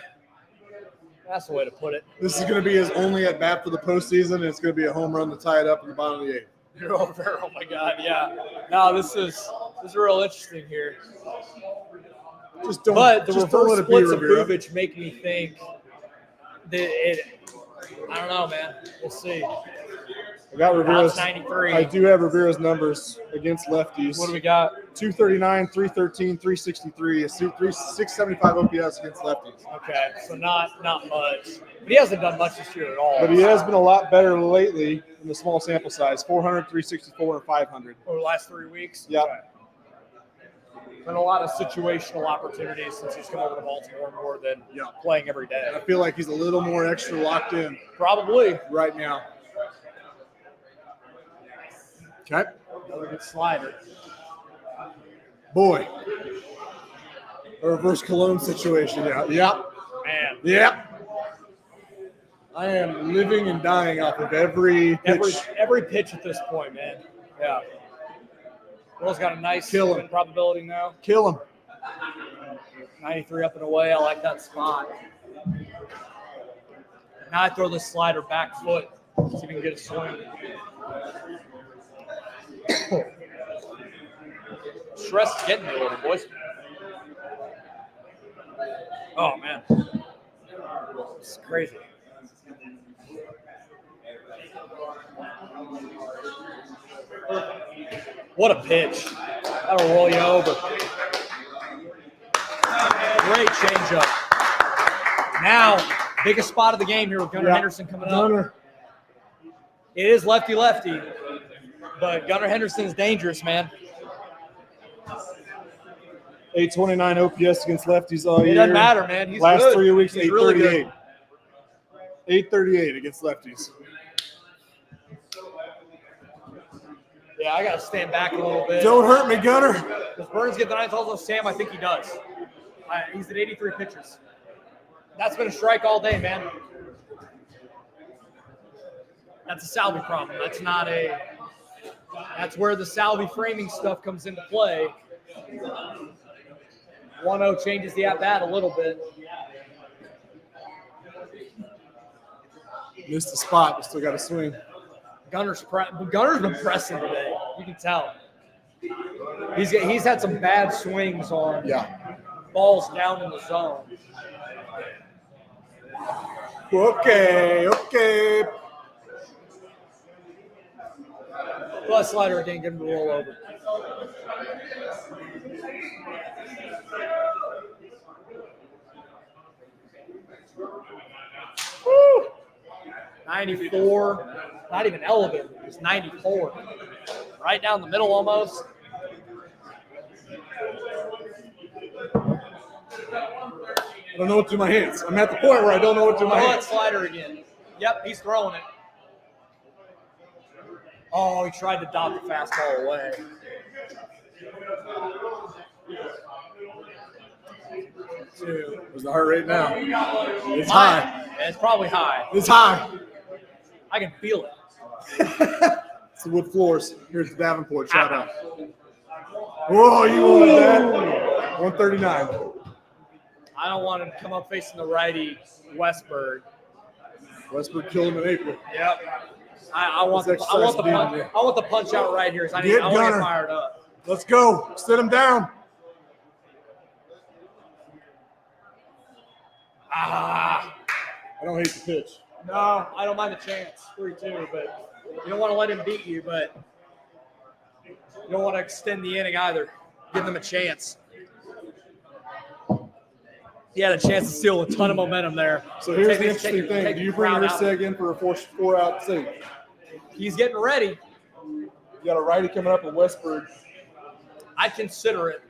That's the way to put it. This is going to be his only at bat for the postseason, and it's going to be a home run to tie it up in the bottom of the 8th. Oh my God, yeah. No, this is real interesting here. But the reverse splits of Bubic make me think that I don't know, man. We'll see. I got Rivera's 93. I do have Rivera's numbers against lefties. What do we got? 239, 313, 363, a 675 OPS against lefties. Okay, so not much. But he hasn't done much this year at all. But he has been a lot better lately in the small sample size, 400, 364, and 500. Over the last 3 weeks? Yep. Okay. Been a lot of situational opportunities since he's come over to Baltimore more than playing every day. I feel like he's a little more extra locked in. Probably. Right now. Okay. Another good slider. Boy. A reverse Cologne situation. Yeah. Yeah. Man, Yeah. I am living and dying off of every pitch. every pitch at this point, man. Yeah. Will's got a nice Kill him. win probability now. Kill him. 93 up and away. I like that spot. Now I throw the slider back foot. See if we can get a swing. Stress is getting me a little, boys. Oh, man. It's crazy. What a pitch. That'll roll you over. Great changeup. Now, biggest spot of the game here with Gunnar Henderson coming up. Gunnar. It is lefty-lefty, but Gunnar Henderson is dangerous, man. 829 OPS against lefties all year. It doesn't matter, man. He's Last good. 3 weeks, He's really 838. good. 838 against lefties. Yeah, I got to stand back a little bit. Don't hurt me, Gunnar. Does Burns get the ninth also Sam? I think he does. He's at 83 pitches. That's been a strike all day, man. That's a Salvi problem. That's not a. That's where the Salvi framing stuff comes into play. 1-0 changes the at bat a little bit. Missed the spot, but still got a swing. Gunner's been pressing today. You can tell. He's had some bad swings on balls down in the zone. Okay. Plus slider again, get him to roll over. Woo! 94, not even elevated, it's 94. Right down the middle almost. I don't know what to do with my hands. I'm at the point where I don't know what to do with my Oh, hands. it's slider again. Yep, he's throwing it. Oh, he tried to dot the fastball away. Two. Where's the heart rate now? It's High. high. Yeah, it's probably high. It's high. I can feel it. It's the wood floors. Here's the Davenport shout out. Whoa, you wanted that? 139. I don't want him to come up facing the righty Westberg. Westbrook killed him in April. Yep. I want the punch out right here. I want to get fired up. Let's go. Sit him down. I don't hate the pitch. No, I don't mind the chance. 3-2, but you don't want to let him beat you, but you don't want to extend the inning either. Give them a chance. He had a chance to steal a ton of momentum there. So here's the interesting thing. Do you bring Urseg in for a 4-out save? He's getting ready. You got a righty coming up with Westberg. I'd consider it.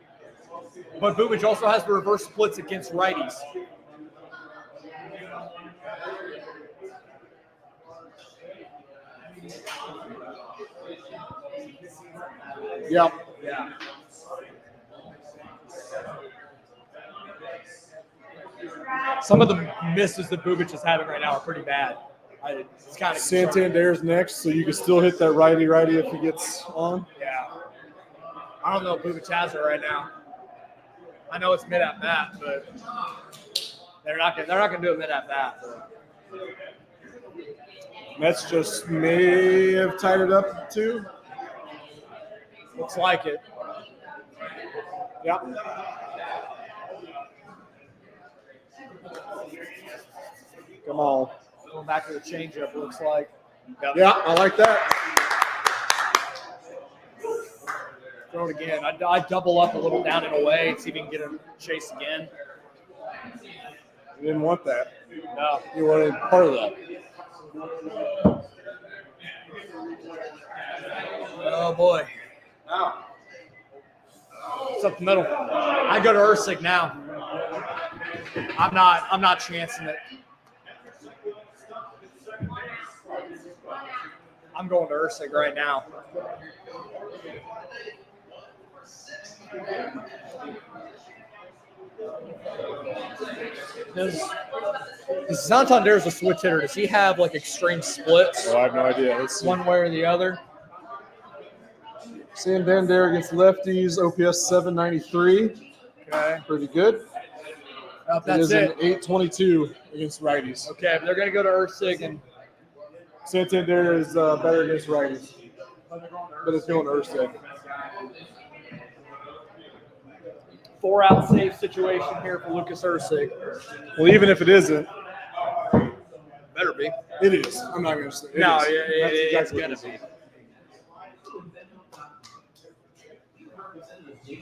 But Bubich also has the reverse splits against righties. Yep. Yeah. Some of the misses that Bubich is having right now are pretty bad. It's kind of Santander's next, so you can still hit that righty if he gets on. Yeah. I don't know if Bubich has it right now. I know it's mid at bat, but they're not gonna do it mid at bat. Mets just may have tied it up too. Looks like it. Yep. Come on. Going back to the changeup, looks like. Yep. Yeah, I like that. Throw it again. I double up a little down and away and see if we can get a chase again. You didn't want that. No. You wanted part of that. Oh boy. It's up the middle. I go to Ursig now. I'm not chancing it. I'm going to Ursig right now. Does Santander's a switch hitter? Does he have like extreme splits, Oh, I have no idea. Let's see. one way or the other? Santander against lefties, OPS 793. Okay. Pretty good. It That's is an it. 822 against righties. Okay, but they're going to go to Earthsig and Santander is better against righties, but it's going to Erstad. 4-out save situation here for Lucas Earthsig. Well, even if it isn't, Better be. it is. I'm not going to say it. No, is. That's it's exactly going what to it be. is.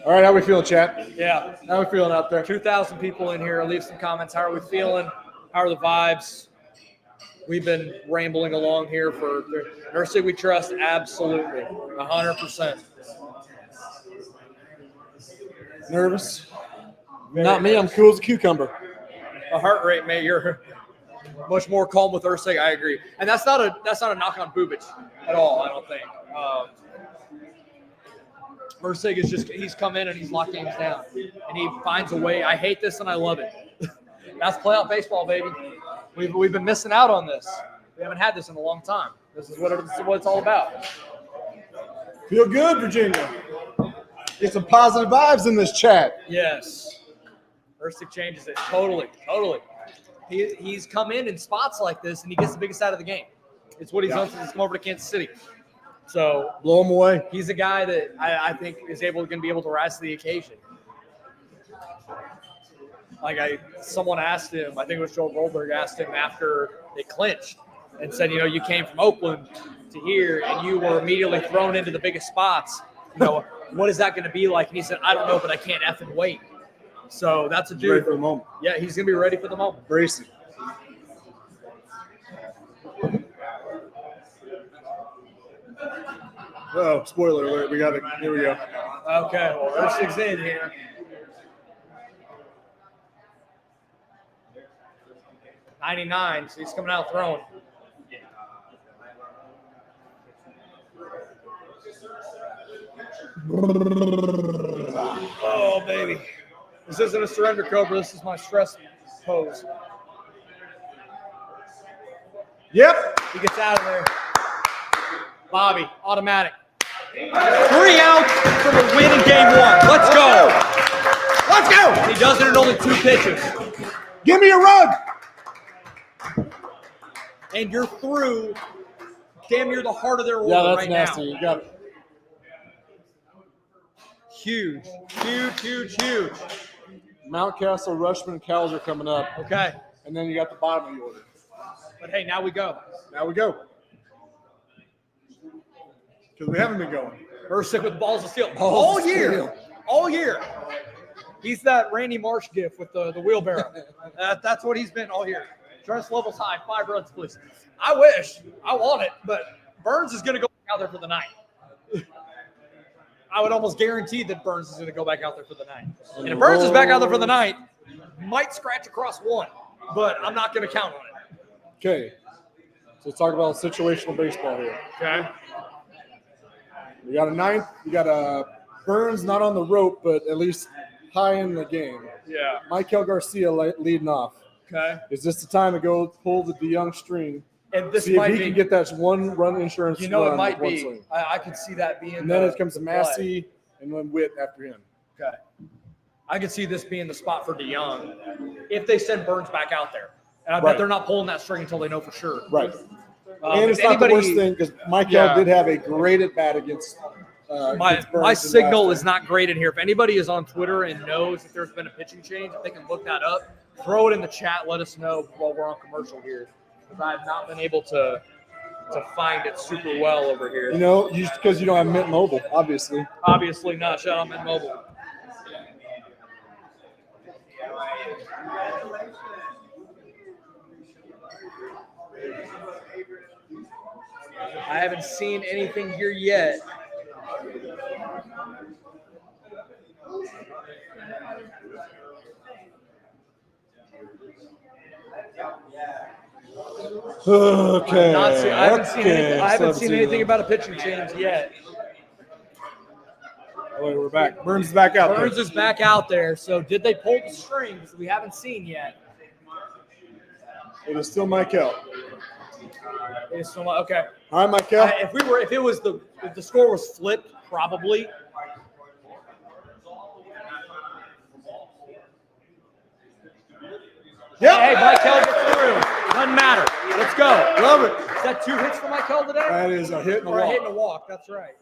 All right, how we feeling, chat? Yeah. How we feeling out there? 2,000 people in here. Leave some comments. How are we feeling? How are the vibes? We've been rambling along here for Earthsig we trust. Absolutely. 100%. Nervous? Not me. I'm cool as a cucumber. The heart rate, mate, you're much more calm with Earthsig. I agree. And that's not a knock on Bubic at all, I don't think. Earthsig is just, he's come in and he's locked games down. And he finds a way. I hate this and I love it. That's playoff baseball, baby. We've been missing out on this. We haven't had this in a long time. This is what it's all about. Feel good, Virginia. Get some positive vibes in this chat. Yes. Earthsig changes it. Totally. He's come in spots like this and he gets the biggest out of the game. It's what he's done since he's come over to Kansas City. So Blow him away. he's a guy that I think is going to be able to rise to the occasion. Someone asked him, I think it was Joel Goldberg, asked him after they clinched and said, you came from Oakland to here and you were immediately thrown into the biggest spots. What is that going to be like? And he said, I don't know, but I can't effing wait. So that's a dude. Ready for the moment. Yeah, he's going to be ready for the moment. Bracing. Oh, spoiler alert. We got it. Here we go. Okay, well, Earthsig's in here. '99, so he's coming out throwing. Oh, baby. This isn't a surrender cobra. This is my stress pose. Yep. He gets out of there. Bobby, automatic. 3 outs for the win in game 1. Let's go. Let's go. He does it in only 2 pitches. Give me a rug. And you're through damn near the heart of their order Yeah, that's right nasty. now. You got it. Huge. Mountcastle, Rushman, and Cowles are coming up. Okay. And then you got the bottom of the order. But hey, now we go. Now we go. Because we haven't been going. Earthsig with balls of steel. Balls All of year. steel. All year. He's that Randy Marsh gif with the wheelbarrow. That's what he's been all year. Stress levels high. 5 runs, please. I wish. I want it. But Burns is going to go out there for the night. I would almost guarantee that Burns is going to go back out there for the night. And if Burns is back out there for the night, might scratch across 1. But I'm not going to count on it. Okay. So let's talk about situational baseball here. Okay. We got a 9th. We got a Burns not on the rope, but at least high in the game. Yeah. Michael Garcia leading off. Okay. Is this the time to go pull the DeYoung string? And this See if might he be. can get that 1-run insurance. It run might with one be. swing. I could see that being. And then the it comes to play. Massey and then Witt after him. Okay. I could see this being the spot for DeYoung if they send Burns back out there. And I bet Right. they're not pulling that string until they know for sure. Right. And And it's not the worst thing because Michael did have a great at bat against My against Burns my in signal last is not great in here. If anybody is on Twitter and knows if there's been a pitching change, if they can look that up, throw it in the chat. Let us know while we're on commercial here. Because I have not been able to find it super well over here. because you don't have Mint Mobile, obviously. Obviously not. Shout out Mint Mobile. I haven't seen anything here yet. Okay. I haven't seen anything. I haven't seen anything about. about a pitching change yet. Oh, wait, we're back. Burns is back out Burns is back out there. So did they pull the strings? We haven't seen yet. there. It is still Michael. It's so much. Okay. All right, Michael. If the score was flipped, probably. Yep. Hey, Michael gets through. Doesn't matter. Let's go. Love it. Is that 2 hits for Michael today? That is a hit and a Or a hit walk. and a walk. That's right.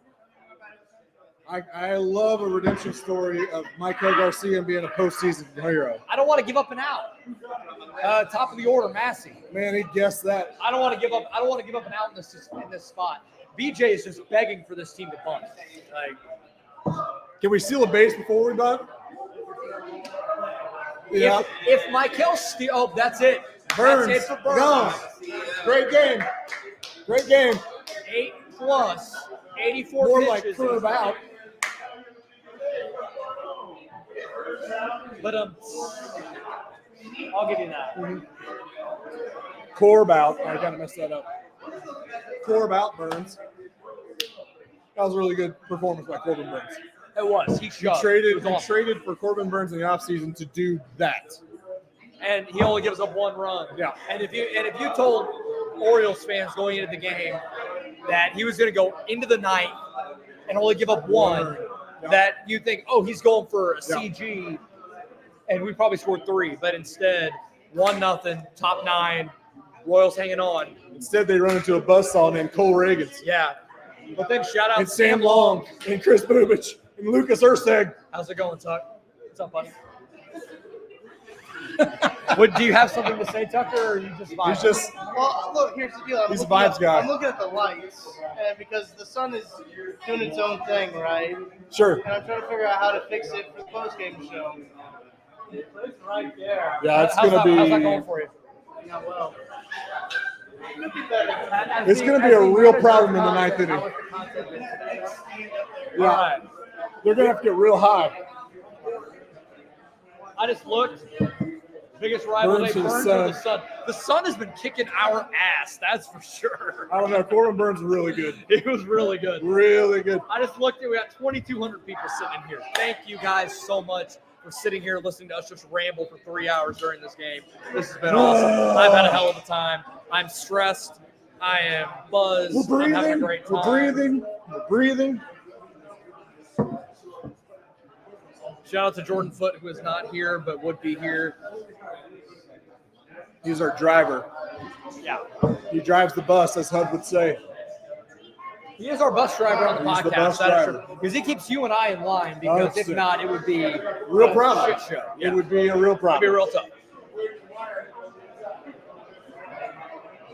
I love a redemption story of Michael Garcia being a postseason hero. I don't want to give up an out. Top of the order, Massey. Man, he guessed that. I don't want to give up. I don't want to give up an out in this spot. BJ is just begging for this team to bunt. Like, Can we steal a base before we bunt? Yeah. if Michael steal, oh, that's it. Burns. That's it for Burns. Gone. Great game. Great game. 8+, 84 More pitches. like curve out. But I'll give you that. Corb out. I kind of messed that up. Corb out, Burns. That was a really good performance by Corbin Burns. It was. He He shoved. traded, It was he awesome. traded for Corbin Burns in the offseason to do that. And he only gives up 1 run. Yeah. And if you told Orioles fans going into the game that he was going to go into the ninth and only give up 1, Yeah. that you think, oh, he's going for a Yeah. CG, and we probably scored 3, but instead 1-0, top 9, Royals hanging on. Instead, they run into a buzzsaw named Cole Ragans. Yeah. But then shout out And to Sam Long and Chris Bubich and Lucas Ersteg. How's it going, Tuck? What's up, buddy? Do you have something to say, Tucker, or are you just vibing? He's just Well, look, here's the deal. He's a vibes guy. I'm looking at the lights, and because the sun is doing its own thing, right? sure. And I'm trying to figure out how to fix it for the post-game show. It's right there. Yeah, it's How's gonna that- How's that be- going for you? Yeah, well, it could be better. It's going to be a real problem in the ninth inning. All right. They're going to have to get real high. I just looked. Biggest rival Burns they to the Burns Sun. or the Sun. The Sun has been kicking our ass. That's for sure. I don't know. Corbin Burns is really good. It was really good. Really good. I just looked at. We got 2,200 people sitting in here. Thank you guys so much for sitting here listening to us just ramble for 3 hours during this game. This has been awesome. I've had a hell of a time. I'm stressed. I am buzzed. We're I'm having a breathing. great time. We're breathing. We're breathing. Shout out to Jordan Foote, who is not here but would be here. He's our driver. Yeah. He drives the bus, as Hud would say. He is our bus driver on the He's the podcast. bus That is driver. true. Because he keeps you and I in line. Because if 100%. not, it would be Real a problem. shit show. Yeah. It would be a real It'd be problem. real tough.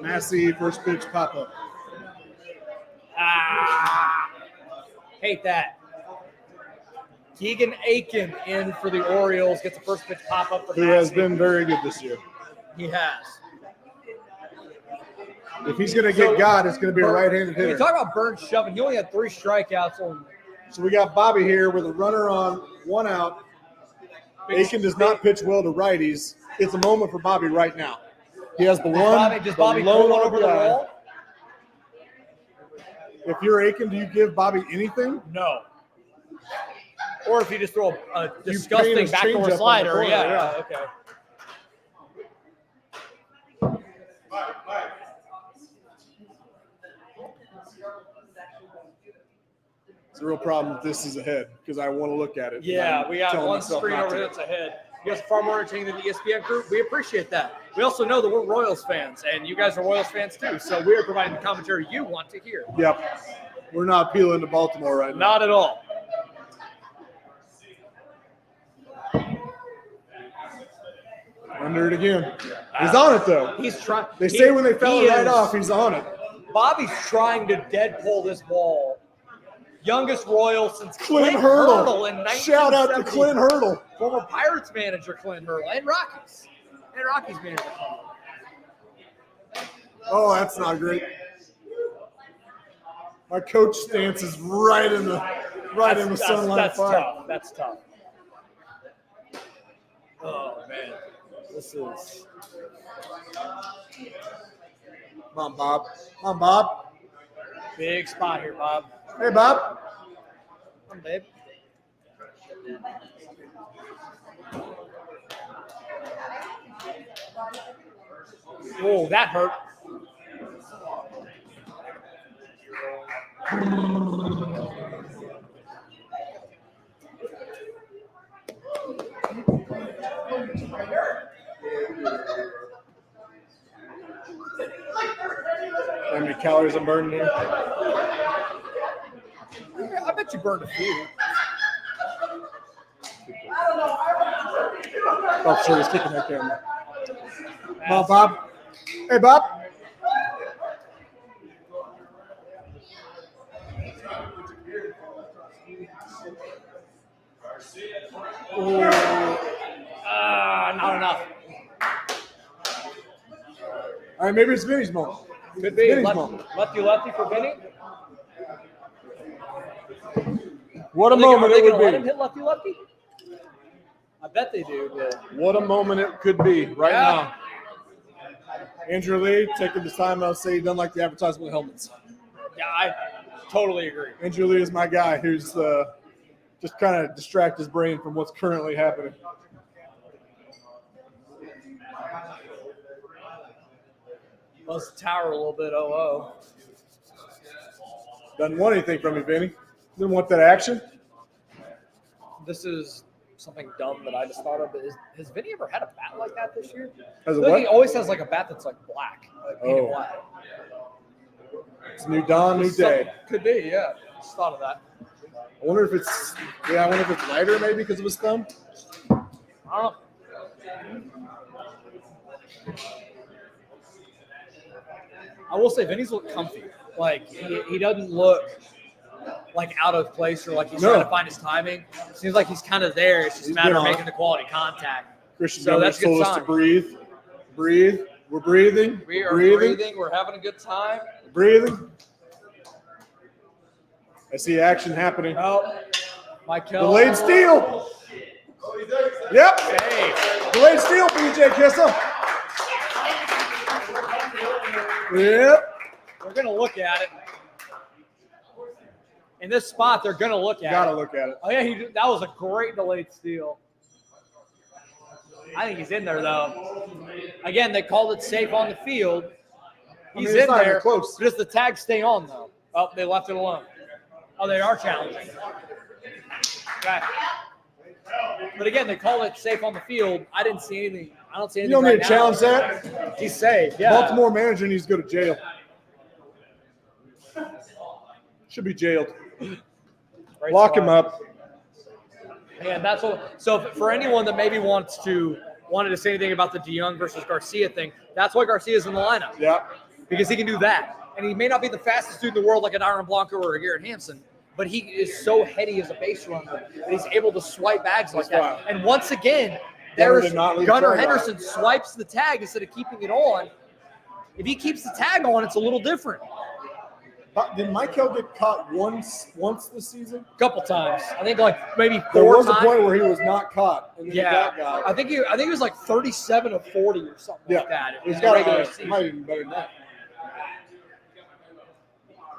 Massey, first pitch pop up. Hate that. Keegan Aiken in for the Orioles. Gets a first pitch pop up for Who has Massey. been very good this year. He has. If he's going to get got, it's going to be a right-handed When you hitter. talk about Burns shoving, he only had 3 strikeouts on. So we got Bobby here with a runner on, 1 out. Aiken does not pitch well to righties. It's a moment for Bobby right now. He has the one. Does Bobby the pull lone one over the RBI. wall? If you're Aiken, do you give Bobby anything? No. Or if you just throw a paint disgusting his changeup backdoor on the slider. corner, Yeah. yeah. Okay. It's a real problem if this is ahead because I want to look at it. Yeah, I'm we got telling one myself screen not over to. here that's ahead. You guys are far more entertaining than the ESPN group. We appreciate that. We also know that we're Royals fans, and you guys are Royals fans too. So we are providing the commentary you want to hear. Yep. We're not appealing to Baltimore right now. Not at all. Under it again. He's on it though. He's trying. They say when they fell it right off, he's on it. Bobby's trying to dead pull this ball. Youngest Royal since Clint Clint Hurdle. in Shout out to 1970. Clint Hurdle. Former Pirates manager Clint Hurdle and Rockies. And Rockies manager. Oh, that's not great. My coach stance is right in the sunlight fire. Tough. That's tough. Oh man, this is. Come on, Bob. Come on, Bob. Big spot here, Bob. Hey, Bob. Come on, babe. Oh, that hurt. How many calories I'm burning here? I bet you burned a few. Oh, sure, he's kicking that camera. Come on, Bob. Hey, Bob. Not enough. All right, maybe it's Vinny's moment. Could be. Vinny's moment. Lefty for Vinny. What a Are moment they it going to would let him be. hit lefty? I bet they do. But What a moment it could be right Yeah. now. Andrew Lee taking this time out to say he doesn't like the advertisement with helmets. yeah, I totally agree. Andrew Lee is my guy who's just kind of distract his brain from what's currently happening. Buzz the tower a little bit. Oh. Doesn't want anything from me, Vinny. Didn't want that action. This is something dumb that I just thought of. Has Vinny ever had a bat like that this year? As a I feel like what? he always has like a bat that's like black, like painted Oh. black. It's new dawn, new day. Could be, yeah. Just thought of that. I wonder if it's lighter maybe because of his thumb. I don't know. I will say Vinny's look comfy. Like he doesn't look like out of place or like he's No. trying to find his timing. Seems like he's kind of there. It's just a He's matter been of on it. making the quality contact. Christian So Governors that's a good told us to sign. breathe. Breathe. We're breathing. We are breathing. breathing. We're having a good time. Breathing. I see action happening. Oh, Michael. Delayed steal. Yep. Hey, Delayed steal, BJ Kissel. Yep. they're gonna look at it. In this spot, they're gonna look at Gotta it. look at it. Oh yeah, that was a great delayed steal. I think he's in there though. Again, they called it safe on the field. He's it's in not even there. close. Does the tag stay on though? Oh, they left it alone. Oh, they are challenging. Okay. But again, they call it safe on the field. I didn't see anything. I don't see You anything. don't need right to now. challenge that. He's safe. Yeah. Baltimore manager needs to go to jail. Should be jailed. Great Lock spot. him up. And that's what. So for anyone that maybe wanted to say anything about the DeYoung versus Garcia thing, that's why Garcia's in the lineup Yeah. because he can do that. And he may not be the fastest dude in the world like an Aaron Blanco or a Garrett Hampson, but he is so heady as a base runner that he's able to swipe bags like That's that. wild. And once again, Gunner there's did not leave Gunnar the tag on. Henderson swipes the tag instead of keeping it on. If he keeps the tag on, it's a little different. Did Michael get caught once this season? A couple times, I think like maybe There 4 was times. a point where he was not caught. And then Yeah, he got I think he was like 37 of 40 or something Yeah. like that. He's in the got regular it season. might even better than that.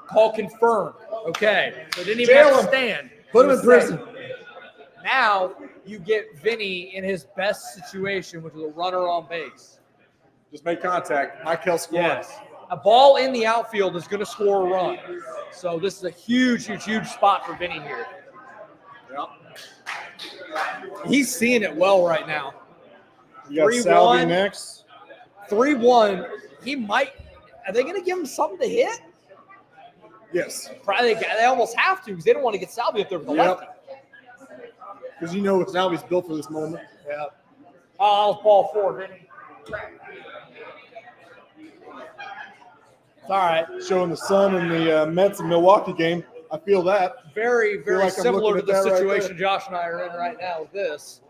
Call confirmed. Okay, so didn't even Jail have to him. stand. Put him He in was prison. safe. Now you get Vinny in his best situation, which is a runner on base. Just make contact. Michael scores. Yes. A ball in the outfield is going to score a run. So this is a huge, huge, huge spot for Vinny here. Yep. He's seeing it well right now. You got 3-1. Salvi next. 3-1. He might. Are they going to give him something to hit? Yes. Probably. They almost have to because they don't want to get Salvi up there with the Yep. lefty. Because you know Salvi's built for this moment. Yeah. Oh, ball 4, Vinny. It's all right. Showing the Sun and the Mets and Milwaukee game. I feel that. Very, very like I'm similar looking to at the that right situation Josh and I are in right now with this.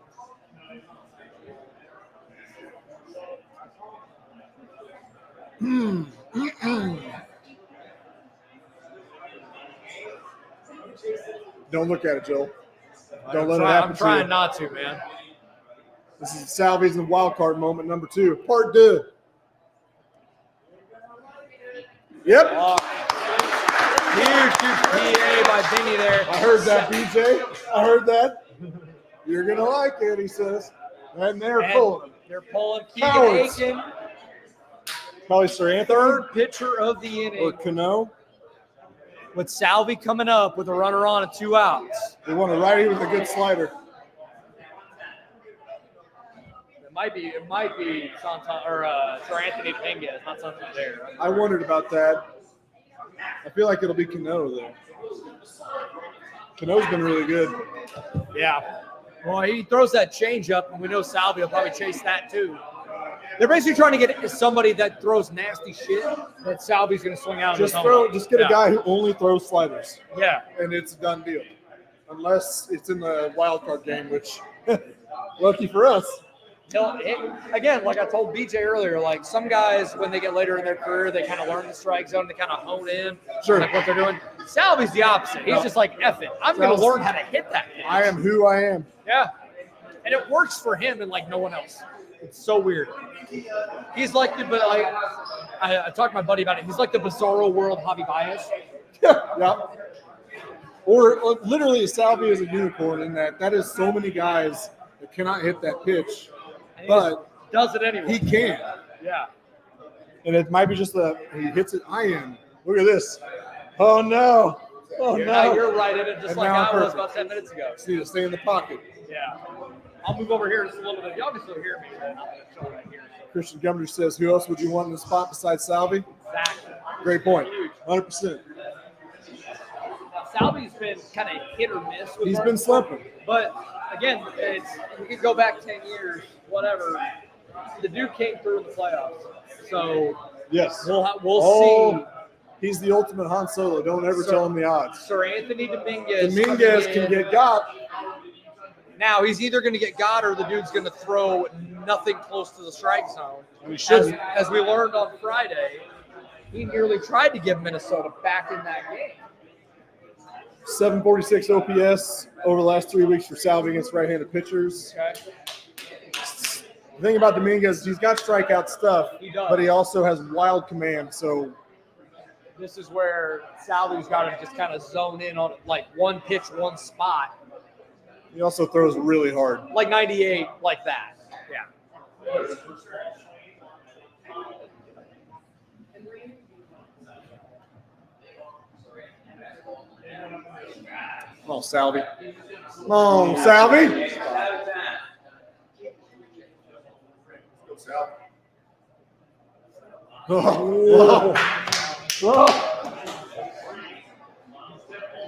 Don't look at it, Joel. Don't let it happen I'm trying to not to, man. you. This is Salvi's in the wild card moment number 2. Part 2. Yep. Huge, huge PA by Vinny there. I heard that, BJ. I heard that. You're gonna like it, he says. And they're And pulling him. they're pulling Keegan Cowards. Aiken, Probably Sir Anthony third pitcher of the or inning, Cano. with Salvi coming up with a runner on and 2 outs. They want a righty with a good slider. It might be Sir Anthony Dominguez, not something there. I wondered about that. I feel like it'll be Cano though. Cano's been really good. Yeah. Well, he throws that change up, and we know Salvi will probably chase that too. They're basically trying to get somebody that throws nasty shit that Salvi's going to swing out. Just and get a guy who only throws sliders, Yeah. and it's a done deal. Unless it's in the wild card game, which lucky for us. Again, like I told BJ earlier, like some guys, when they get later in their career, they kind of learn the strike zone, they kind of hone in, Sure. like what they're doing. Salvi's the opposite. He's just like, F it. I'm going to learn how to hit that pitch. I am who I am. Yeah. And it works for him and like no one else. It's so weird. He's like I talked to my buddy about it. He's like the Bizarro World Javi Baez. Yeah. Or literally, Salvi is a unicorn in that is so many guys that cannot hit that pitch, And he but does it anyway. he can. Yeah. And it might be just he hits it. Look at this. Oh no. Oh Now no. you're right in it, just And like now I was perfect. about 10 minutes ago. Just need to stay in the pocket. Yeah. I'll move over here just a little bit. Y'all can still hear me. But I'm going to show right here. Christian Gumner says, who else would you want in the spot besides Salvi? Exactly. Great point. 100%. Now, Salvi's been kind of hit or miss. With He's Mark, been slumping. But again, you could go back 10 years, whatever. The dude came through in the playoffs, so Yes. we'll see. He's the ultimate Han Solo. Don't ever tell him the odds. Sir Anthony Dominguez. Dominguez coming can in. get got. Now he's either going to get got or the dude's going to throw nothing close to the strike zone. We shouldn't. As we learned on Friday, he nearly tried to give Minnesota back in that game. 746 OPS over the last 3 weeks for Salvi against right-handed pitchers. Okay. The thing about Dominguez, he's got strikeout stuff, He does. but he also has wild command. So This is where Salvi's got to just kind of zone in on like one pitch, one spot, he also throws really hard. like 98, like that. Yeah. Come on, Salvi. Come on, Salvi. Oh, whoa.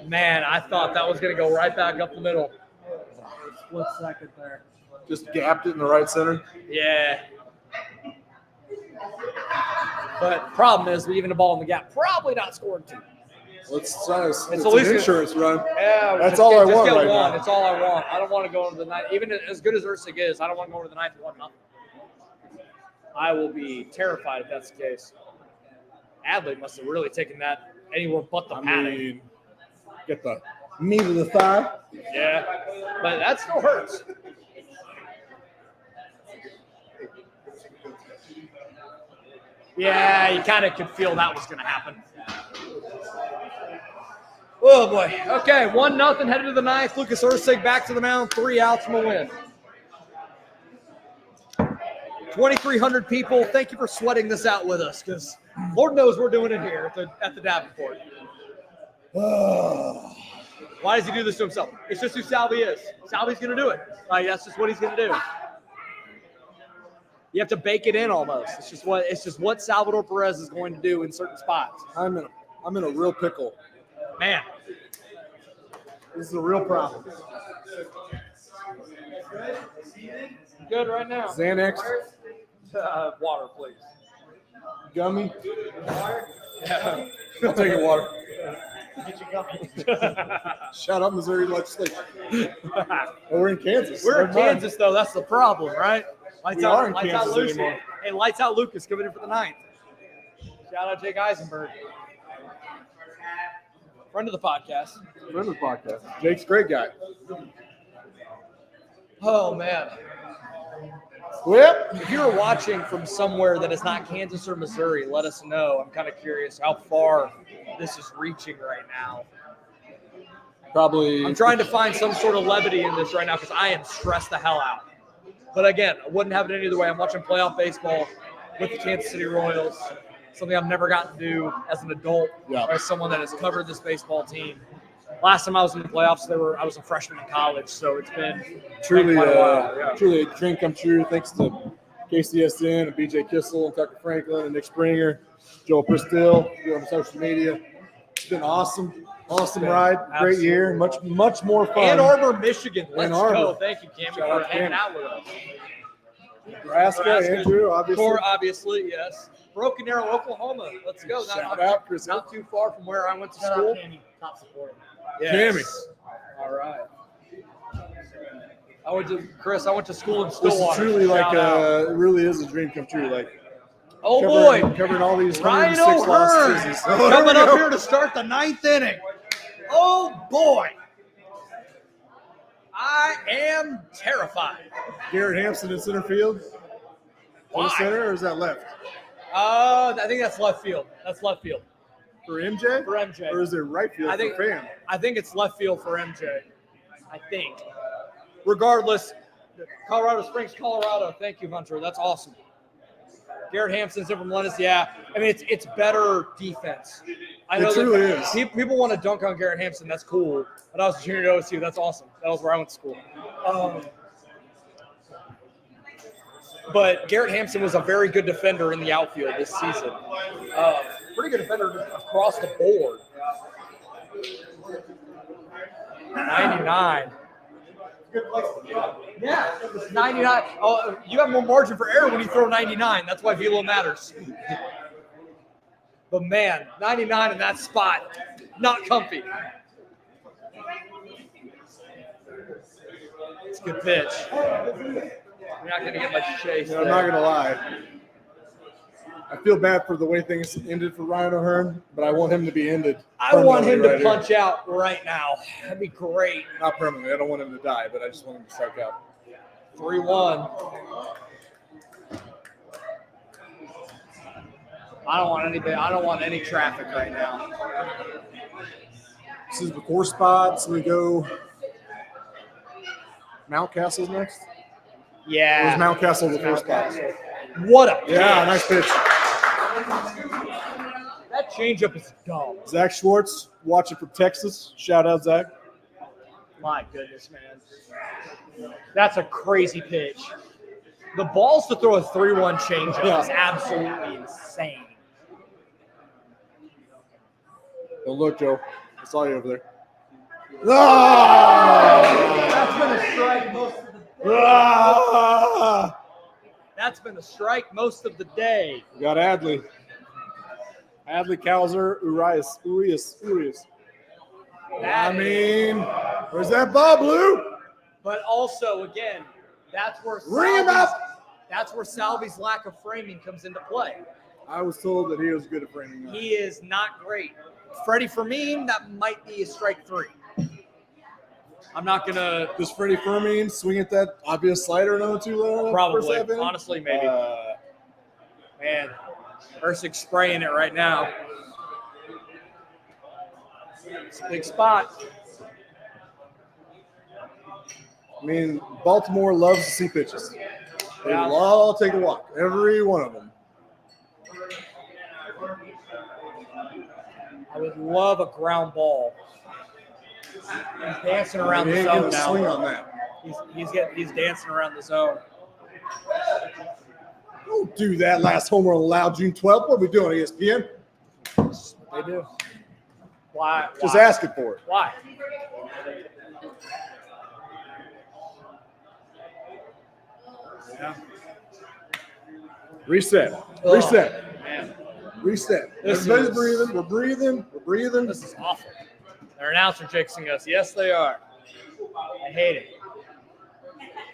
Man, I thought that was going to go right back up the middle. Split second there. Just gapped it in the right center. Yeah. But problem is, leaving the ball in the gap, probably not scoring two. It's an at least insurance run. Yeah, That's just all get, I just want get right one. now. It's all I want. I don't want to go into the ninth. Even as good as Ursig is, I don't want to go into the ninth with 1-0. I will be terrified if that's the case. Adley must have really taken that anywhere but the padding. Get the meat of the thigh. Yeah, but that still hurts. Yeah, you kind of could feel that was going to happen. Oh, boy. Okay, 1-0 headed to the ninth. Lucas Ursig back to the mound, 3 outs from a win. 2,300 people, thank you for sweating this out with us, because Lord knows we're doing it here at the Davenport. Why does he do this to himself? It's just who Salvi is. Salvi's going to do it. Like, that's just what he's going to do. You have to bake it in almost. It's just what Salvador Perez is going to do in certain spots. I'm in a real pickle. Man, This is a real problem. good right now. Xanax, Water, please. gummy. Yeah. I'll take your water. Get your gummies. Shout out Missouri legislature. Oh, we're in Kansas. We're in Never mind. Kansas, though. That's the problem, right? Lights We out, are in lights Kansas out Lucas. anymore. Hey, lights out Lucas coming in for the ninth. Shout out Jake Eisenberg. Friend of the podcast. Friend of the podcast. Jake's a great guy. Oh, man. Whip. If you're watching from somewhere that is not Kansas or Missouri, let us know. I'm kind of curious how far this is reaching right now. probably. I'm trying to find some sort of levity in this right now because I am stressed the hell out. But again, I wouldn't have it any other way. I'm watching playoff baseball with the Kansas City Royals, something I've never gotten to do as an adult or as someone that has covered this baseball team. Last time I was in the playoffs, I was a freshman in college, so it's been Truly, quite a while. Yeah. truly a dream come true. Thanks to KCSN and BJ Kissel and Tucker Franklin and Nick Springer, Joel Pristill, on social media. It's been awesome. Awesome ride. Great year. Much more fun. Ann Arbor, Michigan. Let's Ann Arbor. go. Thank you, Cammy, Shout out for to hanging Cammy. out with us. Nebraska, Andrew, obviously. Core, obviously, yes. Broken Arrow, Oklahoma. Let's go. Shout out, Chris. Not too far from where I went to Shout school. out Cammy, top supporter. Yes. Cammy. All right. I went to school in This Stillwater. is truly like Shout out. it really is a dream come true. Like Oh boy, covering all these Rhino 106 lost Hearn seasons. coming up here to start the 9th inning. Oh boy, I am terrified. Garrett Hampson in center field. Why? Center, or is that left? I think that's left field. That's left field For MJ? for MJ. Or is it right field I think- for Fan? I think it's left field for MJ. I think. Regardless, Colorado Springs, Colorado. Thank you, Hunter. That's awesome. Garrett Hampson's in from Lennis. Yeah, I mean it's better defense. I know It truly that is. people want to dunk on Garrett Hampson. That's cool. But I was a junior at OSU. That's awesome. That was where I went to school. But Garrett Hampson was a very good defender in the outfield this season. Pretty good defender across the board. 99. Yeah, it's 99. Oh, you have more margin for error when you throw 99. That's why velo matters. But man, 99 in that spot, not comfy. It's a good pitch. You're not going to get much chase. I'm not gonna lie. I feel bad for the way things ended for Ryan O'Hearn, but I want him to be ended. I want him to permanently right punch out right now. That'd be great. here. Not permanently. I don't want him to die, but I just want him to strike out. 3-1. I don't want any traffic right now. This is the 4 spot, so we go. Mountcastle's next. Or is Yeah. Mountcastle the 4 spot? What a pitch. Yeah, nice pitch. That changeup is dumb. Zach Schwartz, watching from Texas. Shout out, Zach. My goodness, man. That's a crazy pitch. The balls to throw a 3-1 changeup is absolutely insane. Don't look, Joe. I saw you over there. Ah! That's been a strike most of the day. Ah! That's been a strike most of the day. We got Adley. Adley, Kowser, Urias. I mean, where's that ball, Blue? But also, again, that's where Ring him up. That's where Salvi's lack of framing comes into play. I was told that he was good at framing. He is not great. Freddie Fermin, that might be a strike 3. I'm not gonna Does Freddie Fermin swing at that obvious slider in 0-2 probably, honestly, maybe. Man, Ersik's spraying it right now. It's a big spot. I mean, Baltimore loves to see pitches. They Yeah. will all take a walk, every one of them. I would love a ground ball. He's dancing around He the ain't zone getting a swing now. on that. He's dancing around the zone. Don't do that. Last homer allowed June 12th. What are we doing, ESPN? They do. Why? Just Why? asking for it. Why? Reset. Ugh, Reset. Man, Reset. This Everybody's is- breathing. We're breathing. We're breathing. this is awful. Their announcer jinxing us. Yes, they are. I hate it.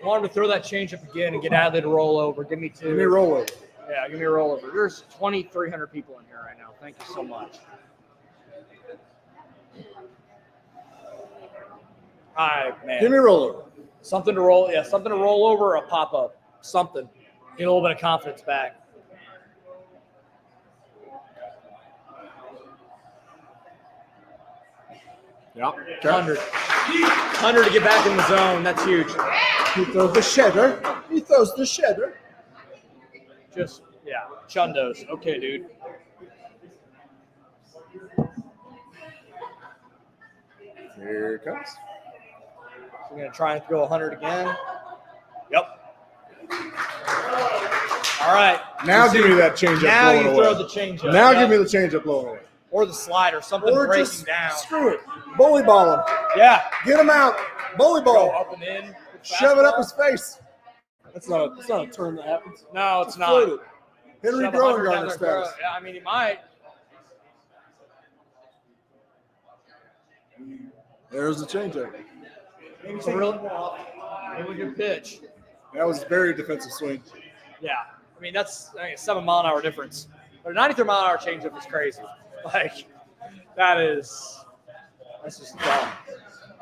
I want him to throw that changeup again and get Adley to roll over. Give me 2. Give me a rollover. Yeah, give me a rollover. There's 2,300 people in here right now. Thank you so much. All right, man. Give me a rollover. Something to roll. Yeah, something to roll over or a pop up. Something. Get a little bit of confidence back. Yeah. 100 to get back in the zone. That's huge. He throws the shedder. He throws the shedder. Just, yeah, chundos. Okay, dude. Here it comes. We're going to try and throw 100 again. Yep. All right. Now give me that changeup. Now you blowing throw away. the changeup. Now Yep. give me the changeup blowing away. Or the slider, something Or breaking just down. screw it. Bully ball him. Yeah. Get him out. Bully Go ball. up and in. Shove it up Fastball. his face. That's not a turn that happens. No, it's Just not. float it. Henry Shove 100 Growing down Garner their throat. status. Yeah, I mean, he might. There's the changeup. It's a really good pitch. That was a very defensive swing. Yeah. I mean, that's a 7 mile an hour difference. But a 93 mile an hour changeup is crazy. Like, that's just dumb.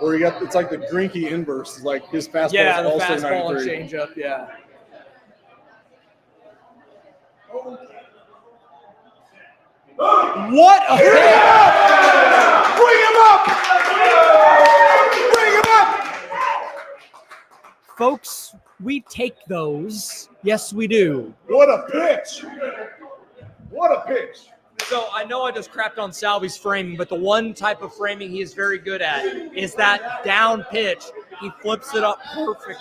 Or you got, it's like the Greinke inverse. It's like his fastball Yeah, is the also fastball 93. and changeup, yeah. What a hit! Bring him up! Bring him up! Folks, we take those. Yes, we do. What a pitch! What a pitch! So I know I just crapped on Salvy's framing, but the one type of framing he is very good at is that down pitch. He flips it up perfectly.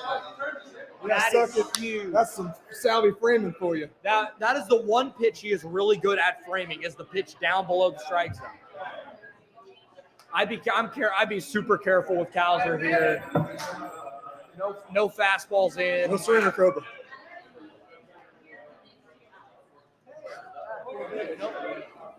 That is huge. That's some Salvy framing for you. That is the one pitch he is really good at framing, is the pitch down below the strike zone. I'd be super careful with Kowser here. No fastballs in. No surrender, Cobra.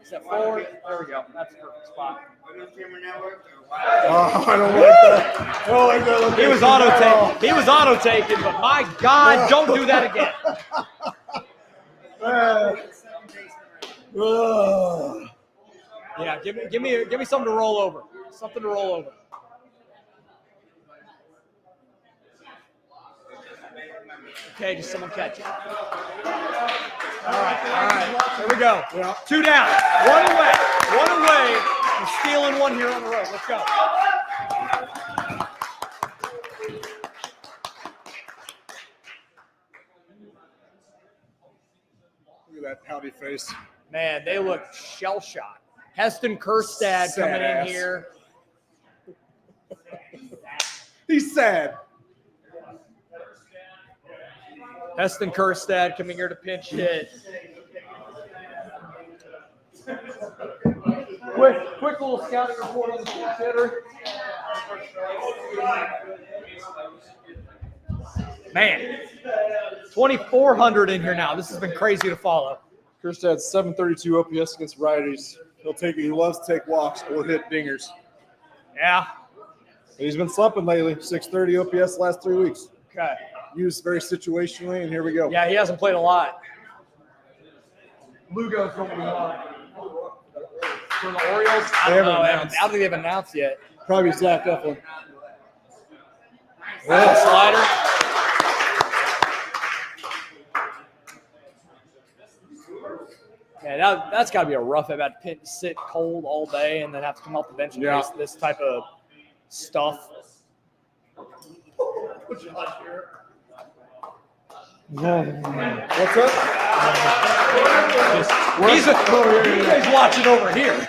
Is that forward? There we go. That's a perfect spot. Oh, I don't like that. I don't like that. He was auto-taken. He was auto-taken, but my God, don't do that again. Yeah, give me something to roll over. Something to roll over. Okay, just someone catch it. All right. Here we go. Yeah. 2 down. One away. We're stealing one here on the road. Let's go. Look at that pouty face. Man, they look shell-shocked. Heston Kerstad coming in Sad ass. here. He's sad. Heston Kerstad coming here to pinch hit. Quick little scouting report on the pinch hitter. Man, 2,400 in here now. This has been crazy to follow. Kerstad's 732 OPS against righties. He loves to take walks or hit dingers. Yeah. But he's been slumping lately. 630 OPS the last 3 weeks. Okay. Used very situationally, and here we go. Yeah, he hasn't played a lot. Lugo's going to be on. For the Orioles? I don't know. I don't think they've announced yet. Probably Zach Eflin. Slider. Yeah, that's got to be a rough at bat. Sit cold all day and then have to come off the bench and face this type of stuff. What's up? He's watching over here.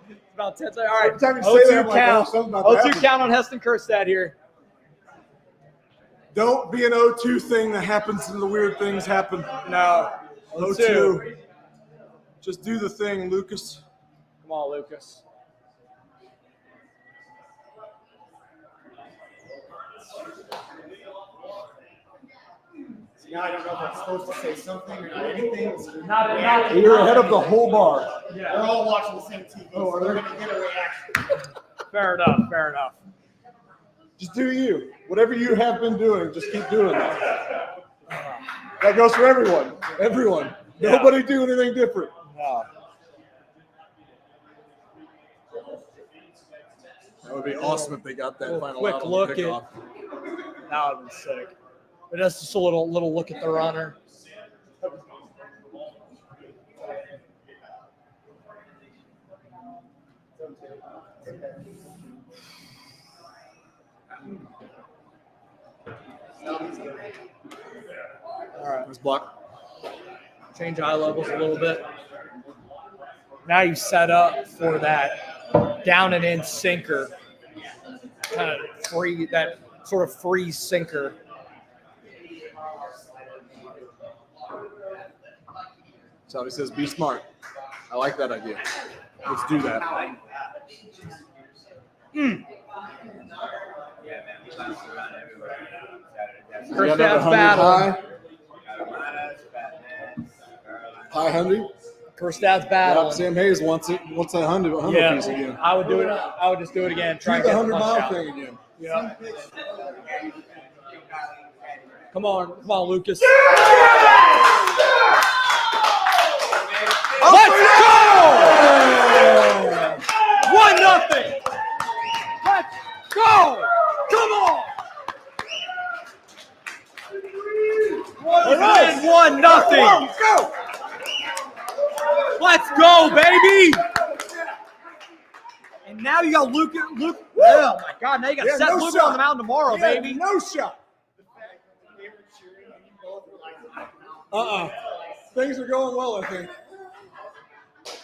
It's about 10 seconds. All right. Every time you say that, I'm 0-2 like, count. oh, something about to 0-2 happen. count on Heston Kerstad here. Don't be an 0-2 thing that happens and the weird things happen. No. 0-2. Just do the thing, Lucas. Come on, Lucas. Now I don't know if I'm supposed to say something or do anything. You're ahead of the whole bar. We're all watching the same TV, so we're going to get a reaction. Fair enough. Just do you. Whatever you have been doing, just keep doing that. That goes for everyone. Everyone. Yeah. Nobody do anything different. No. That would be awesome if they got that final Quick out on look the at kickoff. that would be sick. But that's just a little look at the runner. All right. Nice block. Change eye levels a little bit. Now you set up for that down and in sinker, kind of free, that sort of free sinker. Salvi says, be smart. I like that idea. Let's do that. First dad's battle. High 100. First dad's battle. Sam Hayes wants it. Wants that 100 Yeah, piece again. I would do it. I would just do it again. Try Do and the get 100 the punch mile out. thing again. Yeah. Come on, Lucas. Let's go! 1-0. Let's go! Come on! Win 1-0. Let's go! Let's go, baby! And now you got Luke. Oh my God! Now you got Yeah, Seth no Luke shot. on the mound tomorrow, Yeah, baby. no shot. Things are going well, I think.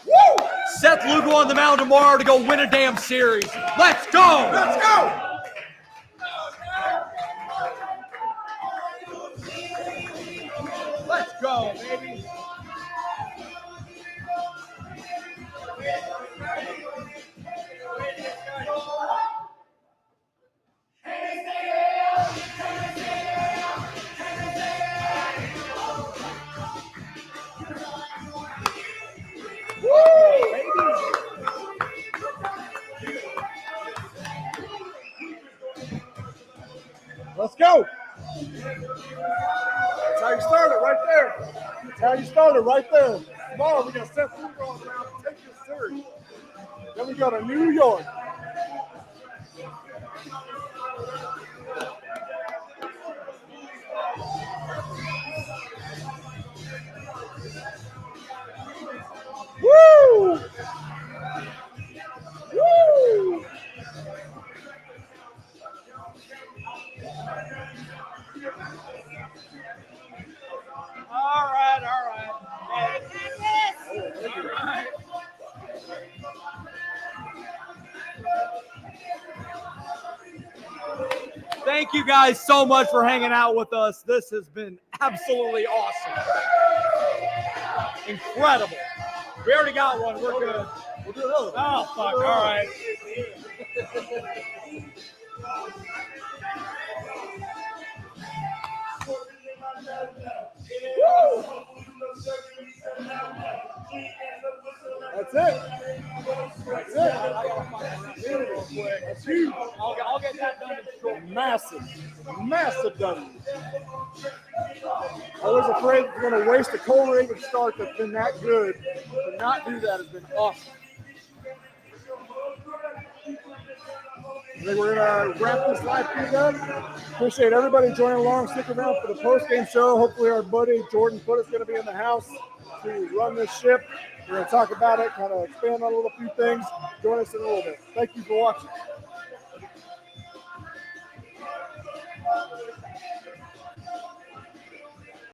Woo! Seth Lugo on the mound tomorrow to go win a damn series. Let's go! Let's go! Let's go, baby. Let's go. That's how you started right there. That's how you started right there. Tomorrow we got Seth Lugo on the mound to take this series. Then we go to New York. Woo! Woo! All right. Thank you guys so much for hanging out with us. This has been absolutely awesome. Incredible. We already got one. We're good. We'll do another one. Oh, fuck. All right. That's it. That's it. That's huge. I'll get that done in short. Massive W. I was afraid we were going to waste a cold-rated start that's been that good. To not do that has been awesome. I think we're going to wrap this live feed up. Appreciate everybody joining along. Stick around for the post-game show. Hopefully our buddy Jordan Foote is going to be in the house to run this ship. We're going to talk about it, kind of expand on a little few things. Join us in a little bit. Thank you for watching.